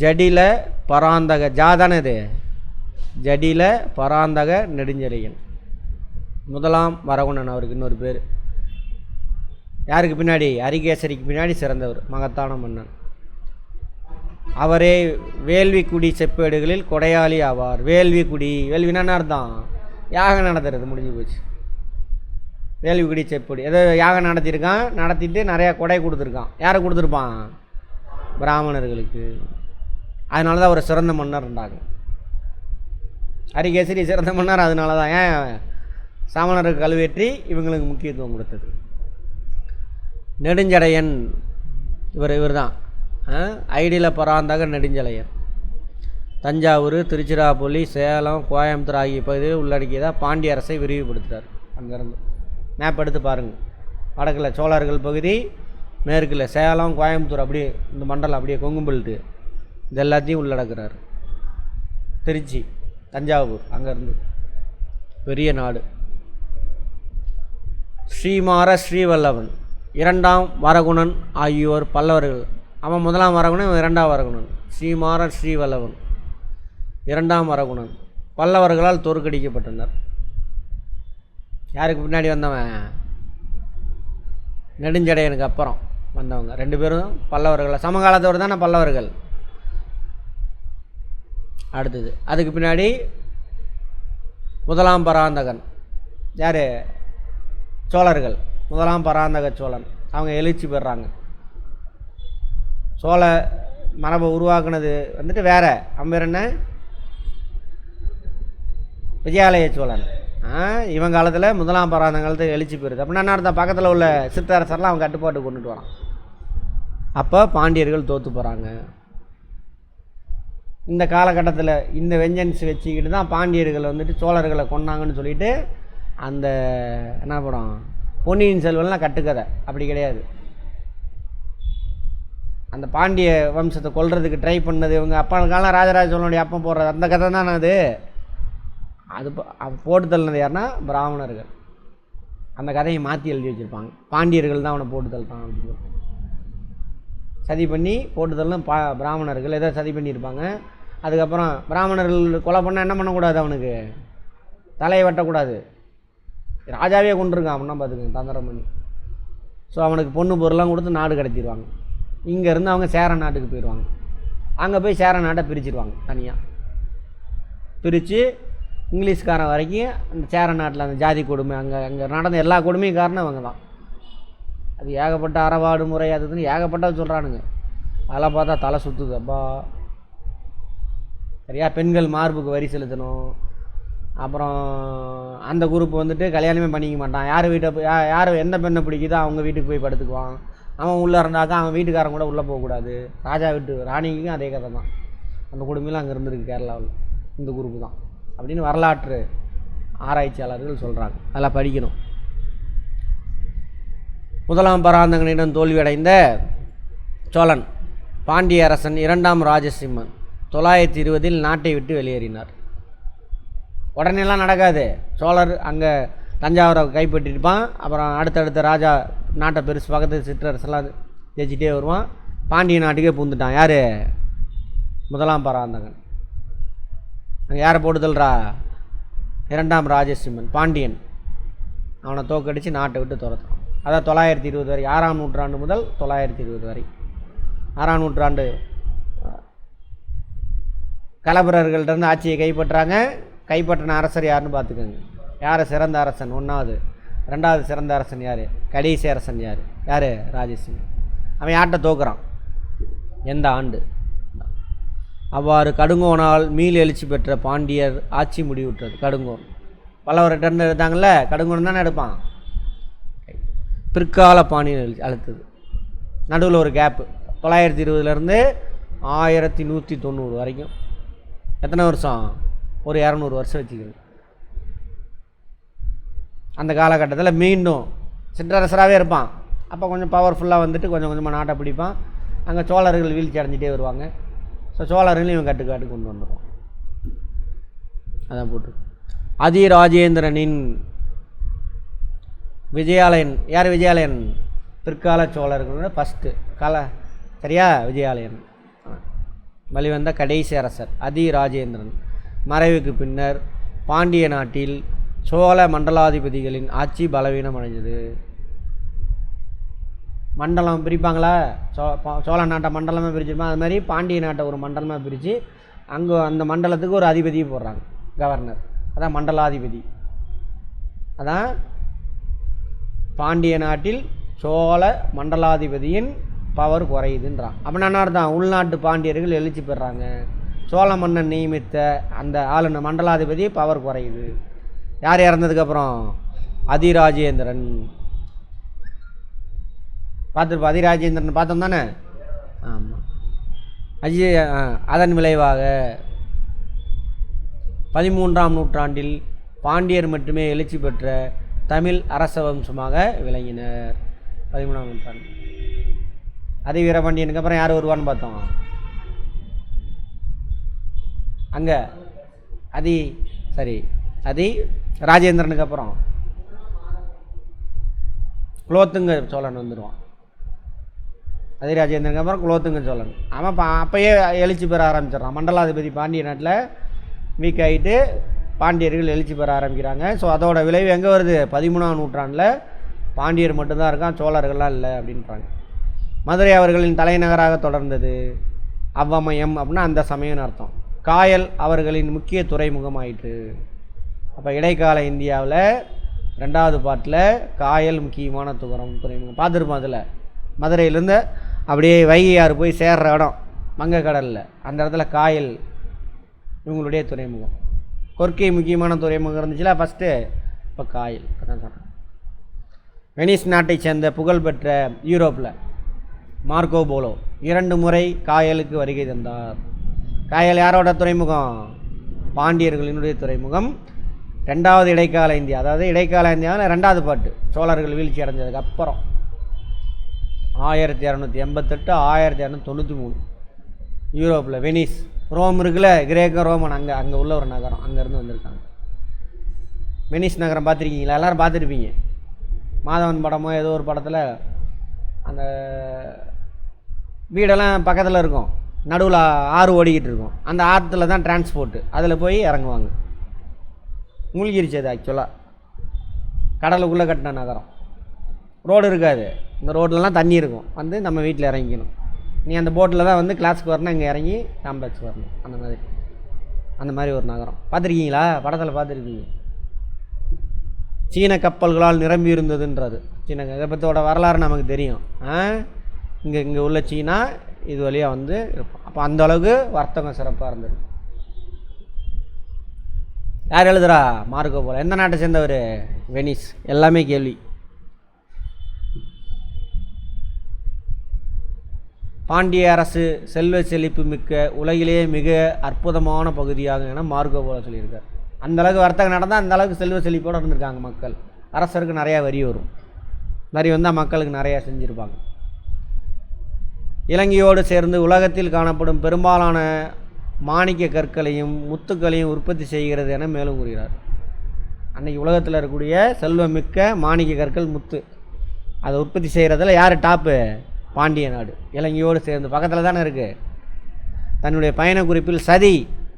S1: ஜடில பராந்தக ஜாதானது ஜடில பராந்தக நெடுஞ்செழியன் 1ஆம் வரகுணன். அவருக்கு இன்னொரு பேர். யாருக்கு பின்னாடி? அரிகேசரிக்கு பின்னாடி சிறந்தவர், மகத்தான மன்னன். அவரே வேள்விக்குடி செப்பேடுகளில் கொடையாளி ஆவார். வேள்விக்குடி, வேள்வினா அர்த்தம் யாகம் நடத்துறது முடிஞ்சு போச்சு. வேள்விக்குடி செப்படி ஏதோ யாகம் நடத்தியிருக்கான், நடத்திட்டு நிறையா கொடை கொடுத்துருக்கான். யாரை கொடுத்துருப்பான்? பிராமணர்களுக்கு. அதனால தான் ஒரு சிறந்த மன்னர் இருந்தாங்க. ஹரிகேசரி சிறந்த மன்னர் அதனால தான். ஏன்? சாமணருக்கு கழுவேற்றி இவங்களுக்கு முக்கியத்துவம் கொடுத்தது. நெடுஞ்சடையன் இவர் தான் ஐடியில் பராந்தக நெடுஞ்சடையன். தஞ்சாவூர், திருச்சிராப்பள்ளி, சேலம், கோயம்புத்தூர் ஆகிய பகுதியில் உள்ளடக்கியதாக பாண்டிய அரசை விரிவுபடுத்துகிறார். அங்கேருந்து மேப் எடுத்து பாருங்கள். வடக்கில் சோழர்கள் பகுதி, மேற்கில் சேலம், கோயம்புத்தூர், அப்படியே இந்த மண்டலம் அப்படியே கொங்கும்பெல்ட்டு இது எல்லாத்தையும் உள்ளடக்கிறார். திருச்சி, தஞ்சாவூர், அங்கேருந்து பெரிய நாடு. ஸ்ரீமார ஸ்ரீவல்லவன், இரண்டாம் வரகுணன் ஆகியோர் பல்லவர்கள். அவன் முதலாம் வரகுணன், இரண்டாம் வரகுணன். ஸ்ரீமார ஸ்ரீவல்லவன், இரண்டாம் வரகுணன் பல்லவர்களால் தோற்கடிக்கப்பட்டனர். யாருக்கு பின்னாடி வந்தவன்? நெடுஞ்சடையனுக்கு அப்புறம் வந்தவங்க 2 பேரும் பல்லவர்கள். சமகாலத்தோடு தானே பல்லவர்கள். அடுத்தது அதுக்கு பின்னாடி முதலாம் பராந்தகன். யார்? சோழர்கள். முதலாம் பராந்தக சோழன். அவங்க எழுச்சி பெறாங்க. சோழ மரபை உருவாக்குனது வந்துட்டு வேற. அவன் பேர் என்ன? விஜயாலய சோழன். இவன் காலத்தில் முதலாம் பராந்தகத்தை எழுச்சி பெறுது. அப்படின்னா என்ன அர்த்தம்? பக்கத்தில் உள்ள சிற்றரசர்லாம் அவன் கட்டுப்பாட்டு கொண்டுட்டு வரான். அப்போ பாண்டியர்கள் தோற்று போகிறாங்க. இந்த காலகட்டத்தில் இந்த வெஞ்சன்ஸ் வச்சுக்கிட்டு தான் பாண்டியர்கள் வந்துட்டு சோழர்களை கொன்னாங்கன்னு சொல்லிட்டு அந்த என்ன படம் பொன்னியின் செல்வன்லாம் கட்டுக்கதை. அப்படி கிடையாது. அந்த பாண்டிய வம்சத்தை கொல்றதுக்கு ட்ரை பண்ணது இவங்க அப்பா காலம் ராஜராஜ சோழனுடைய அப்பம் போடுறது அந்த கதை தானே அது. அது போட்டு தள்ளினது யாருன்னா பிராமணர்கள். அந்த கதையை மாற்றி எழுதி வச்சுருப்பாங்க. பாண்டியர்கள் தான் அவனை போட்டு தள்ளுறான் அப்படின்னு சதி பண்ணி போட்டு தள்ளணும். பிராமணர்கள் ஏதோ சதி பண்ணியிருப்பாங்க. அதுக்கப்புறம் பிராமணர்கள் கொலை பண்ணால் என்ன பண்ணக்கூடாது? அவனுக்கு தலையை வெட்டக்கூடாது. ராஜாவே கொண்டிருக்கான் அப்படின்னா பார்த்துக்கங்க, தந்திரம் பண்ணி. ஸோ அவனுக்கு பொண்ணு பொருள்லாம் கொடுத்து நாடு கடத்திடுவாங்க. இங்கேருந்து அவங்க சேர நாட்டுக்கு போயிடுவாங்க. அங்கே போய் சேர நாட்டை பிரிச்சுடுவாங்க. தனியாக பிரித்து இங்கிலீஷ்காரன் வரைக்கும் அந்த சேர நாட்டில் அந்த ஜாதி கொடுமை அங்கே நடந்த எல்லா கொடுமையும் காரணம் அவங்க தான். அது ஏகப்பட்ட அறவாடு முறை அதுன்னு ஏகப்பட்டது சொல்கிறானுங்க. அதெல்லாம் பார்த்தா தலை சுற்றுது. அப்பா சரியா? பெண்கள் மார்புக்கு வரி செலுத்தணும். அப்புறம் அந்த குரூப் வந்துட்டு கல்யாணமே பண்ணிக்க மாட்டான். யார் வீட்டை போய் யார் எந்த பெண்ணை பிடிக்குதோ அவங்க வீட்டுக்கு போய் படுத்துக்குவான். அவன் உள்ளே இருந்தாக்கா அவன் வீட்டுக்காரன் கூட உள்ளே போகக்கூடாது. ராஜா வீட்டு ராணிக்கும் அதே கதை தான். அந்த குடும்பம்லாம் அங்கே இருந்திருக்கு கேரளாவில். இந்த குரூப்பு தான் அப்படின்னு வரலாற்று ஆராய்ச்சியாளர்கள் சொல்கிறாங்க. அதெல்லாம் படிக்கணும். முதலாம் பராந்தகனிடம் தோல்வியடைந்த சோழன் பாண்டிய அரசன் இரண்டாம் ராஜசிம்மன் 920 நாட்டை விட்டு வெளியேறினார். உடனேலாம் நடக்காது. சோழர் அங்கே தஞ்சாவூரை கைப்பற்றிருப்பான். அப்புறம் அடுத்தடுத்த ராஜா நாட்டை பெருசு பக்கத்து சிற்றரசெல்லாம் ஜெயிச்சிட்டே வருவான். பாண்டிய நாட்டுக்கே பூந்துட்டான். யார்? முதலாம் பராந்தகன். அங்கே யாரை போட்டு தள்ளுறா? இரண்டாம் ராஜசிம்மன் பாண்டியன். அவனை தோக்கடித்து நாட்டை விட்டு துரத்துறான். அதான் 920 வரை, 6ஆம் நூற்றாண்டு முதல் 920 வரை. 6ஆம் நூற்றாண்டு கலபரர்கள்ட்டேருந்து ஆட்சியை கைப்பற்றாங்க. கைப்பற்றின அரசர் யாருன்னு பார்த்துக்கோங்க. யார் சிறந்த அரசன்? 1வது. 2வது சிறந்த அரசன் யார்? கடைசி அரசன் யார்? யார்? ராஜசிம்மன். அவன் யார்கிட்ட தோக்குறான்? எந்த ஆண்டு? அவ்வாறு கடுங்கோனால் மீள் எழுச்சி பெற்ற பாண்டியர் ஆட்சி முடிவுற்றது. கடுங்கோன் பல்லவர்கிட்ட எடுத்தாங்கல்ல, கடுங்கோன் தானே எடுப்பான். பிற்கால பாண்டியன் அழுத்தது. நடுவில் ஒரு கேப்பு 920 1190 வரைக்கும். எத்தனை வருஷம்? ஒரு 200 வருஷம் வச்சுக்கணும். அந்த காலகட்டத்தில் மீண்டும் சிற்றரசராகவே இருப்பான். அப்போ கொஞ்சம் பவர்ஃபுல்லாக வந்துட்டு கொஞ்சம் கொஞ்சமாக நாட்டை பிடிப்பான். அங்கே சோழர்கள் வீழ்ச்சி அடைஞ்சிட்டே வருவாங்க. ஸோ சோழர்களையும் இவன் கட்டுக்காட்டு கொண்டு வந்துடுவான். அதான் போட்டு அதிராஜேந்திரனின் விஜயாலயன். யார் விஜயாலயன்? பிற்கால சோழர்களோட ஃபஸ்ட்டு சரியா? விஜயாலயன் வழிவந்த கடைசி அரசர் அதிராஜேந்திரன் மறைவுக்கு பின்னர் பாண்டிய நாட்டில் சோழ மண்டலாதிபதிகளின் ஆட்சி பலவீனம் அடைஞ்சது. மண்டலம் பிரிப்பாங்களா? சோழ நாட்டை மண்டலமாக பிரிச்சிருப்பாங்க. அது மாதிரி பாண்டிய நாட்டை ஒரு மண்டலமாக பிரித்து அங்கே அந்த மண்டலத்துக்கு ஒரு அதிபதியை போடுறாங்க, கவர்னர். அதான் மண்டலாதிபதி. அதான் பாண்டிய நாட்டில் சோழ மண்டலாதிபதியின் பவர் குறையுதுன்றான். அப்படின்னா என்ன அர்த்தம்? உள்நாட்டு பாண்டியர்கள் எழுச்சி பெறாங்க, சோழ மன்னன் நியமித்த அந்த ஆளுநர் மண்டலாதிபதி பவர் குறையுது. யார் இறந்ததுக்கப்புறம்? அதிராஜேந்திரன். பார்த்துருப்பா, அதிராஜேந்திரன் பார்த்தோம் தானே? ஆமாம். அதன் விளைவாக 13ஆம் நூற்றாண்டில் பாண்டியர் மட்டுமே எழுச்சி பெற்ற தமிழ் அரச வம்சமாக விளங்கினர். 13ஆம் நூற்றாண்டு. அதி வீரபாண்டியனுக்கு அப்புறம் யார் வருவான்னு பார்த்தோம்? அங்கே அதி ராஜேந்திரனுக்கு அப்புறம் குலோத்துங்க சோழன் வந்துடுவான். அதி ராஜேந்திரனுக்கு அப்புறம் குலோத்துங்க சோழன். அவன் அப்பயே எழுச்சி பெற ஆரம்பிச்சிடறான். மண்டலாதிபதி பாண்டிய நாட்டில் வீக் ஆகிட்டு பாண்டியர்கள் எழுச்சி பெற ஆரம்பிக்கிறாங்க. ஸோ அதோட விளைவு எங்கே வருது? 13ஆம் நூற்றாண்டில் பாண்டியர் மட்டும்தான் இருக்கான், சோழர்கள்லாம் இல்லை அப்படின்றாங்க. மதுரை அவர்களின் தலைநகராக தொடர்ந்தது. அவ்வமயம் அப்படின்னா அந்த சமயம்னு அர்த்தம். காயல் அவர்களின் முக்கிய துறைமுகம் ஆயிற்று. அப்போ இடைக்கால இந்தியாவில் 2வது பாட்டில் காயல் முக்கியமான துறைமுகம் பார்த்துருப்போம். அதில் மதுரையிலேருந்து அப்படியே வைகையாறு போய் சேர்ற இடம் வங்கக்கடலில், அந்த இடத்துல காயல் இவங்களுடைய துறைமுகம். கொர்க்கை முக்கியமான துறைமுகம் இருந்துச்சுல ஃபஸ்ட்டு, இப்போ காயல். அதான் சொல்கிறேன். வெனிஸ் நாட்டை சேர்ந்த புகழ்பெற்ற யூரோப்பில் மார்க்கோ போலோ 2 முறை காயலுக்கு வருகை தந்தார். காயல் யாரோட துறைமுகம்? பாண்டியர்களினுடைய துறைமுகம். 2வது இடைக்கால இந்தியா, அதாவது இடைக்கால இந்தியாவில் 2வது பாட்டு சோழர்கள் வீழ்ச்சி அடைஞ்சதுக்கு அப்புறம் 1288 1293 யூரோப்பில் வெனிஸ், ரோம் இருக்குல்ல, கிரேக்க ரோமன், அங்கே உள்ள ஒரு நகரம், அங்கேருந்து வந்திருக்காங்க. வெனிஸ் நகரம் பார்த்துருக்கீங்களா? எல்லோரும் பார்த்துருப்பீங்க. மாதவன் படமோ ஏதோ ஒரு படத்தில் அந்த வீடெல்லாம் பக்கத்தில் இருக்கும், நடுவில் ஆறு ஓடிக்கிட்டு இருக்கும். அந்த ஆற்றுல தான் டிரான்ஸ்போர்ட்டு, அதில் போய் இறங்குவாங்க. மூழ்கிருச்சு அது. ஆக்சுவலாக கடலுக்குள்ளே கட்டின நகரம். ரோடு இருக்காது, இந்த ரோட்லலாம் தண்ணி இருக்கும். வந்து நம்ம வீட்டில் இறங்கிக்கணும். நீ அந்த போட்டில் தான் வந்து கிளாஸுக்கு வரணும், இங்கே இறங்கி காம்ப்ளெக்ஸ் வரணும். அந்த மாதிரி ஒரு நகரம். பார்த்துருக்கீங்களா? படத்தில் பார்த்துருக்கீங்க. சீன கப்பல்களால் நிரம்பி இருந்ததுன்றது. சீன இதை பற்றியோட வரலாறு நமக்கு தெரியும். இங்கே உள்ள சீனா இது வழியாக வந்து இருப்போம். அப்போ அந்த அளவுக்கு வர்த்தகம் சிறப்பாக இருந்தது. யார் எழுதுறா? Marco polo. எந்த நாட்டை சேர்ந்தவர்? வெனிஸ். எல்லாமே கேள்வி. பாண்டிய அரசு செல்வ செழிப்பு மிக்க உலகிலேயே மிக அற்புதமான பகுதியாக என மார்க்கோ போலோ சொல்லியிருக்கார். அந்தளவுக்கு வர்த்தகம் நடந்தால் அந்தளவுக்கு செல்வ செழிப்போடு இருந்திருக்காங்க மக்கள். அரசருக்கு நிறையா வரி வரும், வரி வந்தால் மக்களுக்கு நிறையா செஞ்சுருப்பாங்க. இலங்கையோடு சேர்ந்து உலகத்தில் காணப்படும் பெரும்பாலான மாணிக்க கற்களையும் முத்துக்களையும் உற்பத்தி செய்கிறது என மேலும் கூறுகிறார். அன்றைக்கி உலகத்தில் இருக்கக்கூடிய செல்வமிக்க மாணிக்க கற்கள், முத்து, அதை உற்பத்தி செய்கிறதுல யார் டாப்பு? பாண்டிய நாடு. இலங்கையோடு சேர்ந்து பக்கத்தில் தானே இருக்குது. தன்னுடைய பயண குறிப்பில் சதி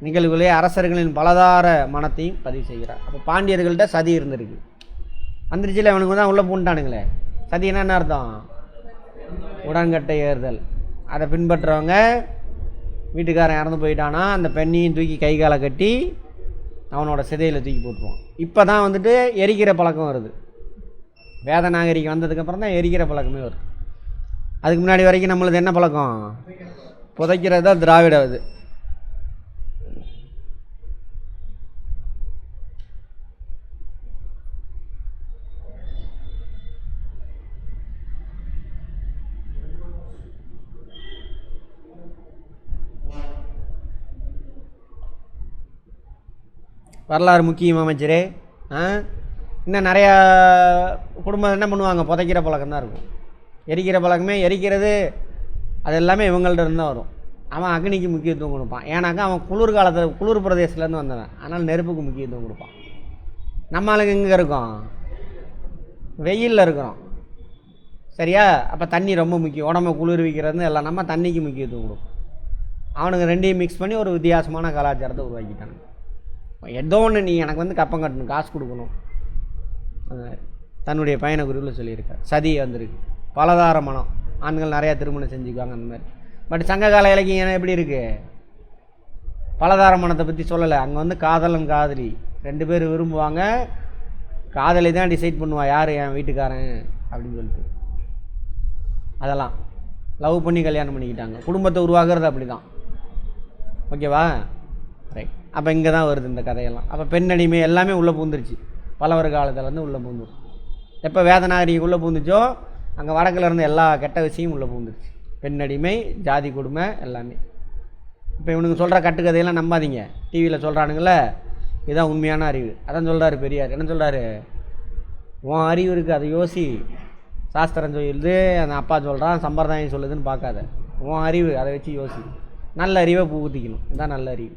S1: நிகழ்வுகளே அரசர்களின் பலதார மனத்தையும் பதிவு செய்கிறார். அப்போ பாண்டியர்கள்ட்ட சதி இருந்திருக்கு. வந்துருச்சுல, அவனுக்கு தான் உள்ளே பூண்டானுங்களே. சதினா என்ன அர்த்தம்? உடன்கட்டை ஏறுதல். அதை பின்பற்றுறவங்க வீட்டுக்காரன் இறந்து போயிட்டானா அந்த பெண்ணையும் தூக்கி கை காலை கட்டி அவனோட சிதையில் தூக்கி போட்டுருவான். இப்போ தான் வந்துட்டு எரிக்கிற பழக்கம் வருது. வேத நாகரிகம் வந்ததுக்கப்புறம் தான் எரிக்கிற பழக்கமே வருது. அதுக்கு முன்னாடி வரைக்கும் நம்மளது என்ன பழக்கம்? புதைக்கிறது தான் திராவிட. அது வரலாறு முக்கியம் அமைச்சரே. இன்னும் நிறையா குடும்பம் என்ன பண்ணுவாங்க? புதைக்கிற பழக்கம் தான் இருக்கும். எரிக்கிற பழக்கமே, எரிக்கிறது அது எல்லாமே இவங்கள்ட்ட இருந்து தான் வரும். அவன் அக்னிக்கு முக்கியத்துவம் கொடுப்பான். ஏன்னாக்கா அவன் குளிர் காலத்தில் குளிர் பிரதேசத்துலேருந்து வந்தவன், ஆனால் நெருப்புக்கு முக்கியத்துவம் கொடுப்பான். நம்ம ஆளுங்க எங்கே இருக்கோம்? வெயிலில் இருக்கிறோம், சரியா? அப்போ தண்ணி ரொம்ப முக்கியம். உடம்பை குளிர்விக்கிறது எல்லாம் நம்ம தண்ணிக்கு முக்கியத்துவம் கொடுப்போம். அவனுங்க ரெண்டையும் மிக்ஸ் பண்ணி ஒரு வித்தியாசமான கலாச்சாரத்தை உருவாக்கிட்டானுங்க. ஏதோ ஒன்று நீ எனக்கு வந்து கப்பம் கட்டணும், காசு கொடுக்கணும். தன்னுடைய பயண குறிப்பில் சொல்லியிருக்கார். சதி வந்திருக்கு. பலதார மனம், ஆண்கள் நிறையா திருமணம் செஞ்சுக்குவாங்க அந்த மாதிரி. பட் சங்ககால இலக்கியம் எப்படி இருக்குது? பலதார மனத்தை பற்றி சொல்லலை. அங்கே வந்து காதலன் காதலி 2 பேர் விரும்புவாங்க, காதலை தான் டிசைட் பண்ணுவா யார் என் வீட்டுக்காரன் அப்படின்னு சொல்லிட்டு. அதெல்லாம் லவ் பண்ணி கல்யாணம் பண்ணிக்கிட்டாங்க. குடும்பத்தை உருவாக்குறது அப்படி தான். ஓகேவா? ரைட். அப்போ இங்கே தான் வருது இந்த கதையெல்லாம். அப்போ பெண்ணடிமை எல்லாமே உள்ளே பூந்துருச்சு. பல்லவர் காலத்துலேருந்து உள்ளே பூந்துடும். எப்போ வேதநாகரிகம் உள்ளே பூந்துச்சோ அங்கே வடக்கில் இருந்த எல்லா கெட்ட விஷயமும் உள்ளே பூந்துருச்சு. பெண்ணடிமை, ஜாதி கொடுமை எல்லாமே. இப்போ இவனுங்க சொல்கிற கட்டுக்கதையெல்லாம் நம்பாதீங்க. டிவியில் சொல்கிறானுங்கள, இதுதான் உண்மையான அறிவு. அதான் சொல்கிறாரு பெரியார். என்ன சொல்கிறாரு? உன் அறிவு இருக்குது, அதை யோசி. சாஸ்திரம் சொல்லுது, அந்த அப்பா சொல்கிறான், சம்பிரதாயம் சொல்லுதுன்னு பார்க்காத. உன் அறிவு, அதை வச்சு யோசி. நல்ல அறிவை புகுத்திக்கணும். இதுதான் நல்ல அறிவு.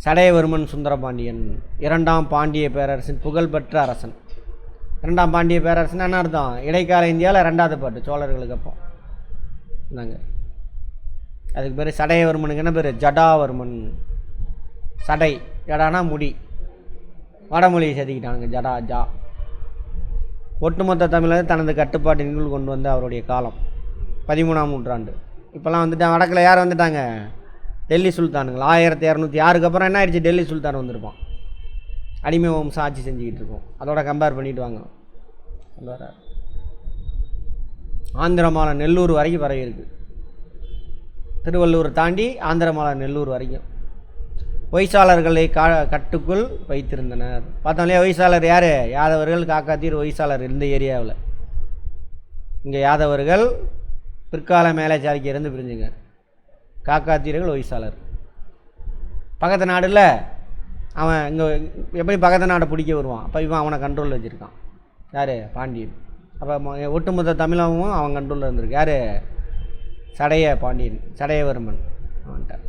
S1: சடையவர்மன் சுந்தரபாண்டியன் 2ஆம் பாண்டிய பேரரசின் புகழ்பெற்ற அரசன். 2ஆம் பாண்டிய பேரரசன் என்ன அர்த்தம்? இடைக்கால இந்தியாவில் 2வது பாட்டு சோழர்களுக்கு அப்போ இருந்தாங்க. அதுக்கு பேர் சடையவர்மனுக்கு என்ன பேர்? ஜடாவர்மன். சடை, ஜடானா முடி. வடமொழியை செதுக்கிட்டானுங்க. ஜடா, ஜா. ஒட்டுமொத்த தமிழர் தனது கட்டுப்பாட்டினுள் கொண்டு வந்த அவருடைய காலம் 13ஆம் நூற்றாண்டு. இப்போல்லாம் வந்துட்டான். வடக்கில் யார் வந்துட்டாங்க? டெல்லி சுல்தானுங்கள். 1206க்கு அப்புறம் என்ன ஆயிடுச்சு? டெல்லி சுல்தான் வந்திருப்பான். அடிமை வம்சம் ஆட்சி செஞ்சுக்கிட்டு இருக்கோம். அதோட கம்பேர் பண்ணிட்டு வாங்க. ஆந்திரமாலை நெல்லூர் வரைக்கும் பரவி இருக்குது. திருவள்ளூர் தாண்டி ஆந்திரமாலை நெல்லூர் வரைக்கும் ஒய்சாளர்களை கட்டுக்குள் வைத்திருந்தனர். பார்த்தோம்லையா? ஒய்சாளர் யார்? யாதவர்கள், காக்காத்தீர், ஒய்சாளர். இந்த ஏரியாவில் இங்கே யாதவர்கள் பிற்கால மேலே சாதிக்க பிரிஞ்சுங்க. காக்காத்தீர்கள், ஒய்சாளர். பக்கத்து நாடில் அவன் இங்கே எப்படி பக்கத்து நாடை பிடிக்க வருவான். அப்போ இவன் அவனை கண்ட்ரோலில் வச்சுருக்கான். யார்? பாண்டியன். அப்போ ஒட்டுமொத்த தமிழகமும் அவன் கண்ட்ரோலில் இருந்திருக்கு. யார்? சடைய பாண்டியன், சடையவர்மன். அவன்கிட்ட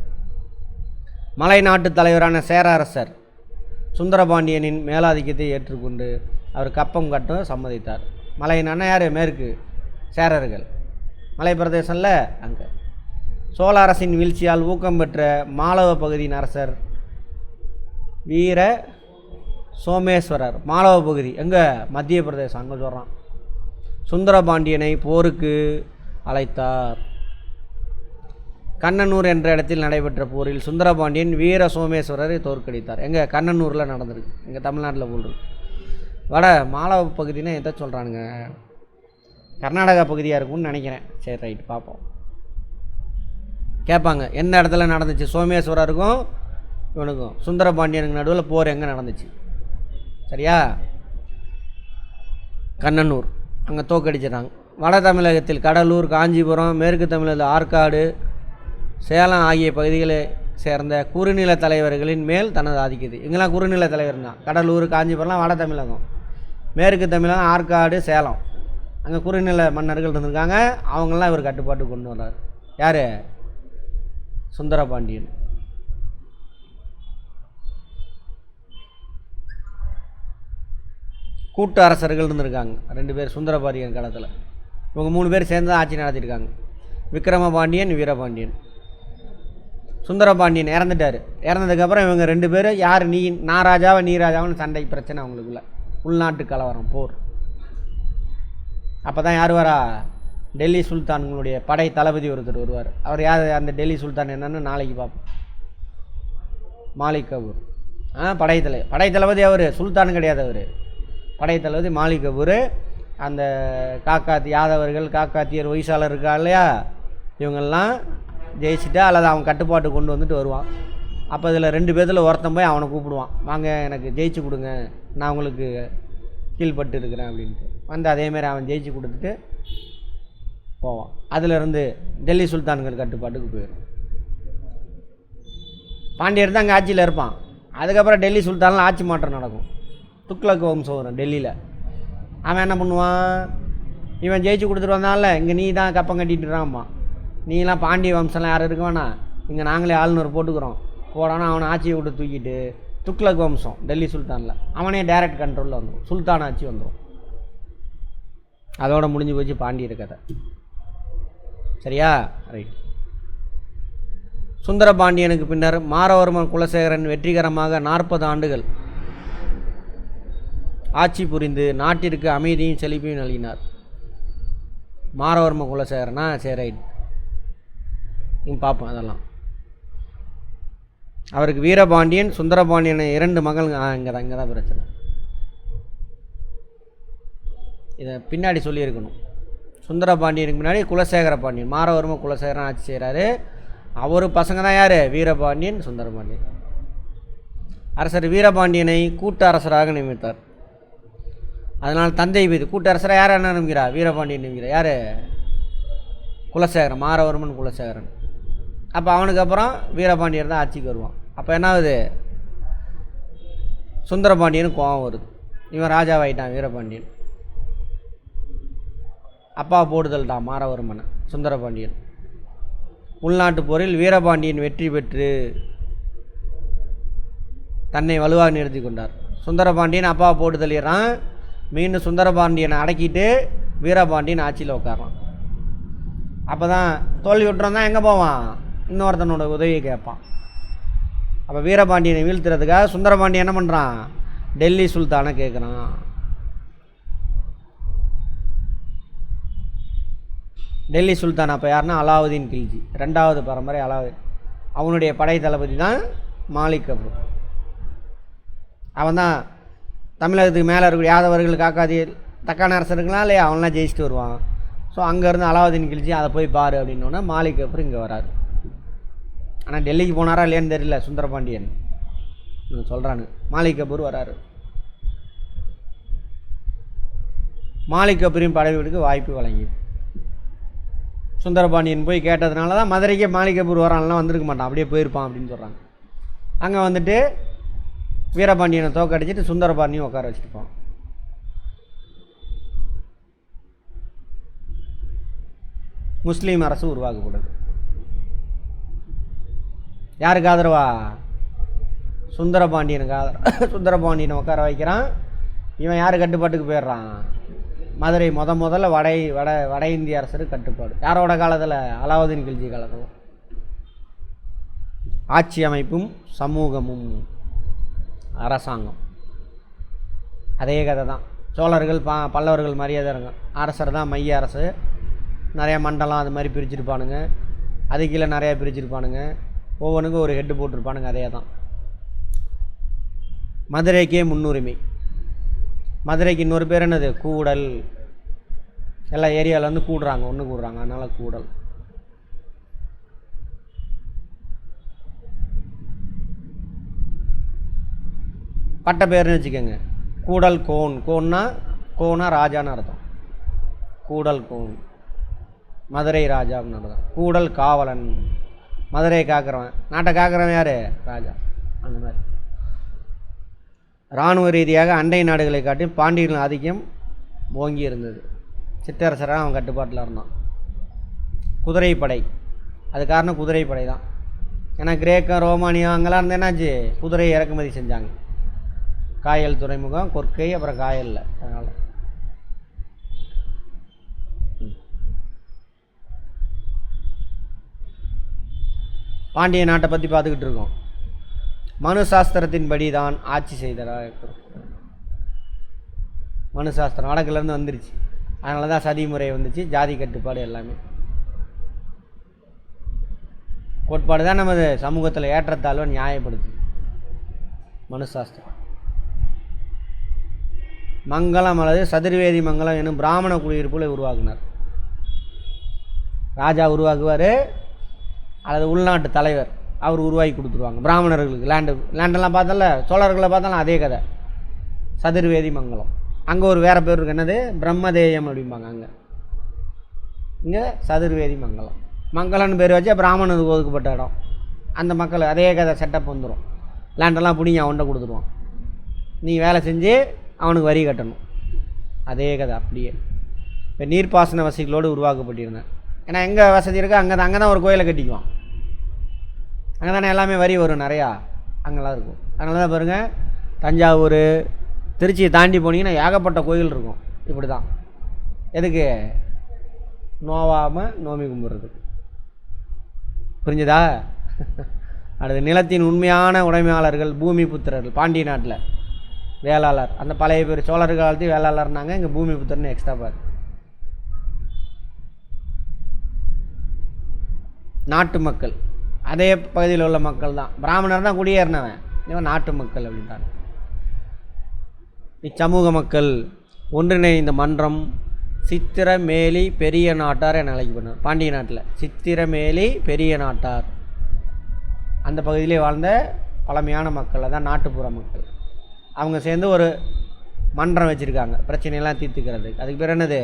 S1: மலை நாட்டு தலைவரான சேர அரசர் சுந்தரபாண்டியனின் மேலாதிக்கத்தை ஏற்றுக்கொண்டு அவர் கப்பம் கட்ட சம்மதித்தார். மலைனான யார்? மேற்கு சேரர்கள். மலை பிரதேசம்ல அங்கே சோழ அரசின் வீழ்ச்சியால் ஊக்கம் பெற்ற மாலவ பகுதியின் அரசர் வீர சோமேஸ்வரர். மாலவ பகுதி எங்கே? மத்திய பிரதேசம். அங்கே சொல்கிறான். சுந்தரபாண்டியனை போருக்கு அழைத்தார். கண்ணனூர் என்ற இடத்தில் நடைபெற்ற போரில் சுந்தரபாண்டியன் வீர சோமேஸ்வரரை தோற்கடித்தார். எங்கே? கண்ணனூரில் நடந்திருக்கு. எங்கள் தமிழ்நாட்டில் போல் இருக்கு. வட மாலவ பகுதினா எதை சொல்கிறானுங்க? கர்நாடகா பகுதியாக இருக்கும்னு நினைக்கிறேன். சரி, ரைட், பார்ப்போம். கேட்பாங்க எந்த இடத்துல நடந்துச்சு சோமேஸ்வரருக்கும் இவனுக்கும் சுந்தரபாண்டியனுக்கு நடுவில் போர் எங்கே நடந்துச்சு? சரியா? கண்ணனூர். அங்கே தோக்கடிச்சிட்டாங்க. வட தமிழகத்தில் கடலூர், காஞ்சிபுரம், மேற்கு தமிழகத்தில் ஆற்காடு, சேலம் ஆகிய பகுதிகளை சேர்ந்த குறுநில தலைவர்களின் மேல் தனது ஆதிக்கத்தை. இங்கெல்லாம் குறுநில தலைவர் தான். கடலூர், காஞ்சிபுரம்லாம் வட தமிழகம். மேற்கு தமிழகம் ஆற்காடு, சேலம். அங்கே குறுநில மன்னர்கள் இருந்திருக்காங்க. அவங்களாம் இவர் கட்டுப்பாட்டு கொண்டு வர்றார். யார்? சுந்தரபாண்டியன். கூட்டு அரசர்கள் இருந்திருக்காங்க 2 பேர் சுந்தரபாண்டியன் காலத்தில். இவங்க 3 பேர் சேர்ந்து ஆட்சி நடத்தியிருக்காங்க. விக்ரமபாண்டியன், வீரபாண்டியன். சுந்தரபாண்டியன் இறந்துட்டார். இறந்ததுக்கப்புறம் இவங்க 2 பேரும் யார் நான் ராஜாவை நீ ராஜாவான்னு சண்டை பிரச்சனை அவங்களுக்குள்ள. உள்நாட்டு கலவரம், போர். அப்போ தான் யார் வரா? டெல்லி சுல்தான்களுடைய படை தளபதி ஒருத்தர் வருவார். அவர் யார்? அந்த டெல்லி சுல்தான் என்னன்னு நாளைக்கு பார்ப்போம். மாலிக் கபூர். படைத்தளபதி அவர், சுல்தான் கிடையாது. அவர் படைத்தளபதி மாலிக் கபூர். அந்த யாதவர்கள், காக்காத்தியர், ஒய்சாளர் இருக்கா இல்லையா, இவங்கெல்லாம் ஜெயிச்சுட்டா அல்லது அவன் கட்டுப்பாட்டு கொண்டு வந்துட்டு வருவான். அப்போ இதில் 2 பேர்த்தில் ஒருத்தன் போய் அவனை கூப்பிடுவான். வாங்க எனக்கு ஜெயிச்சு கொடுங்க, நான் உங்களுக்கு கீழ்பட்டு இருக்கிறேன் அப்படின்ட்டு. வந்து அதேமாரி அவன் ஜெயிச்சு கொடுத்துட்டு போவான். அதிலிருந்து டெல்லி சுல்தான்கள் கட்டுப்பாட்டுக்கு போயிடும். பாண்டியர் தான் அங்கே ஆட்சியில் இருப்பான். அதுக்கப்புறம் டெல்லி சுல்தானில் ஆட்சி மாற்றம் நடக்கும். துக்ளக் வம்சம் வரும் டெல்லியில். அவன் என்ன பண்ணுவான்? இவன் ஜெயிச்சு கொடுத்துட்டு வந்தான்ல, இங்கே நீ தான் கப்பம் கட்டிட்டுறான்மா, நீலாம் பாண்டிய வம்சம்லாம் யாரும் இருக்க வேணாம், இங்கே நாங்களே ஆளுநர் போட்டுக்கிறோம் போடானா அவனை ஆட்சியை விட்டு தூக்கிட்டு துக்ளக் வம்சம் டெல்லி சுல்தானில் அவனே டைரக்ட் கண்ட்ரோலில் வந்துடும். சுல்தான் ஆட்சி வந்துடும். அதோட முடிஞ்சு போச்சு பாண்டியர் கதை. சரியா? ரைட். சுந்தரபாண்டியனுக்கு பின்னர் மாரவர்மன் குலசேகரன் வெற்றிகரமாக 40 ஆண்டுகள் ஆட்சி புரிந்து நாட்டிற்கு அமைதியும் செழிப்பையும் நல்கினார். மாரவர்ம குலசேகரனா? சரி, ரைட், பார்ப்போம் அதெல்லாம். அவருக்கு வீரபாண்டியன், சுந்தரபாண்டியன் 2 மகள். இங்கே தான் பிரச்சனை. இதை பின்னாடி சொல்லியிருக்கணும். சுந்தரபாண்டியனுக்கு முன்னாடி குலசேகர பாண்டியன், மாரவர்ம குலசேகரன் ஆட்சி செய்கிறாரு. அவர் பசங்க தான் யார்? வீரபாண்டியன், சுந்தரபாண்டியன். அரசர் வீரபாண்டியனை கூட்டு அரசராக நியமித்தார். அதனால் தந்தை வீது கூட்டு அரசராக யார் என்ன நியமிக்கிறார்? வீரபாண்டியன் நியமிக்கிறார். யார்? குலசேகரன், மாரவர்மன் குலசேகரன். அப்போ அவனுக்கு அப்புறம் வீரபாண்டியர் தான் ஆட்சிக்கு வருவான். அப்போ என்ன ஆகுது? சுந்தரபாண்டியனுக்கு கோபம் வருது. இவன் ராஜாவாயிட்டான் வீரபாண்டியன். அப்பா போடுதல் தான் மாரவர்மனை சுந்தரபாண்டியன். உள்நாட்டு போரில் வீரபாண்டியன் வெற்றி பெற்று தன்னை வலுவாக நிறுத்தி கொண்டார். சுந்தரபாண்டியன் அப்பா போட்டு தள்ளிடுறான். மீண்டும் சுந்தரபாண்டியனை அடக்கிட்டு வீரபாண்டியன் ஆட்சியில் உட்காரான். அப்போ தான் தோல்வி விட்டுறோம் தான் எங்கே போவான்? இன்னொருத்தனோட உதவியை கேட்பான். அப்போ வீரபாண்டியனை வீழ்த்துறதுக்காக சுந்தரபாண்டியன் என்ன பண்ணுறான்? டெல்லி சுல்தானை கேட்குறான். டெல்லி சுல்தான் அப்போ யாருன்னா அலாவுதீன் கில்ஜி, 2வது பரம்பரை அலாவுதீன். அவனுடைய படை தளபதி தான் மாலிக் கபூர். அவன் தான் தமிழகத்துக்கு மேலே இருக்கக்கூடிய யாதவர்கள், காக்காதி, தக்கான அரசருங்களாம் இல்லையா, அவன்லாம் ஜெயிச்சுட்டு வருவான். ஸோ அங்கேருந்து அலாவுதீன் கில்ஜி அதை போய் பாரு அப்படின்னோடனே மாலிக் கபூர் இங்கே வராரு. ஆனால் டெல்லிக்கு போனாரா இல்லையான்னு தெரியல சுந்தரபாண்டியன் சொல்கிறானு. மாலிக் கபூர் வராரு. மாலிக் கபூரின் படைவீடுக்கு வாய்ப்பு வழங்கி சுந்தரபாண்டியன் போய் கேட்டதுனால தான் மதுரைக்கே மாலிக் கபூர் வரான்லாம் வந்திருக்க மாட்டான், அப்படியே போயிருப்பான் அப்படின்னு சொல்கிறாங்க. அங்கே வந்துட்டு வீரபாண்டியனை தோக்கடிச்சிட்டு சுந்தரபாண்டியன் உட்கார வச்சுருப்பான். முஸ்லீம் அரசு உருவாக்கப்படுது. யாருக்கு ஆதரவா? சுந்தரபாண்டியனுக்கு ஆதரவு. சுந்தரபாண்டியனை உட்கார வைக்கிறான். இவன் யார் கட்டுப்பாட்டுக்கு போயிடுறான்? மதுரை முதல்ல வட இந்திய அரசருக்கு கட்டுப்பாடு. யாரோட காலத்தில்? அலாவுதீன் கில்ஜி காலத்தில். ஆட்சி அமைப்பும் சமூகமும் அரசாங்கம் அதே கதை தான். சோழர்கள் பல்லவர்கள் மாதிரியே தான் இருக்கும். அரசர் தான் மைய அரசு. நிறையா மண்டலம் அது மாதிரி பிரிச்சுருப்பானுங்க. அது கீழே நிறையா பிரிச்சுருப்பானுங்க. ஒவ்வொன்றுக்கும் ஒரு ஹெட்டு போட்டிருப்பானுங்க. அதே தான். மதுரைக்கே முன்னுரிமை. மதுரைக்கு இன்னொரு பேர் என்னது? கூடல். எல்லா ஏரியாவில் வந்து கூடுறாங்க, ஒன்று கூடுறாங்க, அதனால் கூடல். பட்ட பேர்னு வச்சுக்கோங்க. கூடல் கோன். கோனா ராஜான்னு அர்த்தம். கூடல் கோன் மதுரை ராஜான்னு அர்த்தம். கூடல் காவலன், மதுரையை காக்கிறவன். நாட்டை காக்கிறவன் யார்? ராஜா. அந்த மாதிரி இராணுவ ரீதியாக அண்டை நாடுகளை காட்டி பாண்டியர்கள் ஆதிக்கம் ஓங்கி இருந்தது. சிற்றரசராக அவன் கட்டுப்பாட்டில் இருந்தான். குதிரைப்படை, அது காரணம் குதிரைப்படை தான். ஏன்னா கிரேக்கம், ரோமானியம் அங்கெல்லாம் இருந்து என்னாச்சு? குதிரையை இறக்குமதி செஞ்சாங்க. காயல் துறைமுகம், கொற்கை, அப்புறம் காயலில். அதனால் பாண்டிய நாட்டை பற்றி பார்த்துக்கிட்டு இருக்கோம். மனு சாஸ்திரத்தின்படி தான் ஆட்சி செய்ததாக. மனு சாஸ்திரம் வடக்குலேருந்து வந்துருச்சு. அதனால தான் சதி முறை வந்துச்சு, ஜாதி கட்டுப்பாடு எல்லாமே. கோட்பாடு தான் நமது சமூகத்தில் ஏற்றத்தாழ்வை நியாயப்படுத்து. மனு சாஸ்திரம். மங்களம் அல்லது சதுர்வேதி மங்கலம் எனும் பிராமண குடியிருப்புகளை உருவாக்குனார். ராஜா உருவாக்குவார், அல்லது உள்நாட்டு தலைவர் அவர் உருவாக்கி கொடுத்துருவாங்க பிராமணர்களுக்கு. லேண்டெல்லாம் பார்த்தால, சோழர்களை பார்த்தாலும் அதே கதை. சதுர்வேதி மங்கலம். அங்கே ஒரு வேறு பேர் இருக்கு, என்னது? பிரம்மதேயம் அப்படிம்பாங்க. இங்கே சதுர்வேதி மங்கலம். மங்கலம்னு பேர் வச்சு பிராமணனுக்கு ஒதுக்கப்பட்ட இடம். அந்த மக்கள் அதே கதை செட்டப் வந்துடும். லேண்டெல்லாம் பிடிங்கி அவன்கிட்ட கொடுத்துருவான். நீ வேலை செஞ்சு அவனுக்கு வரி கட்டணும். அதே கதை அப்படியே. இப்போ நீர்ப்பாசன வசதிகளோடு உருவாக்கப்பட்டிருந்தேன். ஏன்னா எங்கே வசதி இருக்கோ அங்கே தான் ஒரு கோயிலை கட்டிக்குவான். அங்கே தானே எல்லாமே வரி வரும் நிறையா, அங்கெல்லாம் இருக்கும். அதனால தான் பாருங்கள், தஞ்சாவூர், திருச்சியை தாண்டி போனீங்கன்னா ஏகப்பட்ட கோயில் இருக்கும். இப்படி தான். எதுக்கு? நோவாமல் நோமி கும்பிட்றதுக்கு. புரிஞ்சுதா? அடுத்து நிலத்தின் உண்மையான உடைமையாளர்கள் பூமி புத்திரர்கள். பாண்டிய நாட்டில் வேளாளர், அந்த பழைய பேர் சோழர்கள் காலத்தையும் வேளாளர்னாங்க. இங்கே பூமி புத்திரன்னு எக்ஸ்ட்ரா பாரு. நாட்டு மக்கள் அதே பகுதியில் உள்ள மக்கள் தான். பிராமணர் தான் குடியேறினவன், இவன் நாட்டு மக்கள் அப்படின்ட்டாங்க. இச்சமூக மக்கள் ஒன்றிணைந்த மன்றம் சித்திரமேலி பெரிய நாட்டார் என அழைக்கப்படுவார். பாண்டிய நாட்டில் சித்திரமேலி பெரிய நாட்டார் அந்த பகுதியிலே வாழ்ந்த பழமையான மக்கள், அதான் நாட்டுப்புற மக்கள். அவங்க சேர்ந்து ஒரு மன்றம் வச்சுருக்காங்க பிரச்சனையெல்லாம் தீர்த்துக்கிறது. அதுக்கு பேர் என்னது?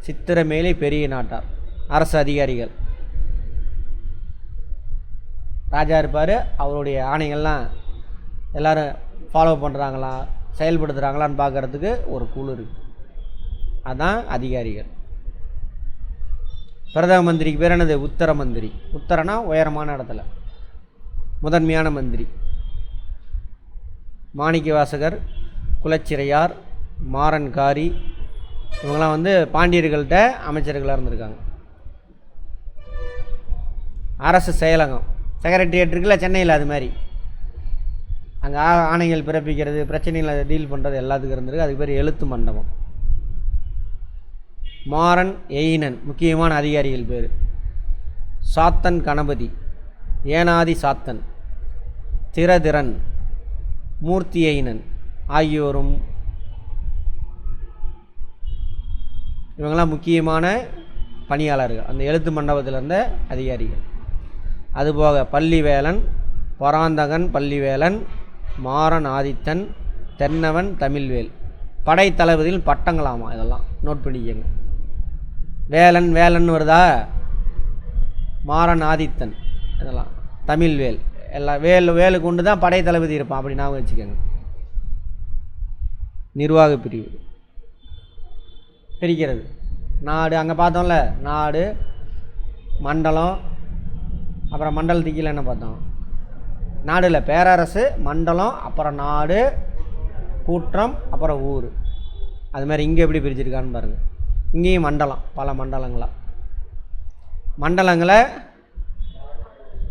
S1: சித்திரமேலி பெரிய நாட்டார். அரசு அதிகாரிகள், ராஜா இருப்பார், அவருடைய ஆணைகள்லாம் எல்லோரும் ஃபாலோ பண்ணுறாங்களா செயல்படுத்துகிறாங்களான்னு பார்க்குறதுக்கு ஒரு குழு இருக்குது, அதுதான் அதிகாரிகள். பிரதம மந்திரிக்கு பேர் என்னது? உத்தர மந்திரி. உத்தரனா உயரமான இடத்துல, முதன்மையான மந்திரி. மாணிக்க வாசகர், குலச்சிறையார், மாறன்காரி இவங்கெல்லாம் பாண்டியர்கள்ட்ட அமைச்சர்களாக இருந்திருக்காங்க. அரசு செயலகம், செக்ரட்டரியேட் இருக்குல்ல சென்னையில், அது மாதிரி அங்கே ஆணைகள் பிறப்பிக்கிறது, பிரச்சனைகளை டீல் பண்ணுறது எல்லாத்துக்கும் இருந்திருக்கு. அதுக்கு பேர் எழுத்து மண்டபம். மாறன் எயினன் முக்கியமான அதிகாரிகள் பேர். சாத்தன் கணபதி, ஏனாதி சாத்தன், திரதிரன், மூர்த்தி எயினன் ஆகியோரும் இவங்களாம் முக்கியமான பணியாளர்கள், அந்த எழுத்து மண்டபத்தில் இருந்த அதிகாரிகள். அதுபோக பள்ளிவேலன், பராந்தகன் பள்ளிவேலன், மாறன் ஆதித்தன், தென்னவன் தமிழ்வேல் படை தளபதியில் பட்டங்களாமா. இதெல்லாம் நோட் பண்ணிக்கங்க. வேலன் வேலன் வருதா, மாறன் ஆதித்தன், இதெல்லாம் தமிழ்வேல், எல்லாம் வேலு கொண்டு தான் படை தளபதி இருப்பான், அப்படி ஞாபகம் வச்சுக்கோங்க. நிர்வாக பிரிவு பிரிக்கிறது. நாடு அங்கே பார்த்தோம்ல, நாடு மண்டலம், அப்புறம் மண்டலத்துக்கு கீழே என்ன பார்த்தோம்? நாடில் பேரரசு, மண்டலம், அப்புறம் நாடு, கூற்றம், அப்புறம் ஊர். அது மாதிரி இங்கே எப்படி பிரிச்சிருக்கான்னு பாருங்கள். இங்கேயும் மண்டலம், பல மண்டலங்களாக. மண்டலங்களை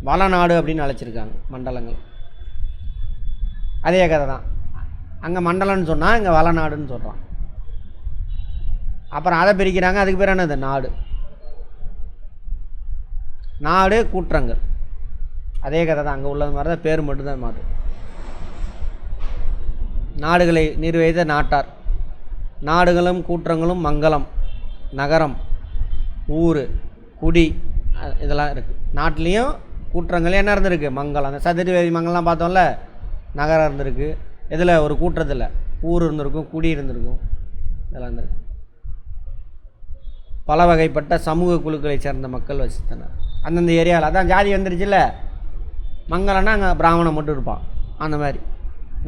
S1: வளநாடு அப்படின்னு அழைச்சிருக்காங்க மண்டலங்கள். அதே கதை தான், அங்கே மண்டலம்னு சொன்னால் இங்கே வளநாடுன்னு சொல்கிறான். அப்புறம் அதை பிரிக்கிறாங்க, அதுக்கு பேர் என்னது? நாடு. நாடு கூற்றங்கள் அதே கதை தான், அங்கே உள்ளது மாதிரி தான், பேர் மட்டும்தான் மாறு. நாடுகளை நிர்வகித்த நாட்டார். நாடுகளும் கூற்றங்களும் மங்கலம், நகரம், ஊர், குடி இதெல்லாம் இருக்குது. நாட்டிலையும் கூற்றங்கள் என்ன இருந்திருக்கு? மங்கலம். அந்த சதுர்வேதி மங்கலம் பார்த்தோம்ல, நகரம் இருந்திருக்கு. இதில் ஒரு கூற்றத்தில் ஊர் இருந்திருக்கும், குடி இருந்திருக்கும், இதெல்லாம் இருந்திருக்கு. பல வகைப்பட்ட சமூக குழுக்களை சேர்ந்த மக்கள் வசித்தனர் அந்தந்த ஏரியாவில். அதான் ஜாதி வந்துருச்சுல்ல. மங்கலம்னா அங்கே பிராமணன் மட்டும் இருப்பான், அந்த மாதிரி.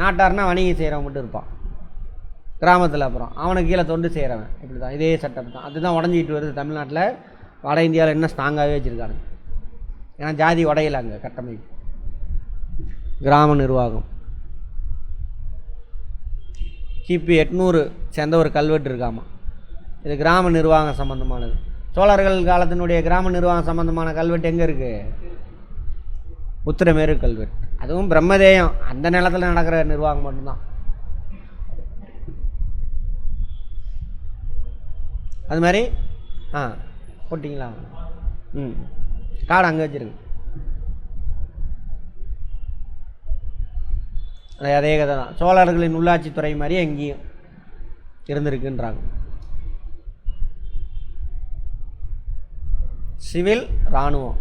S1: நாட்டார்னா வணிகம் செய்கிறவன் மட்டும் இருப்பான் கிராமத்தில். அப்புறம் அவனுக்கு கீழே தொண்டு செய்கிறவன். இப்படி தான், இதே செட்டப் தான். அதுதான் உடஞ்சிக்கிட்டு வருது தமிழ்நாட்டில். வட இந்தியாவில் இன்னும் ஸ்ட்ராங்காகவே வச்சுருக்காங்க. ஏன்னா ஜாதி உடையில அங்கே கட்டமைப்பு. கிராம நிர்வாகம் கிபி 800 சேர்ந்த ஒரு கல்வெட்டு இருக்காமா. இது கிராம நிர்வாகம் சம்மந்தமானது. சோழர்கள் காலத்தினுடைய கிராம நிர்வாகம் சம்மந்தமான கல்வெட்டு எங்கே இருக்குது? உத்திரமேரு கல்வெட்டு. அதுவும் பிரம்மதேயம், அந்த நிலத்தில் நடக்கிற நிர்வாகம் மட்டும்தான். அது மாதிரி போட்டிங்களா? காடு அங்கே வச்சுருக்கு. அதே கதை தான். சோழர்களின் உள்ளாட்சித்துறை மாதிரி எங்கேயும் இருந்திருக்குன்றாங்க. சிவில், இராணுவம்.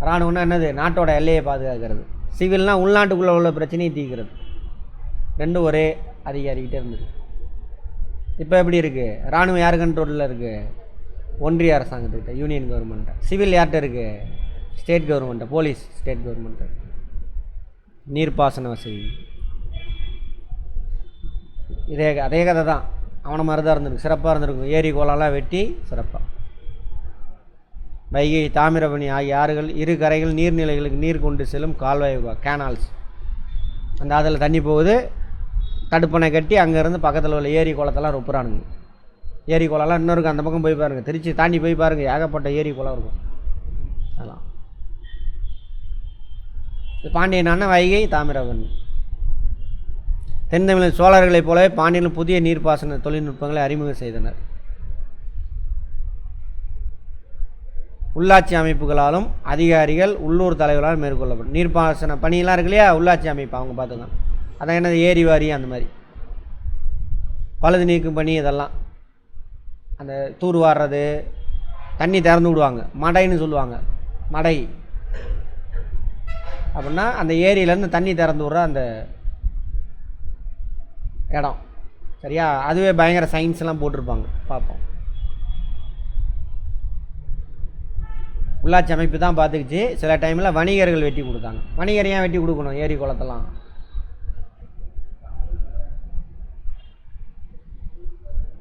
S1: இராணுவம்னா என்னது? நாட்டோட எல்லையை பாதுகாக்கிறது. சிவில்னா உள்நாட்டுக்குள்ளே உள்ள பிரச்சனையை தீர்க்கிறது. ரெண்டும் ஒரே அதிகாரிக்கிட்டே இருந்தது. இப்போ எப்படி இருக்குது? இராணுவம் யார் கண்ட்ரோலில் இருக்குது? ஒன்றிய அரசாங்கத்துக்கிட்ட, யூனியன் கவர்மெண்ட்டை. சிவில் யார்கிட்ட இருக்குது? ஸ்டேட் கவர்மெண்ட்டை. போலீஸ் ஸ்டேட் கவர்மெண்ட்டை. நீர்ப்பாசன வசதி அதே கதை தான். அவனை மாதிரி தான் இருந்திருக்கு. சிறப்பாக இருந்திருக்கும். ஏரி குளம்லாம் வெட்டி சிறப்பாக. வைகை, தாமிரபரணி ஆகிய ஆறுகள், இரு கரைகள் நீர்நிலைகளுக்கு நீர் கொண்டு செல்லும் கால்வாய், கேனால்ஸ். அந்த அதில் தண்ணி போகுது, தடுப்பணை கட்டி அங்கேருந்து பக்கத்தில் உள்ள ஏரி குளத்தெல்லாம் ரொப்புறானுங்க. ஏரி குளம்லாம் இன்னும் இருக்குது. அந்த பக்கம் போய் பாருங்கள், திருச்சி தாண்டி போய் பாருங்கள், ஏகப்பட்ட ஏரி குளம் இருக்கும். அதெல்லாம் பாண்டியனான வைகை, தாமிரபரணி. தென்தமிழின் சோழர்களைப் போலவே பாண்டியனும் புதிய நீர்ப்பாசன தொழில்நுட்பங்களை அறிமுகம் செய்தனர். உள்ளாட்சி அமைப்புகளாலும் அதிகாரிகள், உள்ளூர் தலைவர்களால் மேற்கொள்ளப்படும் நீர்ப்பாசன பணியெல்லாம் இருக்கு இல்லையா, உள்ளாட்சி அமைப்பு அவங்க பார்த்துக்கலாம். அதான் என்னது? ஏரி வாரி அந்த மாதிரி. பழுது நீக்கும் பணி இதெல்லாம், அந்த தூர் வாடுறது, தண்ணி திறந்து விடுவாங்க, மடைன்னு சொல்லுவாங்க. மடை அப்படின்னா அந்த ஏரியிலேருந்து தண்ணி திறந்து விட்ற அந்த இடம். சரியா? அதுவே பயங்கர சயின்ஸ்லாம் போட்டிருப்பாங்க, பார்ப்போம். உள்ளாட்சி அமைப்பு தான் பார்த்துக்கிச்சு. சில டைமில் வணிகர்கள் வெட்டி கொடுத்தாங்க. வணிகர் ஏன் வெட்டி கொடுக்கணும் ஏரி குளத்தெல்லாம்?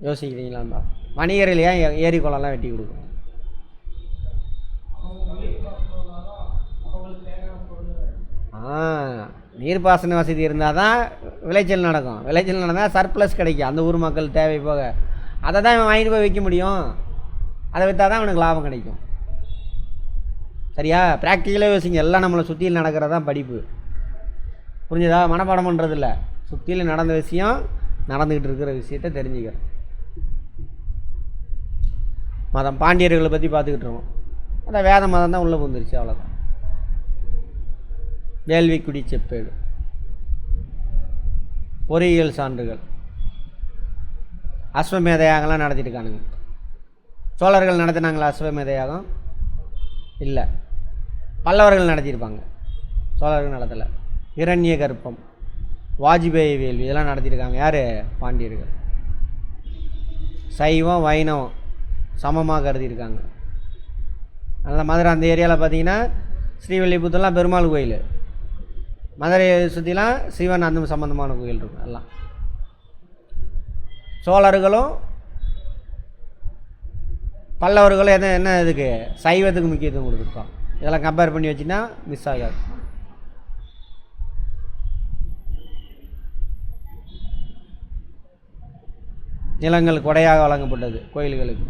S1: யோசிக்கிறீங்களா? வணிகர்கள் ஏன் ஏரி குளம்லாம் வெட்டி கொடுக்கணும்? நீர்ப்பாசன வசதி இருந்தால் தான் விளைச்சல் நடக்கும். விளைச்சல் நடந்தால் சர்ப்ளஸ் கிடைக்கும், அந்த ஊர் மக்கள் தேவை போக. அதை தான் இவன் வாங்கிட்டு போய் விற்க முடியும். அதை விற்றா தான் அவனுக்கு லாபம் கிடைக்கும். சரியா? ப்ராக்டிக்கலாக யோசிங்க. எல்லாம் நம்மளை சுற்றியில் நடக்கிறதான் படிப்பு. புரிஞ்சுதா? மனப்பாடம் பண்ணுறதில்ல, சுற்றியில் நடந்த விஷயம், நடந்துக்கிட்டு இருக்கிற விஷயத்தை தெரிஞ்சுக்கிறோம். மதம் பாண்டியர்களை பற்றி பார்த்துக்கிட்டு இருக்கோம். அந்த வேத மதம் தான் உள்ளே வந்துருச்சு, அவ்வளோதான். வேள்விக்குடி செப்பேடு, பொறியியல் சான்றுகள், அஸ்வமேத யாகம்லாம் நடத்திட்டுருக்கானுங்க. சோழர்கள் நடத்தினாங்களா அஸ்வமேத யாகம்? இல்லை, பல்லவர்கள் நடத்தியிருப்பாங்க, சோழர்கள் நடத்தலை. இரண்ய கர்ப்பம், வாஜ்பேயி வேள்வி இதெல்லாம் நடத்தியிருக்காங்க. யார்? பாண்டியர்கள். சைவம் வைணவம் சமமாக கருதியிருக்காங்க. அதனால் மதுரை அந்த ஏரியாவில் பார்த்தீங்கன்னா ஸ்ரீவில்லிபுத்தூர்லாம் பெருமாள் கோயில், மதுரையை சுற்றிலாம் சிவன் அந்த சம்பந்தமான கோயில் இருக்கும் எல்லாம். சோழர்களும் பல்லவர்களும் என்ன இதுக்கு சைவத்துக்கு முக்கியத்துவம் கொடுத்துருப்பாங்க. இதெல்லாம் கம்பேர் பண்ணி வச்சுன்னா மிஸ் ஆகாது. நிலங்கள் கொடையாக வழங்கப்பட்டது, கோயில்களுக்கு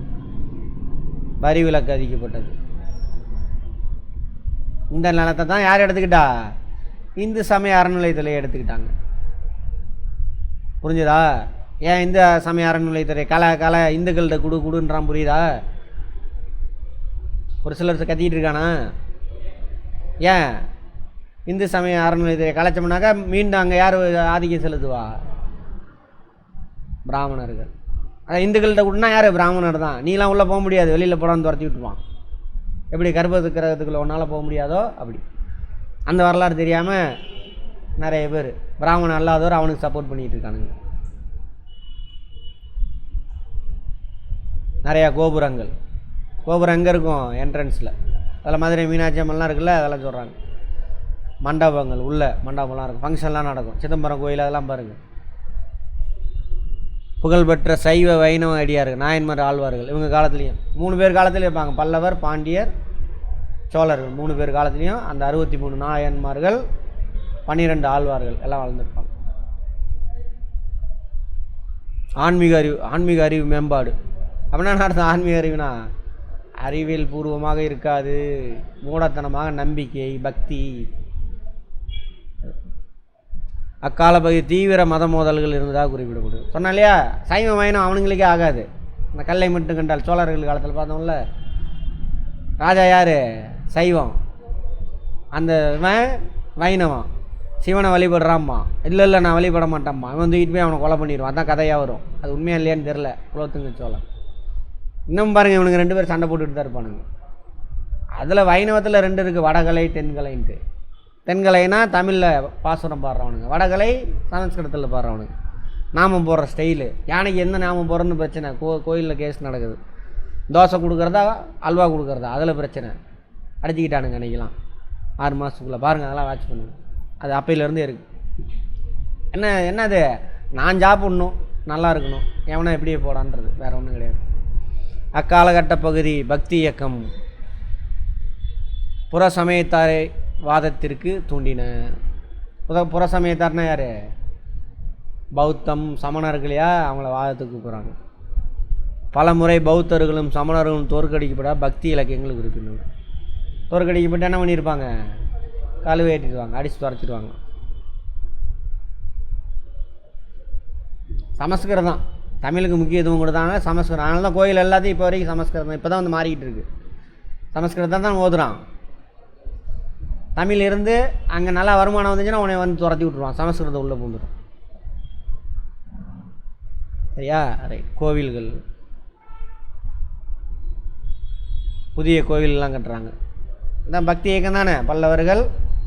S1: வரி விலக்கு அதிக்கப்பட்டது. இந்த நிலத்தை தான் யார் எடுத்துக்கிட்டா? இந்து சமய அறநிலையத்துறை எடுத்துக்கிட்டாங்க. புரிஞ்சுதா? ஏன் இந்து சமய அறநிலையத்துறை கலை இந்துக்கள்கிட்ட குடுன்றான், புரியுதா? ஒரு சிலர் கத்திக்கிட்டு இருக்கானா? ஏன் இந்து சமய அறநிலையத்துறை கலைச்சோம்னாக்கா மீண்டும் அங்கே யார் ஆதிக்கம் செலுத்துவா? பிராமணர்கள். அதான் இந்துக்கள்கிட்ட கூடனா யார்? பிராமணர் தான். நீலாம் உள்ளே போக முடியாது, வெளியில் போடான்னு துரத்தி விட்டுருவான். எப்படி கர்ப்ப கிரகத்துக்குள்ளே ஒன்றால் போக முடியாதோ அப்படி. அந்த வரலாறு தெரியாமல் நிறைய பேர் பிராமணன் அல்லாதவர் அவனுக்கு சப்போர்ட் பண்ணிகிட்டு இருக்கானுங்க. நிறையா கோபுரங்கள் எங்கே இருக்கும்? என்ட்ரன்ஸில். அதில் மதுரை மீனாட்சி அம்மன்லாம் இருக்குல்ல, அதெல்லாம் சொல்கிறாங்க. மண்டபங்கள், உள்ள மண்டபம்லாம் இருக்கும், ஃபங்க்ஷன்லாம் நடக்கும். சிதம்பரம் கோயில் அதெல்லாம் பாருங்கள். புகழ்பெற்ற சைவ வைணவ அடியார்கள், நாயன்மார் ஆழ்வார்கள், இவங்க காலத்துலேயும் 3 பேர் காலத்துலேயும் இருப்பாங்க. பல்லவர், பாண்டியர், சோழர்கள் 3 பேர் காலத்துலேயும் அந்த 63 நாயன்மார்கள், 12 ஆழ்வார்கள் எல்லாம் வளர்ந்துருப்பாங்க. ஆன்மீக அறிவு மேம்பாடு அப்படின்னா என்ன அர்த்தம்? ஆன்மீக அறிவுனா அறிவியல் பூர்வமாக இருக்காது, மூடத்தனமாக நம்பிக்கை, பக்தி. அக்கால பகுதி தீவிர மத மோதல்கள் இருந்ததாக குறிப்பிடப்படுது. சொன்னா இல்லையா? சைவ வைணம் அவனுங்களுக்கே ஆகாது. இந்த கல்லை மட்டும் கண்டால் சோழர்கள் காலத்தில் பார்த்தோம்ல, ராஜா யார்? சைவம், அந்த வைணவம். சிவனை வழிபடுறாம்மா, இல்லை நான் வழிபட மாட்டேம்மா, இவன் தூக்கிட்டு போய் அவனை கொலை பண்ணிடுவான். அதான் கதையாக வரும். அது உண்மையா இல்லையான்னு தெரில. குலோத்துங்க சோழன் இன்னும் பாருங்கள், இவனுங்க 2 பேர் சண்டை போட்டுக்கிட்டு தான் இருப்பானுங்க. அதில் வைணவத்தில் 2 இருக்குது, வடகலை தென்கலைன்ட்டு. தென்கலைனா தமிழில் பாசுரம் பாடுறவனுங்க, வடகலை சமஸ்கிருதத்தில் பாடுறவனுங்க. நாமம் போடுற ஸ்டைலு, யானைக்கு எந்த நாமம் போடுறன்னு பிரச்சனை. கோயிலில் கேஸ் நடக்குது. தோசை கொடுக்குறதா அல்வா கொடுக்குறதா, அதில் பிரச்சனை. அடிச்சுக்கிட்டானுங்க அன்றைக்கெலாம் 6 மாதத்துக்குள்ளே. பாருங்கள், அதெல்லாம் வாட்ச் பண்ணுங்க. அது அப்பையிலேருந்தே இருக்குது. என்னது? நான் சாப்பிட்ணும், நல்லா இருக்கணும், எவனா எப்படியே போடான்றது, வேறு ஒன்றும் கிடையாது. அக்காலகட்ட பகுதி பக்தி இயக்கம் புற சமயத்தாரை வாதத்திற்கு தூண்டின. புற சமயத்தார்னா யார்? பௌத்தம் சமணர்களையா அவங்கள வாதத்துக்கு கூப்பிட்றாங்க. பல முறை பௌத்தர்களும் சமணர்களும் தோற்கடிக்கப்பட பக்தி இலக்கியங்களுக்கு இருக்கின்றன. தோற்கடிக்கப்பட்டு என்ன பண்ணியிருப்பாங்க? கழுவை ஏற்றிடுவாங்க, அடித்து துரைச்சிடுவாங்க. சமஸ்கிருதம் தமிழுக்கு முக்கியத்துவம் கொடுத்தாங்க. சமஸ்கிருதம், அதனால தான் கோயில் எல்லாத்தையும் இப்போ வரைக்கும் சமஸ்கிருதம். இப்போ தான் வந்து மாறிக்கிட்டு இருக்குது. சமஸ்கிருதம் தான் ஓதுறான். தமிழ் இருந்து அங்கே நல்லா வருமானம் வந்துச்சுன்னா உன்னை வந்து துரத்தி விட்ருவான். சமஸ்கிருதம் உள்ளே பூந்துடும். சரியா? ரைட். கோவில்கள், புதிய கோவிலெலாம் கட்டுறாங்க. இதான் பக்தி இயக்கம் தானே. பல்லவர்கள்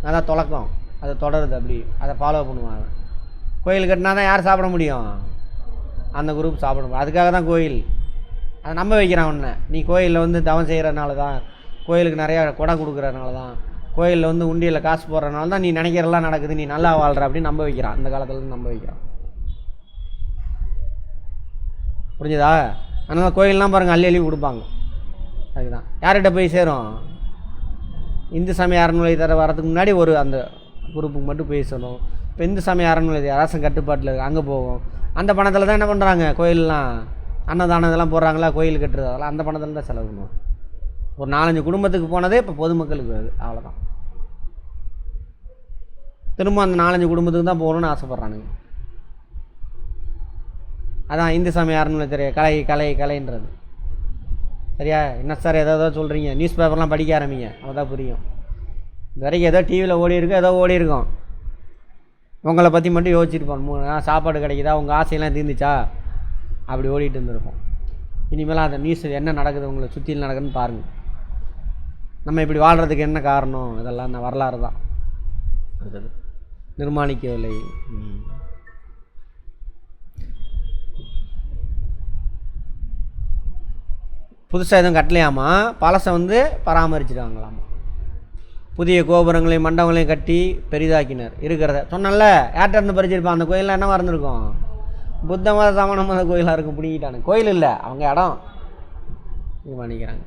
S1: அதான் தொடக்கம், அதை தொடருது, அப்படி அதை ஃபாலோ பண்ணுவாங்க. கோயில் கட்டினா தான் யார் சாப்பிட முடியும்? அந்த குரூப் சாப்பிட முடியும். அதுக்காக தான் கோயில். அதை நம்ப வைக்கிறான் ஒன்று. நீ கோயிலில் வந்து தவம் செய்கிறனால தான், கோயிலுக்கு நிறையா குடம் கொடுக்குறதுனால தான், கோயிலில் வந்து உண்டியில் காசு போடுறதுனால தான் நீ நினைக்கிறதெல்லாம் நடக்குது, நீ நல்லா வாழ்கிற அப்படின்னு நம்ப வைக்கிறான். அந்த காலத்துலேருந்து நம்ப வைக்கிறான். புரிஞ்சுதா? அதனால் கோயிலெலாம் பாருங்கள் அள்ளி அள்ளி கொடுப்பாங்க. அதுதான் யார்கிட்ட போய் சேரும்? இந்து சமய அறநிலை தர வரதுக்கு முன்னாடி ஒரு அந்த குரூப்புக்கு மட்டும் போய் சேரும். இப்போ இந்து சமய அறநிலை அரசன் கட்டுப்பாட்டில் இருக்குது, அங்கே போகும். அந்த பணத்தில் தான் என்ன பண்ணுறாங்க? கோயிலெலாம் அன்னதானம் இதெல்லாம் போடுறாங்களா, கோயில் கட்டுறது, அதெல்லாம் அந்த பணத்தில் தான் செலவு பண்ணுவோம். ஒரு 4-5 குடும்பத்துக்கு போனதே இப்போ பொதுமக்களுக்கு வருது, அவ்வளோதான். திரும்ப அந்த 4-5 குடும்பத்துக்கு தான் போகணுன்னு ஆசைப்பட்றானுங்க. அதான் இந்து சமய அறநிலை தெரிய கலைன்றது. சரியா? என்ன சார் ஏதோ சொல்கிறீங்க? நியூஸ் பேப்பர்லாம் படிக்க ஆரம்பிங்க, அப்போதான் புரியும். இது வரைக்கும் ஏதோ டிவியில் ஓடி இருக்கும், ஏதோ ஓடி இருக்கும். உங்களை பற்றி மட்டும் யோசிச்சுருப்போம். சாப்பாடு கிடைக்குதா, உங்கள் ஆசையெல்லாம் தீர்ந்துச்சா, அப்படி ஓடிட்டு இருந்திருப்போம். இனிமேல் அந்த நியூஸ் என்ன நடக்குது, உங்களை சுற்றியில் நடக்குதுன்னு பாருங்கள். நம்ம இப்படி வாழ்கிறதுக்கு என்ன காரணம், இதெல்லாம் இந்த வரலாறு தான். அடுத்தது நிர்மாணிக்கவில்லை. புதுசாக எதுவும் கட்டலையாமா, பழசை வந்து பராமரிச்சுட்டாங்களாமா. புதிய கோபுரங்களையும் மண்டபங்களையும் கட்டி பெரிதாக்கினர். இருக்கிறத சொன்னல, யார்கிட்ட இருந்து பறிச்சிருப்பான்? அந்த கோயிலில் என்னவா இருந்திருக்கும்? புத்த மத சமண மத கோயிலாக இருக்கும். பிடிக்கிட்டானுங்க. கோயில் இல்லை, அவங்க இடம் இது பண்ணிக்கிறாங்க.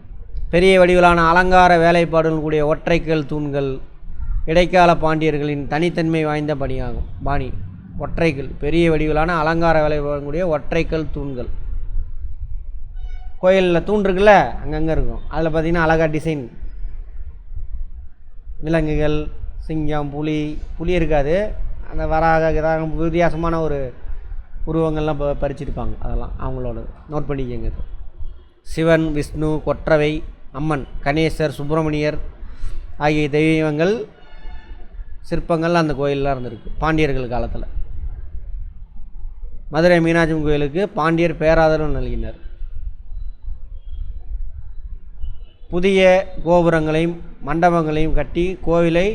S1: பெரிய வடிவிலான அலங்கார வேலைப்பாடுகள் கூடிய ஒற்றைக்கல் தூண்கள் இடைக்கால பாண்டியர்களின் தனித்தன்மை வாய்ந்த பணியாகும். பாணி ஒற்றைக்கல், பெரிய வடிவிலான அலங்கார வேலைப்பாடு கூடிய ஒற்றைக்கல் தூண்கள். கோயிலில் தூண் இருக்குல்ல, அங்கங்கே இருக்கும். அதில் பார்த்திங்கன்னா அழகாக டிசைன், விலங்குகள், சிங்கம், புலி இருக்காது, அந்த வராக வித்தியாசமான ஒரு உருவங்கள்லாம் பறிச்சிருப்பாங்க. அதெல்லாம் அவங்களோட நோட் பண்ணிக்கங்க. சிவன், விஷ்ணு, கொற்றவை, அம்மன், கணேசர், சுப்பிரமணியர் ஆகிய தெய்வங்கள் சிற்பங்கள் அந்த கோயிலெலாம் இருந்திருக்கு பாண்டியர்கள் காலத்தில். மதுரை மீனாட்சி கோயிலுக்கு பாண்டியர் பேராதரவு நல்கினர். புதிய கோபுரங்களையும் மண்டபங்களையும் கட்டி கோவிலை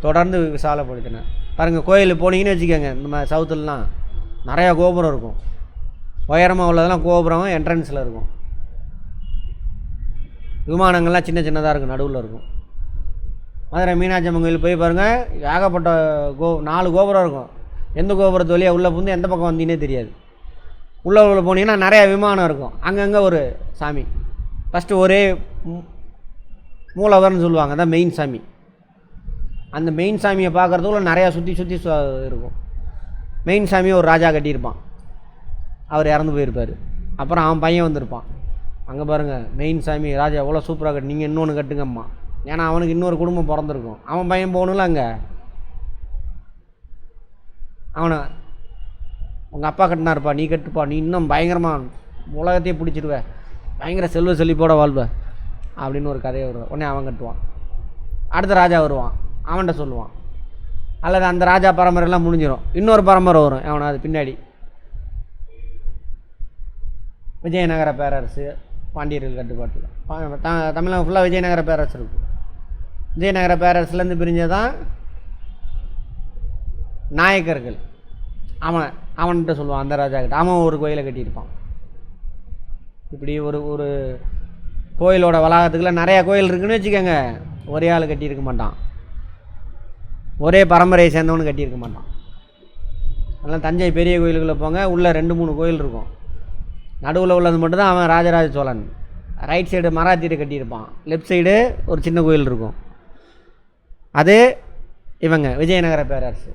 S1: தொடர்ந்து விசாலப்படுத்தினர். பாருங்கள், கோயில் போனீங்கன்னு வச்சுக்கோங்க, நம்ம சவுத்துலலாம் நிறையா கோபுரம் இருக்கும். உயரமாக உள்ளதெல்லாம் கோபுரம் என்ட்ரன்ஸில் இருக்கும். விமானங்கள்லாம் சின்ன சின்னதாக இருக்கும், நடுவில் இருக்கும். மதுரை மீனாட்சி அம்மன் கோயில் போய் பாருங்கள், ஏகப்பட்ட 4 கோபுரம் இருக்கும். எந்த கோபுரத்து வழியாக உள்ளே புந்து எந்த பக்கம் வந்தீங்கன்னே தெரியாது. உள்ளே போனீங்கன்னா நிறையா விமானம் இருக்கும். அங்கங்கே ஒரு சாமி. ஃபஸ்ட்டு ஒரே மூலவர்னு சொல்லுவாங்க, அதான் மெயின் சாமி. அந்த மெயின் சாமியை பார்க்குறதுக்குள்ள நிறையா சுற்றி இருக்கும். மெயின் சாமியை ஒரு ராஜா கட்டியிருப்பான், அவர் இறந்து போயிருப்பார். அப்புறம் அவன் பையன் வந்திருப்பான். அங்கே பாருங்கள், மெயின் சாமி ராஜா எவ்வளோ சூப்பராக கட்டு, நீங்கள் இன்னொன்று கட்டுங்கம்மா. ஏன்னா அவனுக்கு இன்னொரு குடும்பம் பிறந்திருக்கும். அவன் பையன் போகணும்ல அங்கே. அவனை உங்கள் அப்பா கட்டினாருப்பா, நீ கட்டுப்பா, நீ இன்னும் பயங்கரமாக உலகத்தையே பிடிச்சிடுவேன், பயங்கர செல்வ செழிப்போட வாழ்வ அப்படின்னு ஒரு கதையை வருவான். உடனே அவன் கட்டுவான். அடுத்த ராஜா வருவான், அவன்கிட்ட சொல்லுவான். அல்லது அந்த ராஜா பரம்பரைலாம் முடிஞ்சிடும், இன்னொரு பரம்பரை வரும் அவனாவது பின்னாடி. விஜயநகர பேரரசு பாண்டியர்கள் கட்டுப்பாட்டில். தமிழகம் ஃபுல்லாக விஜயநகர பேரரசு இருக்குது. விஜயநகர பேரரசுலேருந்து பிரிஞ்சதான் நாயக்கர்கள். அவன்கிட்ட சொல்லுவான், அந்த ராஜா கிட்ட. அவன் ஒரு கோயிலை கட்டியிருப்பான். இப்படி ஒரு கோயிலோட வளாகத்துக்குள்ள நிறையா கோயில் இருக்குன்னு வச்சுக்கோங்க. ஒரே ஆள் கட்டியிருக்க மாட்டான், ஒரே பரம்பரையை சேர்ந்தவனு கட்டியிருக்க மாட்டான். அதெல்லாம் தஞ்சை பெரிய கோயிலுக்குள்ளே போங்க, உள்ளே 2-3 கோயில் இருக்கும். நடுவில் உள்ளது மட்டும்தான் அவன் ராஜராஜ சோழன். ரைட் சைடு மராத்தியரை கட்டியிருப்பான், லெஃப்ட் சைடு ஒரு சின்ன கோயில் இருக்கும். அது இவங்க விஜயநகர பேரரசு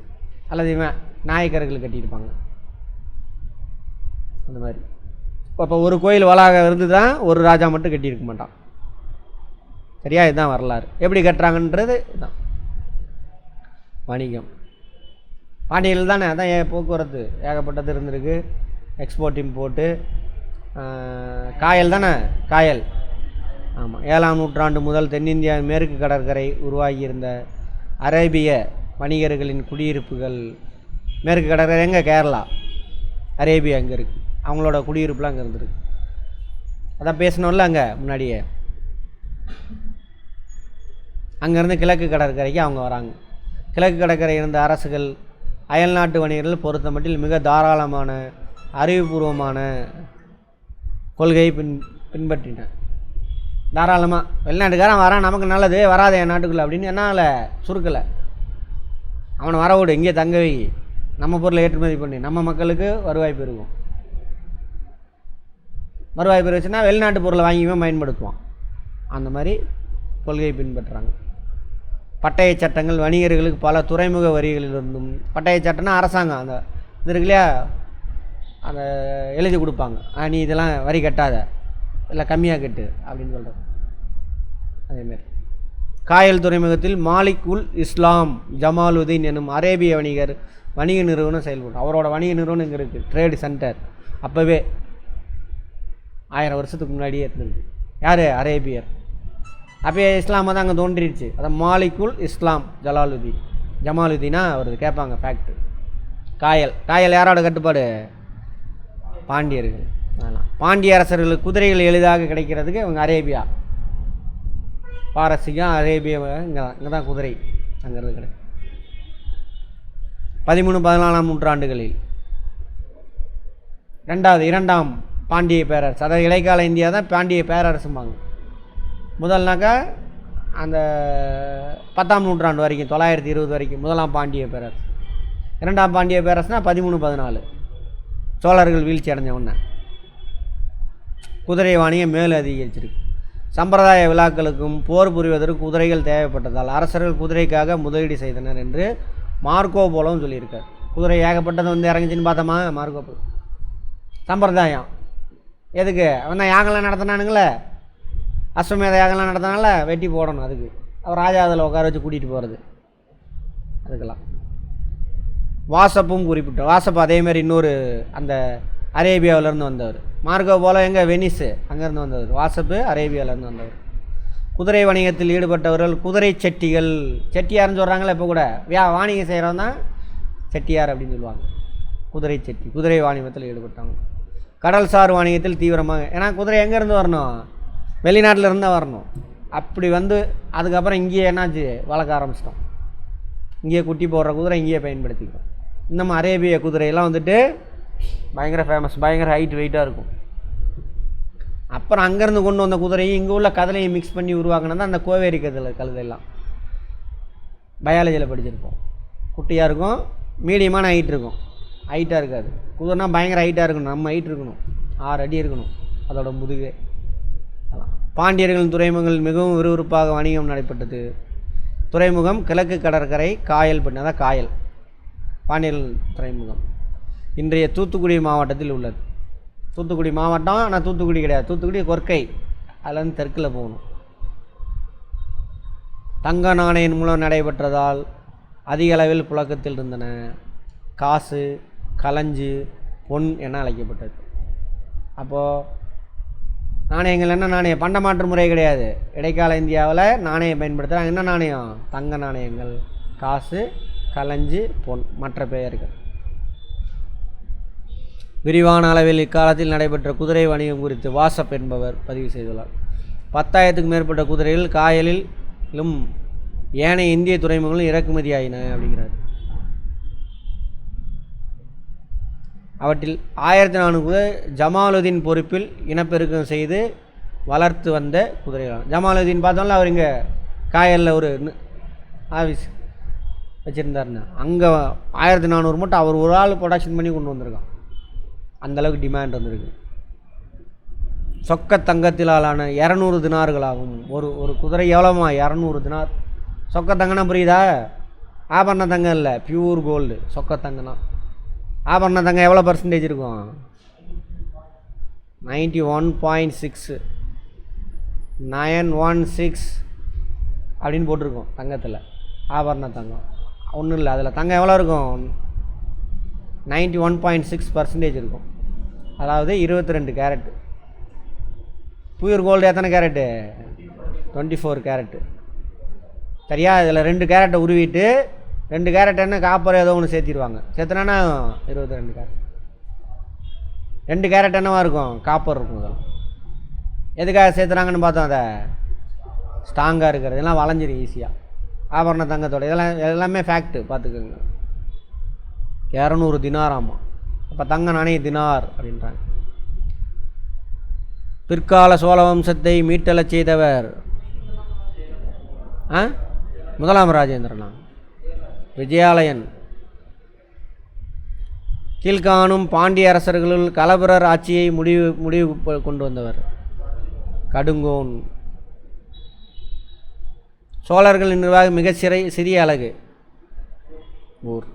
S1: அல்லது இவன் நாயக்கர்கள் கட்டியிருப்பாங்க. அந்த மாதிரி இப்போ ஒரு கோயில் வளாகம் இருந்து தான் ஒரு ராஜா மட்டும் கட்டியிருக்க மாட்டான். சரியா? இதுதான் வரலாறு. எப்படி கட்டுறாங்கன்றது இதுதான். வணிகம் பாண்டியர்கள் தானே, அதான் போக்குவரத்து ஏகப்பட்டது இருந்திருக்கு. எக்ஸ்போர்ட் இம்போர்ட்டு, காயல் தானே, காயல். ஆமாம், 7ஆம் நூற்றாண்டு முதல் தென்னிந்தியா மேற்கு கடற்கரை உருவாகியிருந்த அரேபிய வணிகர்களின் குடியிருப்புகள். மேற்கு கடற்கரை எங்கே? கேரளா. அரேபியா அங்கே இருக்குது. அவங்களோட குடியிருப்புலாம் அங்கே இருந்திருக்கு. அதான் பேசணும்ல அங்கே முன்னாடியே. அங்கேருந்து கிழக்கு கடற்கரைக்கு அவங்க வராங்க. கிழக்கு கடற்கரை இருந்த அரசுகள் அயல்நாட்டு வணிகர்கள் பொறுத்த மட்டில் மிக தாராளமான அறிவுபூர்வமான கொள்கையை பின்பற்றின. தாராளமாக வெளிநாட்டுக்காரன் வரான், நமக்கு நல்லது, வராது என் நாட்டுக்குள்ளே அப்படின்னு என்னால் சுருக்கலை. அவனை வரவிடு, இங்கே தங்க வை, நம்ம பொருளை ஏற்றுமதி பண்ணி நம்ம மக்களுக்கு வருவாய் பெருகும். வருவாய் பெருச்சுன்னா வெளிநாட்டு பொருளை வாங்கியுமே பயன்படுத்துவான். அந்த மாதிரி கொள்கையை பின்பற்றுறாங்க. பட்டய சட்டங்கள் வணிகர்களுக்கு பல துறைமுக வரிகளிலிருந்தும், பட்டய சட்டம்னா அரசாங்கம் அந்த இது இருக்கு இல்லையா, அந்த எழுதி கொடுப்பாங்க, நீ இதெல்லாம் வரி கட்டாத, இல்லை கம்மியாக கட்டு அப்படின்னு சொல்கிறது. அதேமாரி காயல் துறைமுகத்தில் மாலிக் உல் இஸ்லாம் ஜமாலுதீன் எனும் அரேபிய வணிகர் வணிக நிறுவனம் செயல்படும். அவரோட வணிக நிறுவனம் இங்கே இருக்குது, ட்ரேடு சென்டர். அப்போவே 1000 வருஷத்துக்கு முன்னாடியே இருந்தது. யார்? அரேபியர். அப்போயே இஸ்லாமை தான் அங்கே தோன்றிடுச்சு. அதான் மாலிகுல் இஸ்லாம் ஜமாலுதீனா அவரது கேட்பாங்க ஃபேக்ட். காயல் யாரோட கட்டுப்பாடு? பாண்டியர்கள். அதெல்லாம் பாண்டிய அரசர்களுக்கு குதிரைகள் எளிதாக கிடைக்கிறதுக்கு இவங்க அரேபியா, பாரசீகம், அரேபியா, இங்கே தான் குதிரை அங்கேருந்து கிடைக்கும். 13-14ஆம் நூற்றாண்டுகளில் இரண்டாம் பாண்டிய பேரரசு, அதாவது இடைக்கால இந்தியா தான் பாண்டிய பேரரசும்பாங்க. முதல்னாக்கா அந்த 10ஆம் நூற்றாண்டு வரைக்கும், 920 வரைக்கும் முதலாம் பாண்டிய பேரரசு. இரண்டாம் பாண்டிய பேரரசுனா 13-14 சோழர்கள் வீழ்ச்சி அடைஞ்ச உடனே குதிரை வாணியை மேலும் அதிகரிச்சிருக்கு. சம்பிரதாய விழாக்களுக்கும் போர் புரிவதற்கு குதிரைகள் தேவைப்பட்டதால் அரசர்கள் குதிரைக்காக முதலீடு செய்தனர் என்று மார்க்கோ போலவும் சொல்லியிருக்கார். குதிரை ஏகப்பட்டது வந்து இறங்குச்சின்னு பார்த்தோமா மார்க்கோ போல. சம்பிரதாயம் எதுக்கு? அவன் தான் யாகெல்லாம் நடத்தினானுங்களே, அஸ்வமேத யாகெல்லாம் நடத்தினால வெட்டி போடணும். அதுக்கு அவர் ராஜா அதில் உட்கார வச்சு கூட்டிகிட்டு போகிறது. அதுக்கெல்லாம் வாசப்பும் குறிப்பிட்டோம். வாசப்பு அதேமாரி இன்னொரு அந்த அரேபியாவிலேருந்து வந்தவர். மார்க்கோ போல எங்கே? வெனிஸு, அங்கேருந்து வந்தவர். வாசப்பு அரேபியாவிலேருந்து வந்தவர். குதிரை வணிகத்தில் ஈடுபட்டவர்கள் குதிரை செட்டிகள். செட்டியார்னு சொல்கிறாங்களே இப்போ கூட, வாணிகம் செய்கிறவன் தான் செட்டியார் அப்படின்னு சொல்லுவாங்க. குதிரை செட்டி, குதிரை வாணிகத்தில் ஈடுபட்டவங்க. கடல்சார் வாணிகத்தில் தீவிரமாக, ஏன்னா குதிரை எங்கேருந்து வரணும்? வெளிநாட்டில் இருந்தால் வரணும். அப்படி வந்து அதுக்கப்புறம் இங்கேயே என்னாச்சு, வளர்க்க ஆரம்பிச்சிட்டோம். இங்கேயே குட்டி போடுற குதிரை இங்கேயே பயன்படுத்திக்கிறோம். இன்னமும் அரேபிய குதிரையெல்லாம் வந்துட்டு பயங்கர ஃபேமஸ், பயங்கர ஹைட் வெயிட்டாக இருக்கும். அப்புறம் அங்கேருந்து கொண்டு வந்த குதிரையும் இங்கே உள்ள கதலையும் மிக்ஸ் பண்ணி உருவாக்கினது தான் அந்த கோவேரி கழுதையெல்லாம். பயாலஜியில் படிச்சிருப்போம். குட்டியாக இருக்கும், மீடியமான ஹைட் இருக்கும், ஹைட்டாக இருக்காது. குதிரைனா பயங்கர ஹைட்டாக இருக்கணும், நம்ம ஹைட் இருக்கணும், 6 அடி இருக்கணும் அதோட முதுகு. பாண்டியர்களின் துறைமுகங்கள் மிகவும் விறுவிறுப்பாக வணிகம் நடைபெற்றது. துறைமுகம் கிழக்கு கடற்கரை காயல் பண்ணி, அதான் காயல் பாண்டியர்கள் துறைமுகம் இன்றைய தூத்துக்குடி மாவட்டத்தில் உள்ளது. தூத்துக்குடி மாவட்டம், ஆனால் தூத்துக்குடி கிடையாது, தூத்துக்குடி கொர்க்கை, அதுலேருந்து தெற்கில் போகணும். தங்க நாணயம் மூலம் நடைபெற்றதால் அதிக அளவில் புழக்கத்தில் இருந்தன. காசு, களஞ்சு, பொன் என அழைக்கப்பட்டது. அப்போது நாணயங்கள் என்ன நாணயம்? பண்டமாற்று முறை கிடையாது. இடைக்கால இந்தியாவில் நாணயம் பயன்படுத்துகிறாங்க. என்ன நாணயம்? தங்க நாணயங்கள், காசு, களஞ்சு, பொன், மற்ற பெயர்கள். விரிவான அளவில் இக்காலத்தில் நடைபெற்ற குதிரை வணிகம் குறித்து வாசப் என்பவர் பதிவு செய்துள்ளார். 10,000க்கும் மேற்பட்ட குதிரைகள் காயலிலும் ஏனைய இந்திய துறைமுகங்களும் இறக்குமதி ஆயின அப்படிங்கிறார். அவற்றில் 1400 ஜமாலுதீன் பொறுப்பில் இனப்பெருக்கம் செய்து வளர்த்து வந்த குதிரைகள். ஜமாலுதீன் பார்த்தோம்ல, அவர் இங்கே காயலில் ஒரு ஆஃபீஸ் வச்சுருந்தாருன்னு, அங்கே 1400 மட்டும் அவர் ஒரு ஆள் ப்ரொடக்ஷன் பண்ணி கொண்டு வந்திருக்கான். அந்தளவுக்கு டிமாண்ட் வந்திருக்கு. சொக்க தங்கத்திலான 200 தினார்களாகும். ஒரு குதிரை எவ்வளோமா? 200 தினார். சொக்க தங்கனா புரியுதா? ஆபரண தங்கம் இல்லை, பியூர் கோல்டு. சொக்க தங்கனா ஆபரண தங்கம் எவ்வளோ பர்சன்டேஜ் இருக்கும்? 91.6 916 அப்படின்னு போட்டிருக்கோம் தங்கத்தில். ஆபரண தங்கம் ஒன்றும் இல்லை, அதில் தங்கம் எவ்வளோ இருக்கும்? 91.6% இருக்கும். அதாவது 22 கேரட்டு. பியூர் கோல்டு எத்தனை கேரட்டு? 24 கேரட்டு. சரியா? இதில் 2 கேரட்டை உருவிட்டு 2 கேரட் என்ன காப்பர் ஏதோ ஒன்று சேர்த்திடுவாங்க. சேர்த்துனா 22 கேரட். 2 கேரட் என்னவா இருக்கும்? காப்பர் இருக்கும். அதில் எதுக்காக சேர்த்துறாங்கன்னு பார்த்தோம். அதை ஸ்ட்ராங்காக இருக்கிறது எல்லாம் வளைஞ்சிரும் ஈஸியாக. ஆபரண தங்கத்தோட எல்லாமே ஃபேக்ட்டு பார்த்துக்கோங்க. 200 தினாராமா. அப்போ தங்க நாணய தினார் அப்படின்றாங்க. பிற்கால சோழ வம்சத்தை மீட்டெழச் செய்தவர் முதலாம் ராஜேந்திரனா? விஜயாலயன். கீழ்காணும் பாண்டிய அரசர்களுள் கலபரர் ஆட்சியை முடிவு கொண்டு வந்தவர் கடுங்கோன். சோழர்களின் நிர்வாகம் மிக சிறிய அலகு ஊர்.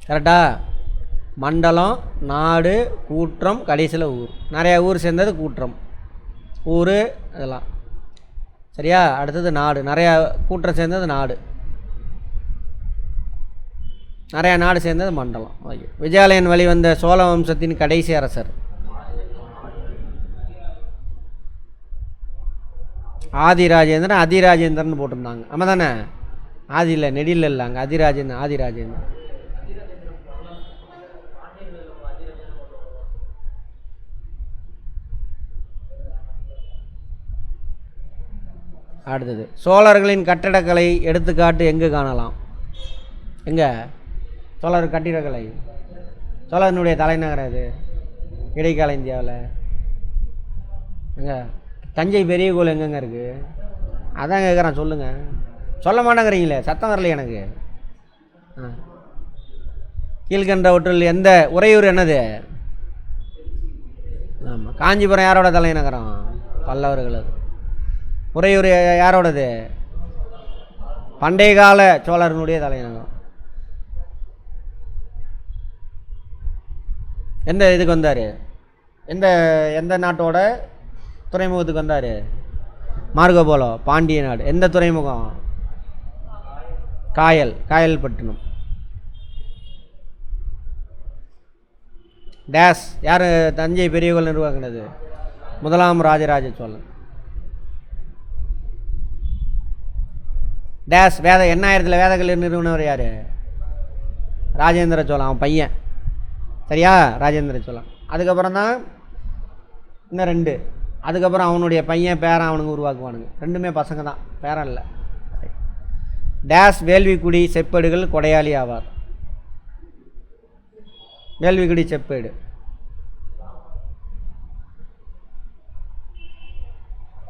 S1: கரெக்டா? மண்டலம், நாடு, கூற்றம், கடைசியில் ஊர். நிறையா ஊர் சேர்ந்தது கூற்றம். ஊர் இதெல்லாம் சரியா. அடுத்தது நாடு. நிறையா கூற்றம் சேர்ந்தது நாடு. நிறையா நாடு சேர்ந்தது மண்டலம். ஓகே. விஜயாலயன் வழிவந்த சோழ வம்சத்தின் கடைசி அரசர் ஆதிராஜேந்திரன். அதிராஜேந்திரன் போட்டிருந்தாங்க. ஆமாம் தானே? ஆதி இல்லை, நெடில் இல்லை, அங்கே அதிராஜேந்திரன். ஆதிராஜேந்திரன். அடுத்தது சோழர்களின் கட்டடக்கலை எடுத்துக்காட்டு எங்கு காணலாம்? எங்கே? சோழர் கட்டிடக்கலை. சோழனுடைய தலைநகரம் அது இடைக்கால இந்தியாவில். எங்கே? தஞ்சை பெரிய கோயில் எங்கெங்கே இருக்குது? அதான் கேட்குறான். சொல்லுங்கள். சொல்ல மாட்டேங்கிறீங்களே, சத்தம் வரல எனக்கு. கீழ்கண்டவற்றில் எந்த உறையூர் என்னது? ஆமாம். காஞ்சிபுரம் யாரோட தலைநகரம்? பல்லவர்களது. உறையூர் யாரோடது? பண்டைய கால சோழர்களுடைய தலைநகரம். எந்த இதுக்கு வந்தார்? எந்த நாட்டோட துறைமுகத்துக்கு வந்தார்? மார்கோபோலோ. பாண்டிய நாடு. எந்த துறைமுகம்? காயல்பட்டினம். டேஸ் யார் தஞ்சை பெரிய கோயில் நிர்வாகினது? முதலாம் ராஜராஜ சோழன். டேஸ் வேத 8000 வேதக்கல்லூரி நிறுவனர் யார்? ராஜேந்திர சோழன். அவன் பையன். சரியா? ராஜேந்திர சோழன். அதுக்கப்புறம் தான் இன்னும் 2. அதுக்கப்புறம் அவனுடைய பையன் பேரன் அவனுங்க உருவாக்குவானுங்க. 2மே பசங்க தான், பேரன் இல்லை. டேஸ் வேள்விக்குடி செப்பேடுகள் கொடையாளி ஆவார். வேள்விக்குடி செப்பேடு.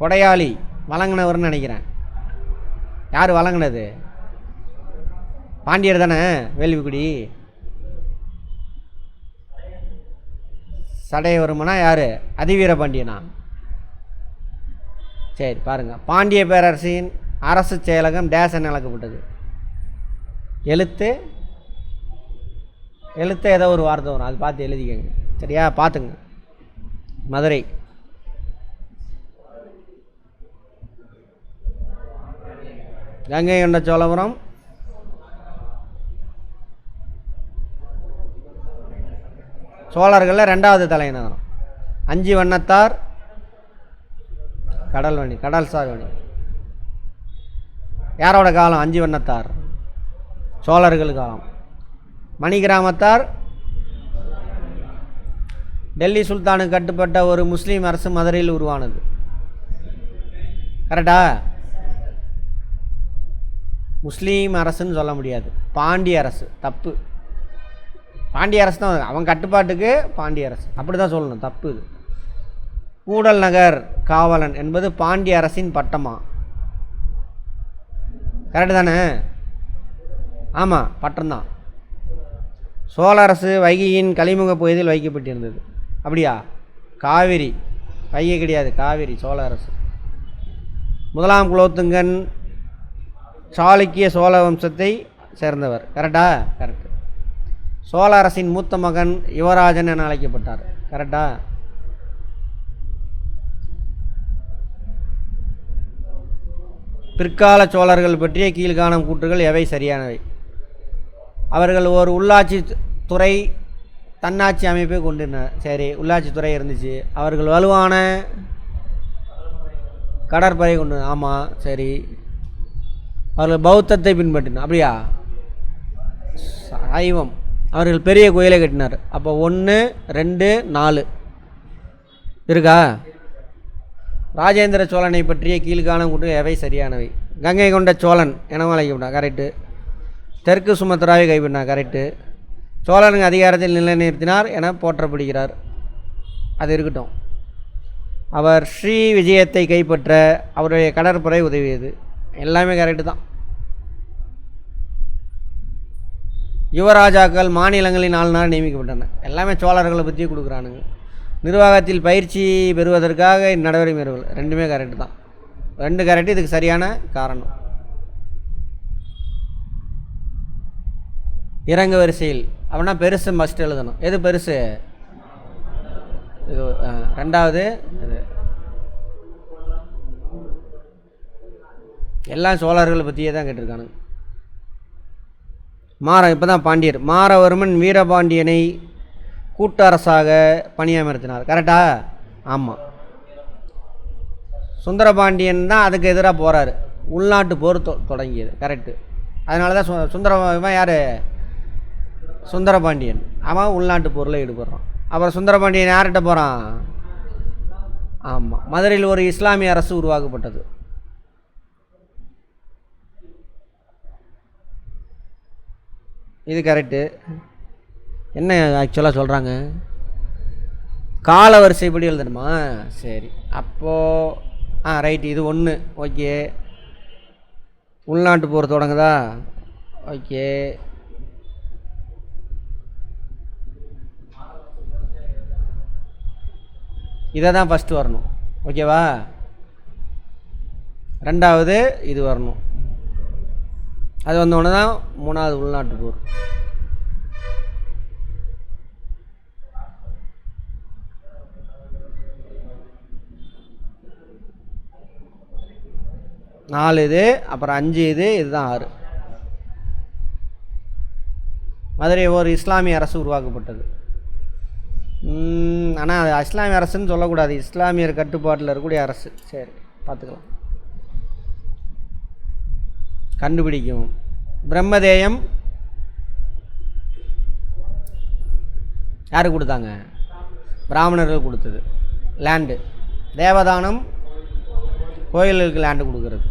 S1: கொடையாளி வழங்கினவர்னு நினைக்கிறேன். யார் வழங்கினது? பாண்டியர் தானே வேள்விக்குடி. சடையவர்மனா யார்? அதிவீர பாண்டியனா? சரி பாருங்கள். பாண்டிய பேரரசின் அரசு செயலகம் டேஸ் என அழைக்கப்பட்டது. எழுத்து ஏதோ ஒரு வார்த்தை வரும், அது பார்த்து எழுதிக்கங்க. சரியா? பார்த்துங்க. மதுரை. கங்கை கொண்ட சோழபுரம். சோழர்களில் 2வது தலைநகரம். 5 வண்ணத்தார். கடல்சார் வணி. யாரோட காலம்? 5 வண்ணத்தார். சோழர்கள் காலம். மணி கிராமத்தார். டெல்லி சுல்தானுக்கு கட்டுப்பட்ட ஒரு முஸ்லீம் அரசு மதுரையில் உருவானது. கரெக்டா? முஸ்லீம் அரசுன்னு சொல்ல முடியாது, பாண்டிய அரசு. தப்பு. பாண்டிய அரசு தான் அவன் கட்டுப்பாட்டுக்கு பாண்டிய அரசு, அப்படி தான் சொல்லணும். தப்பு இது. கூடல் நகர் காவலன் என்பது பாண்டிய அரசின் பட்டமா? கரெக்டு தானே? ஆமாம், பட்டம்தான். சோழ அரசு வைகையின் கலிமுக பகுதியில் வைக்கப்பட்டிருந்தது. அப்படியா? காவிரி. வைகை கிடையாது, காவிரி. சோழ அரசு. முதலாம் குலோத்துங்கன் சாளுக்கிய சோழ வம்சத்தை சேர்ந்தவர். கரெக்டா? கரெக்டு. சோழ அரசின் மூத்த மகன் யுவராஜன் என அழைக்கப்பட்டார். கரெக்டா? பிற்கால சோழர்கள் பற்றிய கீழ்காணும் கூற்றுகள் எவை சரியானவை? அவர்கள் ஒரு உள்ளாட்சி துறை தன்னாட்சி அமைப்பை கொண்டிருந்தனர். சரி, உள்ளாட்சி துறை இருந்துச்சு. அவர்கள் வலுவான கடற்படை கொண்டு. ஆமாம், சரி. அவர்கள் பௌத்தத்தை பின்பற்றினார். அப்படியா? சைவம். அவர்கள் பெரிய கோயிலை கட்டினார். அப்போ 1 2 4 இருக்கா? ராஜேந்திர சோழனை பற்றிய கீழ்காணும் கூட்டு எவை சரியானவை? கங்கை கொண்ட சோழன் எனவும் அழைக்கப்பட்டான், கரெக்டு. தெற்கு சுமத்ராவை கைப்பற்றினார், கரெக்டு. சோழனுக்கு அதிகாரத்தில் நிலைநிறுத்தினார் என போற்றப்படுகிறார், அது இருக்கட்டும். அவர் ஸ்ரீ விஜயத்தை கைப்பற்ற அவருடைய கடற்படை உதவியது, எல்லாமே கரெக்டு தான். யுவராஜாக்கள் மாநிலங்களின் ஆளுநராக நியமிக்கப்பட்டன, எல்லாமே சோழர்களை பற்றி கொடுக்குறானுங்க. நிர்வாகத்தில் பயிற்சி பெறுவதற்காக இந்நடவடிக்கை மேற்கொள், ரெண்டுமே கரெக்டு தான். 2 கரெக்டு, இதுக்கு சரியான காரணம். இறங்கு வரிசையில் அப்படின்னா பெருசு மஸ்ட் எழுதணும். எது பெருசு? இது 2வது. இது எல்லாம் சோழர்களை பற்றியே தான் கேட்டிருக்கானுங்க. இப்போ தான் பாண்டியர். மாறவர்மன் வீரபாண்டியனை கூட்டரசாக பணியமர்த்தினார், கரெக்டா? ஆமாம். சுந்தரபாண்டியன் தான் அதுக்கு எதிராக போகிறாரு, உள்நாட்டு போர் தொடங்கியது, கரெக்டு. அதனால தான் இவன் யார்? சுந்தரபாண்டியன். அவன் உள்நாட்டு போரில் ஈடுபடுறான். அப்புறம் சுந்தரபாண்டியன் யார்கிட்ட போகிறான்? ஆமாம், மதுரையில் ஒரு இஸ்லாமிய அரசு உருவாக்கப்பட்டது. இது கரெக்டு. என்ன ஆக்சுவலாக சொல்கிறாங்க? கால வரிசைப்படி எழுதணுமா? சரி, அப்போது ரைட்டு, இது 1 ஓகே. உள்நாட்டு போர் தொடங்குதா? ஓகே. இதை தான் ஃபஸ்ட்டு வரணும், ஓகேவா? 2வது இது வரணும். அது வந்தோடனே தான் 3வது உள்நாட்டு போர். நாலு இது, அப்புறம் 5 இது, இதுதான் 6. மதுரை ஒரு இஸ்லாமிய அரசு உருவாக்கப்பட்டது. ஆனால் அது இஸ்லாமிய அரசுன்னு சொல்லக்கூடாது, இஸ்லாமியர் கட்டுப்பாட்டில் இருக்கக்கூடிய அரசு. சரி, பார்த்துக்கலாம். கண்டுபிடிக்கும். பிரம்மதேயம் யாருக்கு கொடுத்தாங்க? பிராமணர்கள் கொடுத்தது. லேண்டு. தேவதானம் கோயிலுக்கு லேண்டு கொடுக்குறது.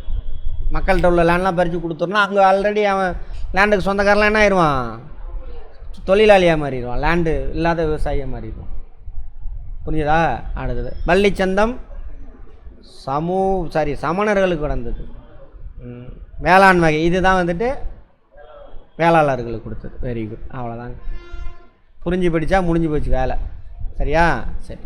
S1: மக்கள்கிட்ட உள்ள லேண்ட்லாம் பறித்து கொடுத்துருனா அங்கே ஆல்ரெடி அவன் லேண்டுக்கு சொந்தக்காரெலாம் என்ன ஆயிடுவான்? தொழிலாளியாக மாறிடுவான், லேண்டு இல்லாத விவசாயியாக மாறிடுவான். புரிஞ்சுதா? அடுத்தது பள்ளிச்சந்தம் சமணர்களுக்கு நடந்தது. வேளாண் வகை இதுதான் வந்துட்டு வேளாளர்களுக்கு கொடுத்தது. வெரி குட், அவ்வளோதாங்க. புரிஞ்சு படித்தா முடிஞ்சு போச்சு வேலை. சரியா? சரி.